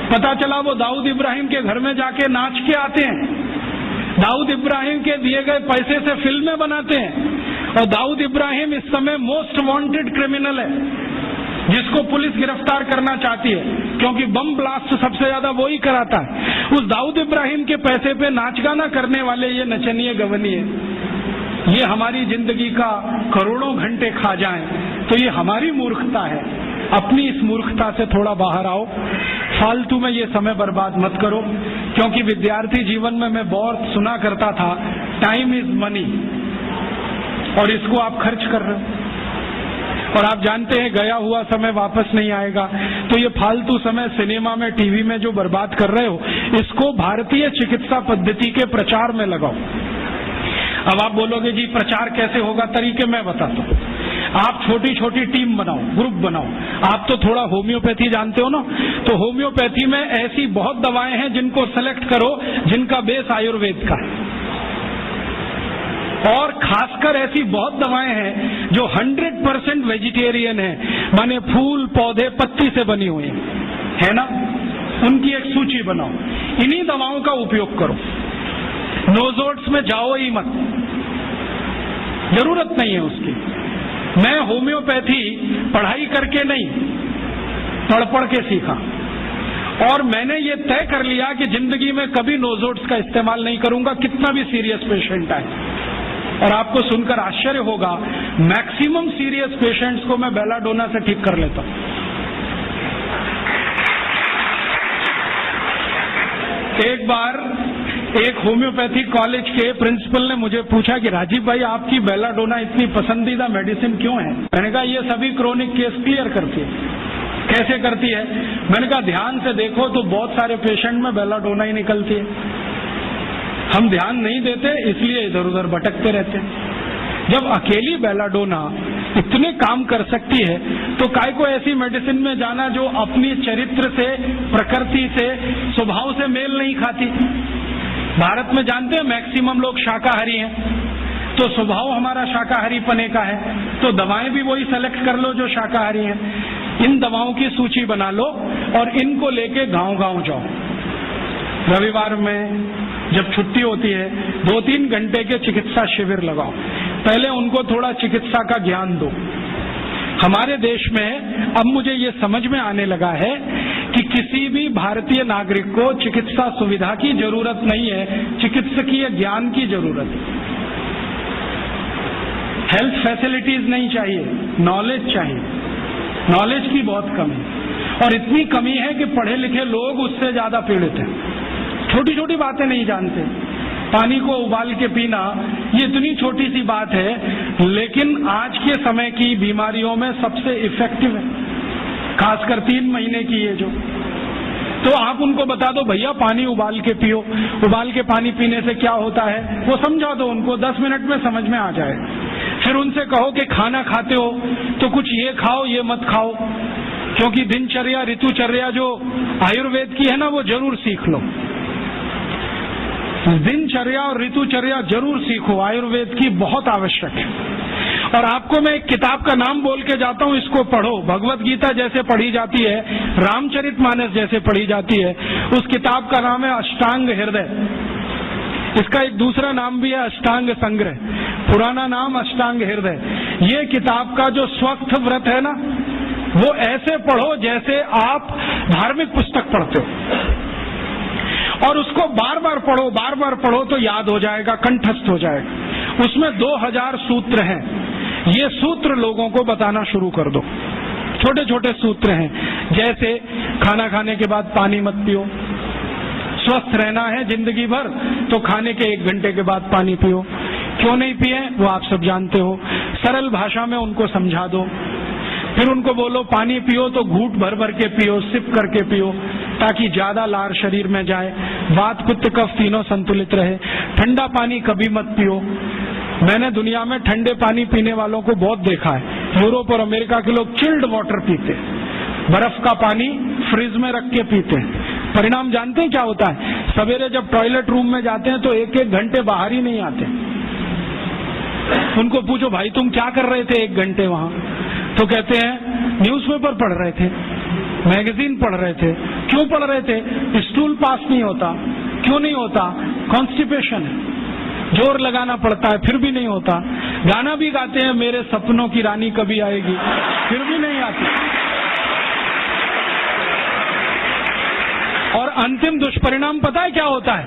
Speaker 1: पता चला वो दाऊद इब्राहिम के घर में जाके नाच के आते हैं, दाऊद इब्राहिम के दिए गए पैसे से फिल्में बनाते हैं, और दाऊद इब्राहिम इस समय मोस्ट वांटेड क्रिमिनल है, जिसको पुलिस गिरफ्तार करना चाहती है, क्योंकि बम ब्लास्ट सबसे ज्यादा वो ही कराता है। उस दाऊद इब्राहिम के पैसे पे नाच गाना करने वाले ये नचनिए गवनिए, ये हमारी जिंदगी का करोड़ों घंटे खा जाएं, तो ये हमारी मूर्खता है। अपनी इस मूर्खता से थोड़ा बाहर आओ, फालतू में ये समय बर्बाद मत करो। क्योंकि विद्यार्थी जीवन में मैं बहुत सुना करता था, टाइम इज मनी, और इसको आप खर्च कर रहे हो, और आप जानते हैं गया हुआ समय वापस नहीं आएगा। तो ये फालतू समय सिनेमा में, टीवी में जो बर्बाद कर रहे हो, इसको भारतीय चिकित्सा पद्धति के प्रचार में लगाओ। अब आप बोलोगे जी प्रचार कैसे होगा? तरीके मैं बताता हूँ। आप छोटी छोटी टीम बनाओ, ग्रुप बनाओ। आप तो थोड़ा होम्योपैथी जानते हो ना, तो होम्योपैथी में ऐसी बहुत दवाएं हैं जिनको सेलेक्ट करो जिनका बेस आयुर्वेद का है, और खासकर ऐसी बहुत दवाएं हैं जो 100% वेजिटेरियन है, माने फूल पौधे पत्ती से बनी हुई है ना, उनकी एक सूची बनाओ। इन्हीं दवाओं का उपयोग करो। नोजोट्स में जाओ ही मत, जरूरत नहीं है उसकी। मैं होम्योपैथी पढ़ाई करके नहीं, पढ़ पढ़ के सीखा, और मैंने ये तय कर लिया कि जिंदगी में कभी नोजोट्स का इस्तेमाल नहीं करूंगा, कितना भी सीरियस पेशेंट आए। और आपको सुनकर आश्चर्य होगा, मैक्सिमम सीरियस पेशेंट्स को मैं बेलाडोना से ठीक कर लेता हूं। एक बार एक होम्योपैथिक कॉलेज के प्रिंसिपल ने मुझे पूछा कि राजीव भाई आपकी बेलाडोना इतनी पसंदीदा मेडिसिन क्यों है? मैंने कहा ये सभी क्रोनिक केस क्लियर करती है। कैसे करती है? मैंने कहा ध्यान से देखो तो बहुत सारे पेशेंट में बेलाडोना ही निकलती है। हम ध्यान नहीं देते इसलिए इधर उधर भटकते रहते हैं। जब अकेली बेलाडोना इतने काम कर सकती है तो काय को ऐसी मेडिसिन में जाना जो अपनी चरित्र से, प्रकृति से, स्वभाव से मेल नहीं खाती। भारत में जानते हैं मैक्सिमम लोग शाकाहारी हैं, तो स्वभाव हमारा शाकाहारी पने का है, तो दवाएं भी वही सेलेक्ट कर लो जो शाकाहारी हैं। इन दवाओं की सूची बना लो और इनको लेके गांव-गांव जाओ। रविवार में जब छुट्टी होती है 2-3 घंटे के चिकित्सा शिविर लगाओ, पहले उनको थोड़ा चिकित्सा का ज्ञान दो। हमारे देश में अब मुझे ये समझ में आने लगा है कि किसी भी भारतीय नागरिक को चिकित्सा सुविधा की जरूरत नहीं है, चिकित्सकीय ज्ञान की जरूरत है। हेल्थ फैसिलिटीज नहीं चाहिए, नॉलेज चाहिए। नॉलेज की बहुत कमी, और इतनी कमी है कि पढ़े लिखे लोग उससे ज्यादा पीड़ित हैं। छोटी छोटी बातें नहीं जानते। पानी को उबाल के पीना ये इतनी छोटी सी बात है, लेकिन आज के समय की बीमारियों में सबसे इफेक्टिव है, खासकर 3 महीने की ये जो। तो आप उनको बता दो भैया पानी उबाल के पियो, उबाल के पानी पीने से क्या होता है वो समझा दो उनको, 10 मिनट में समझ में आ जाए। फिर उनसे कहो कि खाना खाते हो तो कुछ ये खाओ ये मत खाओ, क्योंकि दिनचर्या ऋतुचर्या जो आयुर्वेद की है ना वो जरूर सीख लो। दिनचर्या और ऋतुचर्या जरूर सीखो, आयुर्वेद की बहुत आवश्यक है। और आपको मैं एक किताब का नाम बोल के जाता हूं, इसको पढ़ो। भगवत गीता जैसे पढ़ी जाती है, रामचरितमानस जैसे पढ़ी जाती है, उस किताब का नाम है अष्टांग हृदय। इसका एक दूसरा नाम भी है अष्टांग संग्रह, पुराना नाम अष्टांग हृदय। ये किताब का जो स्वस्थ व्रत है ना, वो ऐसे पढ़ो जैसे आप धार्मिक पुस्तक पढ़ते हो, और उसको बार बार पढ़ो तो याद हो जाएगा, कंठस्थ हो जाएगा। उसमें 2000 सूत्र हैं। ये सूत्र लोगों को बताना शुरू कर दो। छोटे छोटे सूत्र हैं, जैसे खाना खाने के बाद पानी मत पियो, स्वस्थ रहना है जिंदगी भर तो खाने के 1 घंटे के बाद पानी पियो। क्यों नहीं पिए वो आप सब जानते हो, सरल भाषा में उनको समझा दो। फिर उनको बोलो पानी पियो तो घूंट भर भर के पियो, सिप करके पियो, ताकि ज्यादा लार शरीर में जाए, वात पित्त कफ तीनों संतुलित रहे। ठंडा पानी कभी मत पियो। मैंने दुनिया में ठंडे पानी पीने वालों को बहुत देखा है। यूरोप और अमेरिका के लोग चिल्ड वाटर पीते हैं, बर्फ का पानी फ्रिज में रख के पीते हैं। परिणाम जानते हैं क्या होता है? सवेरे जब टॉयलेट रूम में जाते हैं तो 1-1 घंटे बाहर ही नहीं आते। उनको पूछो भाई तुम क्या कर रहे थे 1 घंटे वहां? तो कहते हैं न्यूज़पेपर पढ़ रहे थे, मैगजीन पढ़ रहे थे। क्यों पढ़ रहे थे? स्टूल पास नहीं होता। क्यों नहीं होता? कॉन्स्टिपेशन है, जोर लगाना पड़ता है फिर भी नहीं होता। गाना भी गाते हैं मेरे सपनों की रानी कभी आएगी, फिर भी नहीं आती। और अंतिम दुष्परिणाम पता है क्या होता है?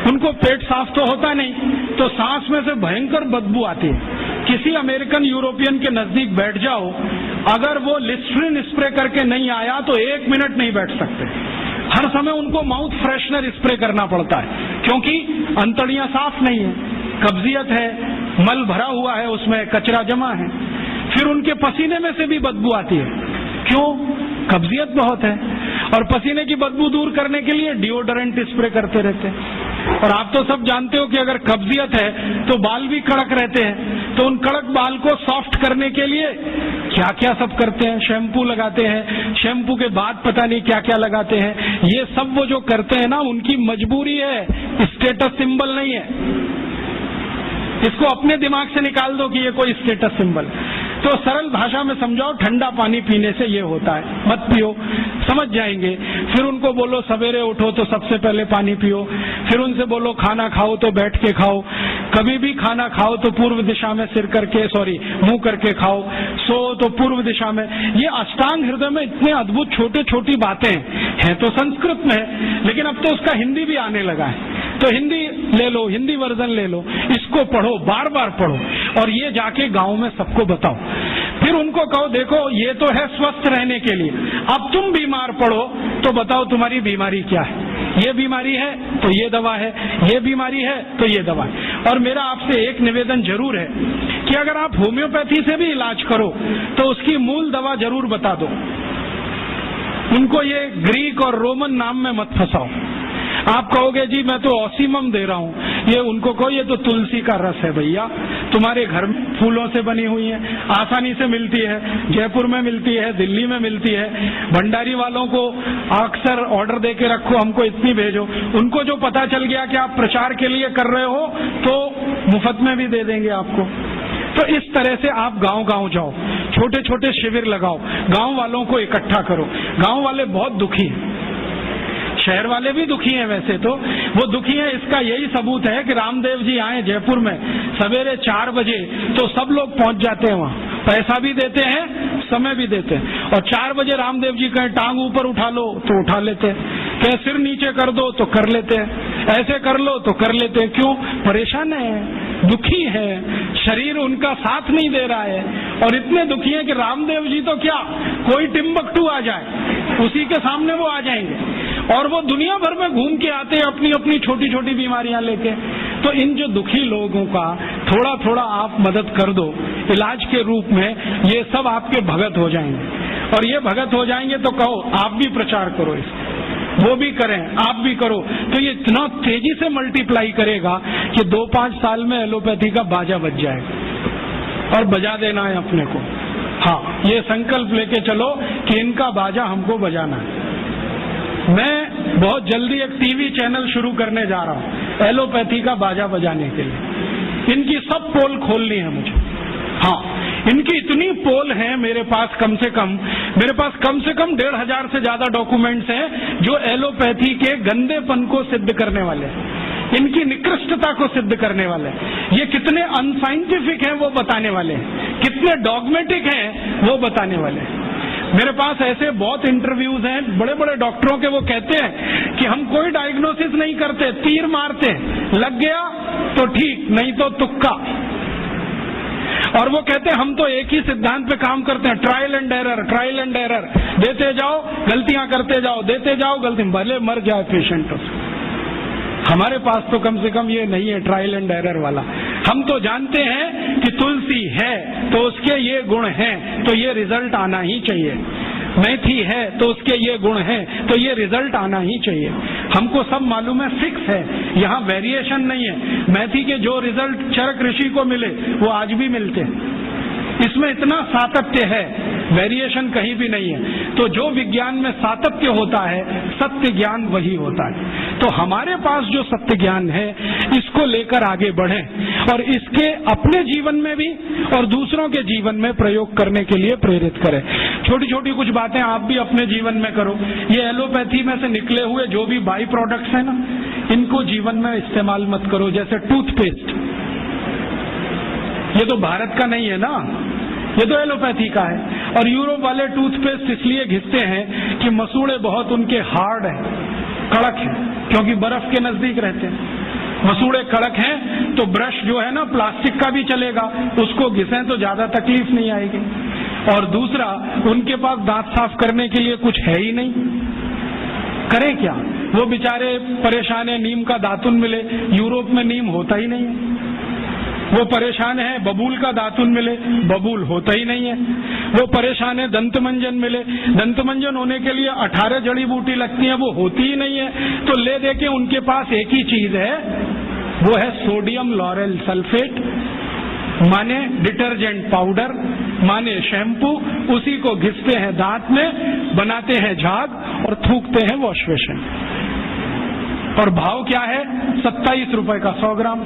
Speaker 1: उनको पेट साफ तो होता नहीं, तो सांस में से भयंकर बदबू आती है। किसी अमेरिकन यूरोपियन के नजदीक बैठ जाओ, अगर वो लिस्ट्रीन स्प्रे करके नहीं आया तो 1 मिनट नहीं बैठ सकते। हर समय उनको माउथ फ्रेशनर स्प्रे करना पड़ता है, क्योंकि अंतड़ियां साफ नहीं है, कब्जियत है, मल भरा हुआ है, उसमें कचरा जमा है। फिर उनके पसीने में से भी बदबू आती है। क्यों? कब्जियत बहुत है, और पसीने की बदबू दूर करने के लिए डिओडोरेंट स्प्रे करते रहते हैं। और आप तो सब जानते हो कि अगर कब्जियत है तो बाल भी कड़क रहते हैं, तो उन कड़क बाल को सॉफ्ट करने के लिए क्या क्या सब करते हैं। शैम्पू लगाते हैं, शैम्पू के बाद पता नहीं क्या क्या लगाते हैं। ये सब वो जो करते हैं ना, उनकी मजबूरी है, स्टेटस सिंबल नहीं है। इसको अपने दिमाग से निकाल दो कि ये कोई स्टेटस सिंबल। तो सरल भाषा में समझाओ, ठंडा पानी पीने से ये होता है, मत पियो, समझ जाएंगे। फिर उनको बोलो सवेरे उठो तो सबसे पहले पानी पियो। फिर उनसे बोलो खाना खाओ तो बैठ के खाओ, कभी भी खाना खाओ तो पूर्व दिशा में मुंह करके खाओ, सो तो पूर्व दिशा में। ये अष्टांग हृदय में इतने अद्भुत छोटे छोटी बातें हैं तो संस्कृत में है, लेकिन अब तो उसका हिंदी भी आने लगा है। तो हिंदी ले लो, हिंदी वर्जन ले लो, इसको पढ़ो, बार बार पढ़ो, और ये जाके गांव में सबको बताओ। फिर उनको कहो देखो ये तो है स्वस्थ रहने के लिए, अब तुम बीमार पड़ो तो बताओ तुम्हारी बीमारी क्या है। ये बीमारी है तो ये दवा है, ये बीमारी है तो ये दवा है। और मेरा आपसे एक निवेदन जरूर है कि अगर आप होम्योपैथी से भी इलाज करो तो उसकी मूल दवा जरूर बता दो। उनको ये ग्रीक और रोमन नाम में मत फंसाओ। आप कहोगे जी मैं तो ऑसीमम दे रहा हूँ, ये उनको कहो ये तो तुलसी का रस है भैया, तुम्हारे घर में फूलों से बनी हुई है, आसानी से मिलती है, जयपुर में मिलती है, दिल्ली में मिलती है। भंडारी वालों को अक्सर ऑर्डर दे के रखो, हमको इतनी भेजो। उनको जो पता चल गया कि आप प्रचार के लिए कर रहे हो तो मुफ्त में भी दे देंगे आपको। तो इस तरह से आप गांव गांव जाओ, छोटे छोटे शिविर लगाओ, गांव वालों को इकट्ठा करो। गांव वाले बहुत दुखी हैं, शहर वाले भी दुखी हैं वैसे तो, वो दुखी हैं इसका यही सबूत है कि रामदेव जी आए जयपुर में सवेरे 4 बजे तो सब लोग पहुंच जाते हैं वहां, पैसा भी देते हैं, समय भी देते हैं। और 4 बजे रामदेव जी कहें टांग ऊपर उठा लो तो उठा लेते हैं, कहें सिर नीचे कर दो तो कर लेते हैं, ऐसे कर लो तो कर लेते हैं। क्यों? परेशान है, दुखी है, शरीर उनका साथ नहीं दे रहा है। और इतने दुखी है कि रामदेव जी तो क्या, कोई टिम्बकटू आ जाए उसी के सामने वो आ जाएंगे। और वो दुनिया भर में घूम के आते हैं अपनी अपनी छोटी छोटी बीमारियां लेके। तो इन जो दुखी लोगों का थोड़ा थोड़ा आप मदद कर दो इलाज के रूप में, ये सब आपके भगत हो जाएंगे। और ये भगत हो जाएंगे तो कहो आप भी प्रचार करो इसका, वो भी करें, आप भी करो, तो ये इतना तेजी से मल्टीप्लाई करेगा कि 2-5 साल में एलोपैथी का बाजा बज जाएगा। और बजा देना है अपने को। हाँ, ये संकल्प लेके चलो कि इनका बाजा हमको बजाना है। मैं बहुत जल्दी एक टीवी चैनल शुरू करने जा रहा हूँ एलोपैथी का बाजा बजाने के लिए। इनकी सब पोल खोलनी है मुझे। हाँ, इनकी इतनी पोल है मेरे पास, कम से कम 1,500 से ज्यादा डॉक्यूमेंट्स हैं जो एलोपैथी के गंदेपन को सिद्ध करने वाले हैं, इनकी निकृष्टता को सिद्ध करने वाले हैं। ये कितने अनसाइंटिफिक हैं वो बताने वाले हैं, कितने डॉगमेटिक हैं वो बताने वाले हैं। मेरे पास ऐसे बहुत इंटरव्यूज हैं बड़े बड़े डॉक्टरों के, वो कहते हैं कि हम कोई डायग्नोसिस नहीं करते, तीर मारते, लग गया तो ठीक, नहीं तो तुक्का। और वो कहते हैं हम तो एक ही सिद्धांत पे काम करते हैं, ट्रायल एंड एरर, देते जाओ गलतियां करते जाओ, देते जाओ गलती, भले मर जाए पेशेंट। हमारे पास तो कम से कम ये नहीं है ट्रायल एंड एरर वाला। हम तो जानते हैं कि तुलसी है तो उसके ये गुण हैं तो ये रिजल्ट आना ही चाहिए, मेथी है तो उसके ये गुण हैं तो ये रिजल्ट आना ही चाहिए। हमको सब मालूम है, फिक्स है, यहाँ वेरिएशन नहीं है। मेथी के जो रिजल्ट चरक ऋषि को मिले वो आज भी मिलते हैं। इसमें इतना सातत्य है, वेरिएशन कहीं भी नहीं है। तो जो विज्ञान में सातत्य होता है, सत्य ज्ञान वही होता है। तो हमारे पास जो सत्य ज्ञान है इसको लेकर आगे बढ़ें और इसके अपने जीवन में भी और दूसरों के जीवन में प्रयोग करने के लिए प्रेरित करें। छोटी छोटी कुछ बातें आप भी अपने जीवन में करो। ये एलोपैथी में से निकले हुए जो भी बाई प्रोडक्ट्स हैं ना, इनको जीवन में इस्तेमाल मत करो। जैसे टूथपेस्ट, ये तो भारत का नहीं है ना, ये तो एलोपैथी का है। और यूरोप वाले टूथपेस्ट इसलिए घिसते हैं कि मसूड़े बहुत उनके हार्ड हैं, कड़क हैं, क्योंकि बर्फ के नजदीक रहते हैं। मसूड़े कड़क हैं तो ब्रश जो है ना प्लास्टिक का भी चलेगा, उसको घिसें तो ज्यादा तकलीफ नहीं आएगी। और दूसरा, उनके पास दांत साफ करने के लिए कुछ है ही नहीं, करें क्या? वो बेचारे परेशान है, नीम का दातुन मिले, यूरोप में नीम होता ही नहीं है। वो परेशान है बबूल का दातुन मिले, बबूल होता ही नहीं है। वो परेशान है दंतमंजन मिले, दंतमंजन होने के लिए 18 जड़ी बूटी लगती है, वो होती ही नहीं है। तो ले दे के उनके पास एक ही चीज है, वो है सोडियम लॉरेल सल्फेट, माने डिटर्जेंट पाउडर, माने शैम्पू। उसी को घिसते हैं दांत में, बनाते हैं झाग और थूकते हैं वॉश बेसिन। और भाव क्या है? 27 रुपए का 100 ग्राम,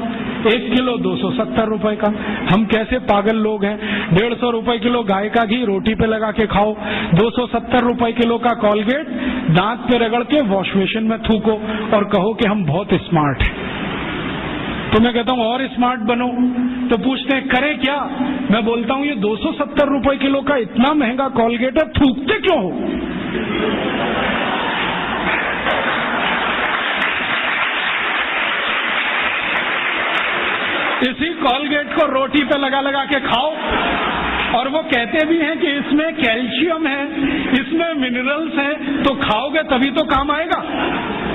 Speaker 1: 1 किलो 270 रुपए का। हम कैसे पागल लोग हैं। 150 रुपए किलो गाय का घी रोटी पे लगा के खाओ, 270 रुपए किलो का कॉलगेट दांत पे रगड़ के वॉश बेसिन में थूको और कहो कि हम बहुत स्मार्ट हैं। तो मैं कहता हूं और स्मार्ट बनो। तो पूछते हैं करें क्या? मैं बोलता हूं ये 270 रुपए किलो का इतना महंगा कॉलगेट है, थूकते क्यों हो? इसी कॉलगेट को रोटी पे लगा लगा के खाओ। और वो कहते भी हैं कि इसमें कैल्शियम है, इसमें मिनरल्स हैं, तो खाओगे तभी तो काम आएगा।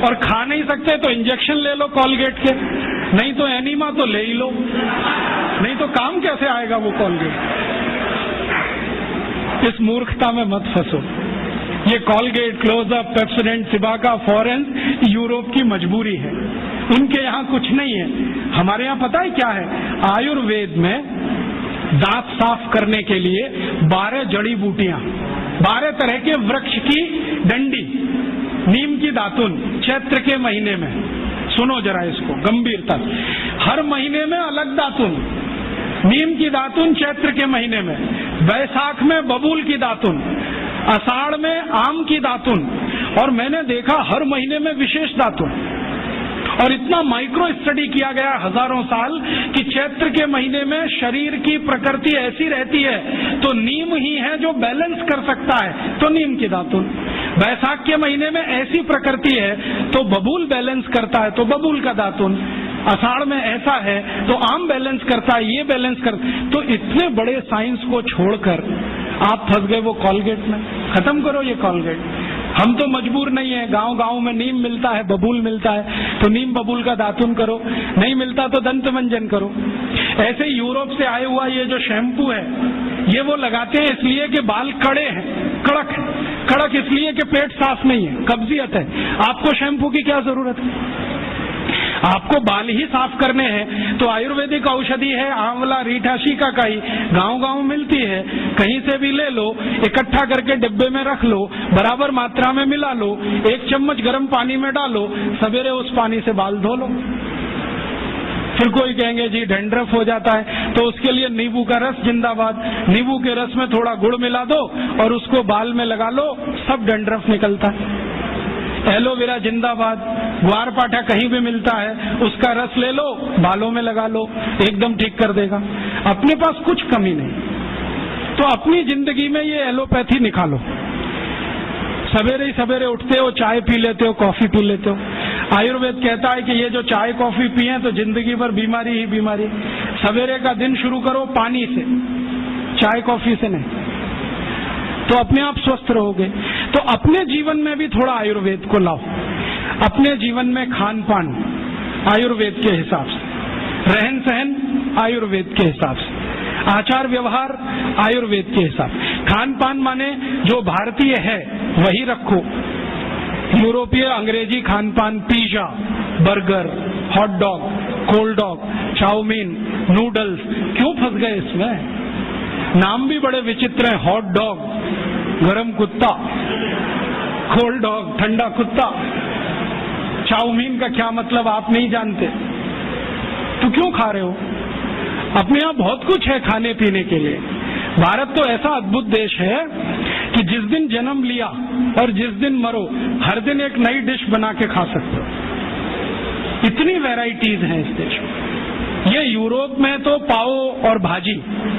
Speaker 1: और खा नहीं सकते तो इंजेक्शन ले लो कॉलगेट के, नहीं तो एनीमा तो ले ही लो, नहीं तो काम कैसे आएगा वो कॉलगेट। इस मूर्खता में मत फंसो। ये Colgate, close up, Pepsodent, Cibaca, Forhans Europe की मजबूरी है, उनके यहाँ कुछ नहीं है। हमारे यहाँ पता है क्या है? आयुर्वेद में दांत साफ करने के लिए 12 जड़ी बूटियां, 12 तरह के वृक्ष की डंडी, नीम की दातुन चैत्र के महीने में, सुनो जरा इसको गंभीरता, हर महीने में अलग दातुन, नीम की दातुन चैत्र के महीने में, वैशाख में बबूल की दातुन, आषाढ़ में आम की दातुन, और मैंने देखा हर महीने में विशेष दातुन। और इतना माइक्रो स्टडी किया गया हजारों साल कि चैत्र के महीने में शरीर की प्रकृति ऐसी रहती है तो नीम ही है जो बैलेंस कर सकता है, तो नीम की दातुन। वैशाख के महीने में ऐसी प्रकृति है तो बबूल बैलेंस करता है, तो बबूल का दातुन। आषाढ़ में ऐसा है तो आम बैलेंस करता है, ये बैलेंस कर। तो इतने बड़े साइंस को छोड़कर आप फंस गए वो कॉलगेट में। खत्म करो ये कॉलगेट। हम तो मजबूर नहीं है, गांव गांव में नीम मिलता है, बबूल मिलता है, तो नीम बबूल का दातुन करो, नहीं मिलता तो दंत मंजन करो। ऐसे यूरोप से आए हुआ ये जो शैम्पू है ये वो लगाते हैं इसलिए कि बाल कड़े हैं, कड़क है, कड़क इसलिए कि पेट साफ नहीं है, कब्जियत है। आपको शैम्पू की क्या जरूरत है? आपको बाल ही साफ करने हैं तो आयुर्वेदिक औषधि है आंवला, रीठा, शिकाकाई, गांव गांव मिलती है, कहीं से भी ले लो, इकट्ठा करके डिब्बे में रख लो, बराबर मात्रा में मिला लो, 1 चम्मच गर्म पानी में डालो, सवेरे उस पानी से बाल धो लो। फिर कोई कहेंगे जी डैंड्रफ हो जाता है, तो उसके लिए नींबू का रस जिंदाबाद, नींबू के रस में थोड़ा गुड़ मिला दो और उसको बाल में लगा लो, सब डैंड्रफ निकलता है। एलोवेरा जिंदाबाद, ग्वारपाठा कहीं भी मिलता है, उसका रस ले लो, बालों में लगा लो, एकदम ठीक कर देगा। अपने पास कुछ कमी नहीं, तो अपनी जिंदगी में ये एलोपैथी निकालो। सवेरे ही सवेरे उठते हो, चाय पी लेते हो, कॉफी पी लेते हो। आयुर्वेद कहता है कि ये जो चाय कॉफी पिए तो जिंदगी भर बीमारी ही बीमारी। सवेरे का दिन शुरू करो पानी से, चाय कॉफी से नहीं, तो अपने आप स्वस्थ रहोगे। तो अपने जीवन में भी थोड़ा आयुर्वेद को लाओ, अपने जीवन में खान पान आयुर्वेद के हिसाब से, रहन सहन आयुर्वेद के हिसाब से, आचार व्यवहार आयुर्वेद के हिसाब। खान पान माने जो भारतीय है वही रखो, यूरोपीय अंग्रेजी खान पान, pizza, burger, hot dog, cold dog, chow mein, noodles, क्यों फंस गए इसमें? नाम भी बड़े विचित्र हैं, हॉट डॉग गरम कुत्ता, कोल्ड डॉग ठंडा कुत्ता, चाउमीन का क्या मतलब आप नहीं जानते, तो क्यों खा रहे हो? अपने यहाँ बहुत कुछ है खाने पीने के लिए। भारत तो ऐसा अद्भुत देश है कि जिस दिन जन्म लिया और जिस दिन मरो, हर दिन एक नई डिश बना के खा सकते हो। इतनी वैरायटीज हैं इस देश में। ये यूरोप में तो पाव और भाजी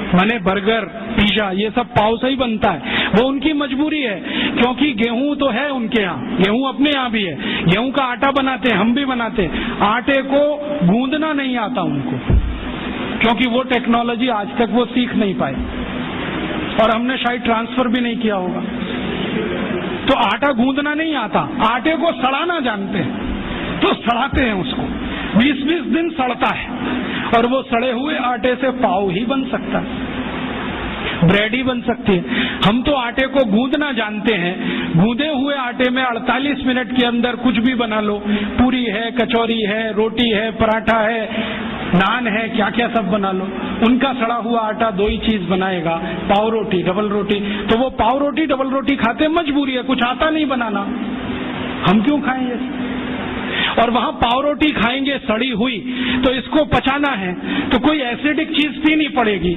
Speaker 1: माने बर्गर, पिज्जा, ये सब पाव से ही बनता है। वो उनकी मजबूरी है, क्योंकि गेहूं तो है उनके यहाँ, गेहूं अपने यहाँ भी है, गेहूं का आटा बनाते हैं, हम भी बनाते हैं। आटे को गूंदना नहीं आता उनको, क्योंकि वो टेक्नोलॉजी आज तक वो सीख नहीं पाए और हमने शायद ट्रांसफर भी नहीं किया होगा। तो आटा गूंदना नहीं आता, आटे को सड़ाना जानते हैं, तो सड़ाते हैं उसको, 20-20 दिन सड़ता है और वो सड़े हुए आटे से पाव ही बन सकता है, ब्रेड ही बन सकती है। हम तो आटे को गूंदना जानते हैं, गूंदे हुए आटे में 48 मिनट के अंदर कुछ भी बना लो, पूरी है, कचौरी है, रोटी है, पराठा है, नान है, क्या क्या सब बना लो। उनका सड़ा हुआ आटा 2 ही चीज बनाएगा, पाव रोटी, डबल रोटी। तो वो पाव रोटी डबल रोटी खाते, मजबूरी है, कुछ आता नहीं बनाना, हम क्यों खाएंगे? और वहां पाव रोटी खाएंगे सड़ी हुई, तो इसको पचाना है तो कोई एसिडिक चीज पीनी पड़ेगी,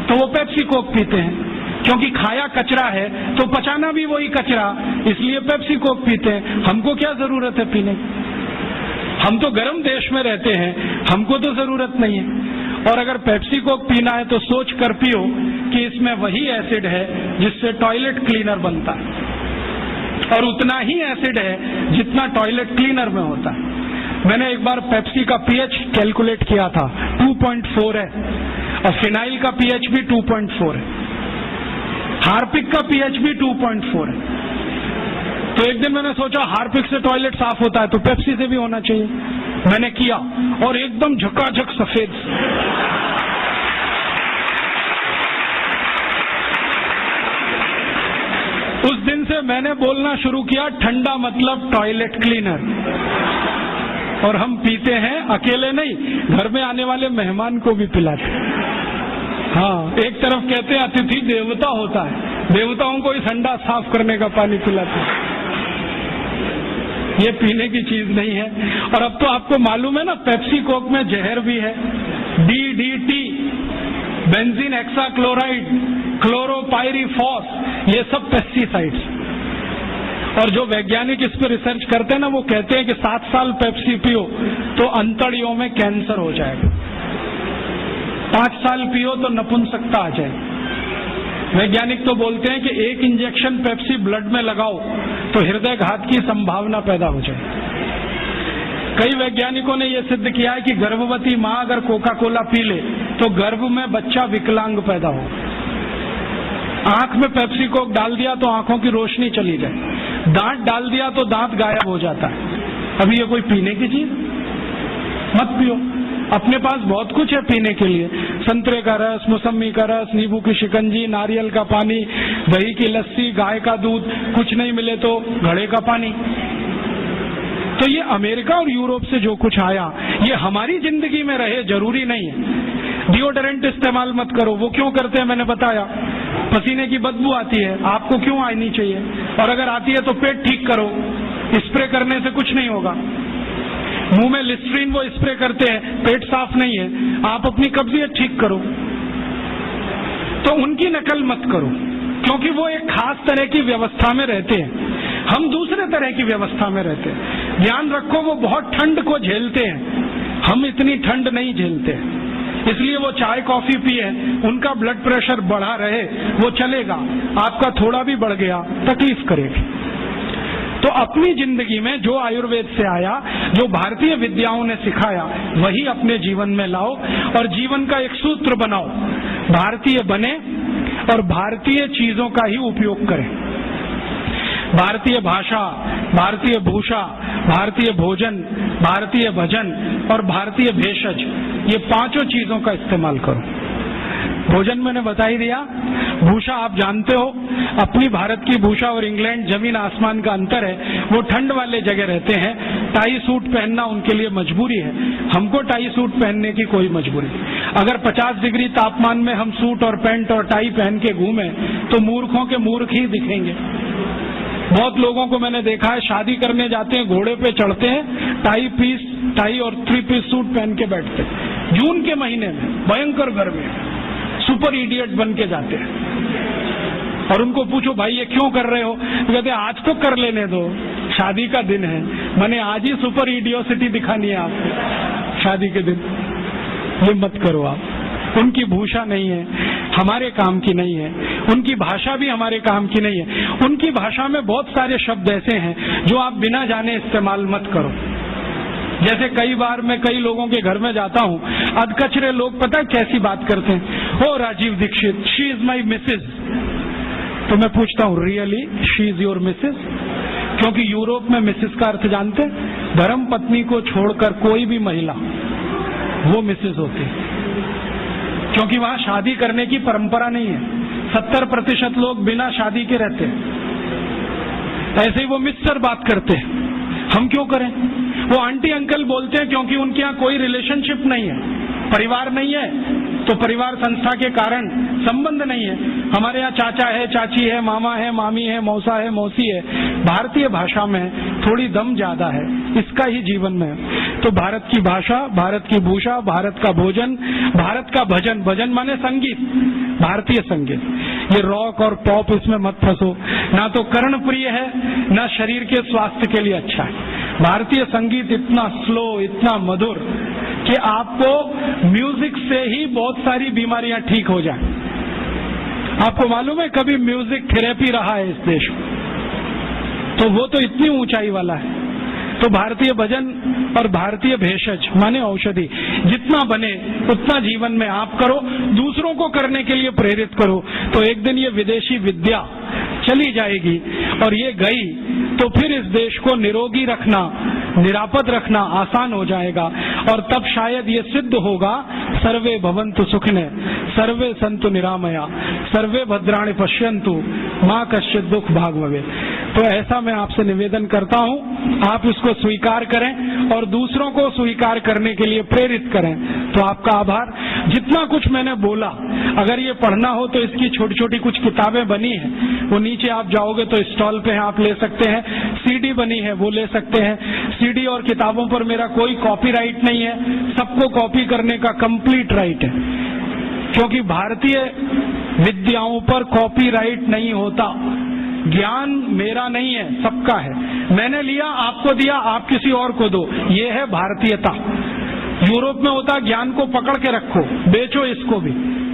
Speaker 1: तो वो पेप्सी कोक पीते हैं, क्योंकि खाया कचरा है तो पचाना भी वही कचरा, इसलिए पेप्सी कोक पीते हैं। हमको क्या जरूरत है पीने की? हम तो गर्म देश में रहते हैं, हमको तो जरूरत नहीं है। और अगर पेप्सी कोक पीना है तो सोच कर पियो कि इसमें वही एसिड है जिससे टॉयलेट क्लीनर बनता है, और उतना ही एसिड है जितना टॉयलेट क्लीनर में होता है। मैंने एक बार पेप्सी का पीएच कैलकुलेट किया था, 2.4 है, और फिनाइल का पीएच भी 2.4 है, हार्पिक का पीएच भी 2.4 है। तो एक दिन मैंने सोचा हार्पिक से टॉयलेट साफ होता है तो पेप्सी से भी होना चाहिए। मैंने किया और एकदम झकाझक सफेद। उस दिन से मैंने बोलना शुरू किया ठंडा मतलब टॉयलेट क्लीनर, और हम पीते हैं, अकेले नहीं, घर में आने वाले मेहमान को भी पिलाते। हाँ, एक तरफ कहते हैं अतिथि देवता होता है, देवताओं को ही ठंडा साफ करने का पानी पिलाते हैं। ये पीने की चीज नहीं है। और अब तो आपको मालूम है ना, पेप्सी कोक में जहर भी है, DDT, बेंजीन हेक्साक्लोराइड, क्लोरोपाइरीफॉस, ये सब पेस्टिसाइड्स। और जो वैज्ञानिक इस पर रिसर्च करते हैं ना, वो कहते हैं कि 7 साल पेप्सी पियो तो अंतड़ियों में कैंसर हो जाएगा, 5 साल पियो तो नपुंसकता आ जाएगी। वैज्ञानिक तो बोलते हैं कि 1 इंजेक्शन पेप्सी ब्लड में लगाओ तो हृदय घात की संभावना पैदा हो जाए। कई वैज्ञानिकों ने यह सिद्ध किया है कि गर्भवती मां अगर कोका कोला पी ले तो गर्भ में बच्चा विकलांग पैदा हो। आंख में पेप्सी कोक डाल दिया तो आंखों की रोशनी चली जाए, दांत डाल दिया तो दांत गायब हो जाता है। अभी ये कोई पीने की चीज? मत पियो। अपने पास बहुत कुछ है पीने के लिए, संतरे का रस, मौसमी का रस, नींबू की शिकंजी, नारियल का पानी, दही की लस्सी, गाय का दूध, कुछ नहीं मिले तो घड़े का पानी। तो ये अमेरिका और यूरोप से जो कुछ आया ये हमारी जिंदगी में रहे जरूरी नहीं है। डिओडोरेंट इस्तेमाल मत करो, वो क्यों करते हैं मैंने बताया, पसीने की बदबू आती है, आपको क्यों आनी चाहिए? और अगर आती है तो पेट ठीक करो, स्प्रे करने से कुछ नहीं होगा। मुंह में लिस्ट्रीन वो स्प्रे करते हैं, पेट साफ नहीं है, आप अपनी कब्जियत ठीक करो। तो उनकी नकल मत करो, क्योंकि वो एक खास तरह की व्यवस्था में रहते हैं, हम दूसरे तरह की व्यवस्था में रहते हैं। ध्यान रखो, वो बहुत ठंड को झेलते हैं, हम इतनी ठंड नहीं झेलते, इसलिए वो चाय कॉफी पिए, उनका ब्लड प्रेशर बढ़ा रहे वो चलेगा, आपका थोड़ा भी बढ़ गया तकलीफ करेगी। तो अपनी जिंदगी में जो आयुर्वेद से आया, जो भारतीय विद्याओं ने सिखाया, वही अपने जीवन में लाओ और जीवन का एक सूत्र बनाओ, भारतीय बने और भारतीय चीजों का ही उपयोग करें। भारतीय भाषा, भारतीय भूषा, भारतीय भोजन, भारतीय भजन और भारतीय भेषज, ये 5 चीजों का इस्तेमाल करो। भोजन मैंने बता ही दिया। भूषा आप जानते हो, अपनी भारत की भूषा और इंग्लैंड जमीन आसमान का अंतर है। वो ठंड वाले जगह रहते हैं, टाई सूट पहनना उनके लिए मजबूरी है, हमको टाई सूट पहनने की कोई मजबूरी। अगर 50 डिग्री तापमान में हम सूट और पैंट और टाई पहन के घूमें तो मूर्खों के मूर्ख ही दिखेंगे। बहुत लोगों को मैंने देखा है, शादी करने जाते हैं, घोड़े पे चढ़ते हैं, टाई और 3 पीस सूट पहन के बैठते हैं, जून के महीने में भयंकर गर्मी, सुपर इडियट बन के जाते हैं। और उनको पूछो भाई ये क्यों कर रहे हो, तो कहते हैं आज तो कर लेने दो, शादी का दिन है, मैंने आज ही सुपर इडियोसिटी दिखानी है आपको शादी के दिन। ये मत करो आप। उनकी भूषा नहीं है, हमारे काम की नहीं है, उनकी भाषा भी हमारे काम की नहीं है। उनकी भाषा में बहुत सारे शब्द ऐसे हैं जो आप बिना जाने इस्तेमाल मत करो। जैसे कई बार मैं कई लोगों के घर में जाता हूँ, अधकचरे लोग पता है कैसी बात करते हैं, oh Rajiv Dikshit, she is my Mrs. तो मैं पूछता हूँ really she is your Mrs? क्योंकि यूरोप में मिसेज का अर्थ जानते हैं, धर्म पत्नी को छोड़कर कोई भी महिला वो मिसेज होती है, क्योंकि वहां शादी करने की परंपरा नहीं है। 70% लोग बिना शादी के रहते हैं। ऐसे ही वो मिस्टर बात करते हैं, हम क्यों करें? वो आंटी अंकल बोलते हैं क्योंकि उनके यहाँ कोई रिलेशनशिप नहीं है, परिवार नहीं है, तो परिवार संस्था के कारण संबंध नहीं है। हमारे यहाँ चाचा है, चाची है, मामा है, मामी है, मौसा है, मौसी है। भारतीय भाषा में थोड़ी दम ज्यादा है, इसका ही जीवन में है। तो भारत की भाषा, भारत की भूषा, भारत का भोजन, भारत का भजन, भजन माने संगीत, भारतीय संगीत, ये रॉक और पॉप इसमें मत फंसो, ना तो कर्ण प्रिय है ना शरीर के स्वास्थ्य के लिए अच्छा है। भारतीय संगीत इतना स्लो, इतना मधुर कि आपको म्यूजिक से ही बहुत सारी बीमारियां ठीक हो जाए। आपको मालूम है कभी म्यूजिक थेरेपी रहा है इस देश में, तो वो तो इतनी ऊंचाई वाला है। तो भारतीय भजन और भारतीय भेषज माने औषधि, जितना बने उतना जीवन में आप करो, दूसरों को करने के लिए प्रेरित करो। तो एक दिन ये विदेशी विद्या चली जाएगी, और ये गई तो फिर इस देश को निरोगी रखना, निरापद रखना आसान हो जाएगा। और तब शायद ये सिद्ध होगा, सर्वे भवन्तु सुखिनः, सर्वे सन्तु निरामया, सर्वे भद्राणि पश्यन्तु, मां कश्चित् दुःख भाग् भवेत्। तो ऐसा मैं आपसे निवेदन करता हूं, आप इसको स्वीकार करें और दूसरों को स्वीकार करने के लिए प्रेरित करें। तो आपका आभार। जितना कुछ मैंने बोला, अगर ये पढ़ना हो तो इसकी छोटी छोटी कुछ किताबें बनी है, वो नीचे आप जाओगे तो स्टॉल पे आप ले सकते हैं। सीडी बनी है, वो ले सकते हैं। सीडी और किताबों पर मेरा कोई कॉपीराइट नहीं है, सबको कॉपी करने का कंप्लीट राइट है, क्योंकि भारतीय विद्याओं पर कॉपीराइट नहीं होता। ज्ञान मेरा नहीं है, सबका है। मैंने लिया, आपको दिया, आप किसी और को दो, ये है भारतीयता। यूरोप में होता ज्ञान को पकड़ के रखो, बेचो इसको भी,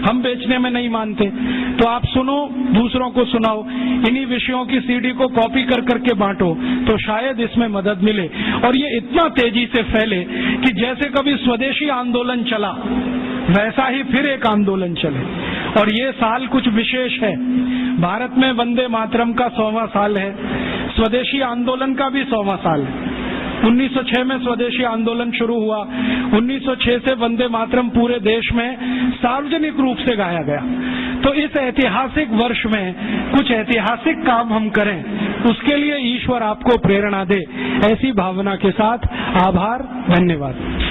Speaker 1: हम बेचने में नहीं मानते। तो आप सुनो, दूसरों को सुनाओ, इन्हीं विषयों की सीडी को कॉपी कर करके बांटो, तो शायद इसमें मदद मिले और ये इतना तेजी से फैले कि जैसे कभी स्वदेशी आंदोलन चला वैसा ही फिर एक आंदोलन चले। और ये साल कुछ विशेष है, भारत में वंदे मातरम का 100वां साल है, स्वदेशी आंदोलन का भी 100वां साल है। 1906 में स्वदेशी आंदोलन शुरू हुआ, 1906 से वंदे मातरम पूरे देश में सार्वजनिक रूप से गाया गया। तो इस ऐतिहासिक वर्ष में कुछ ऐतिहासिक काम हम करें, उसके लिए ईश्वर आपको प्रेरणा दे, ऐसी भावना के साथ आभार, धन्यवाद।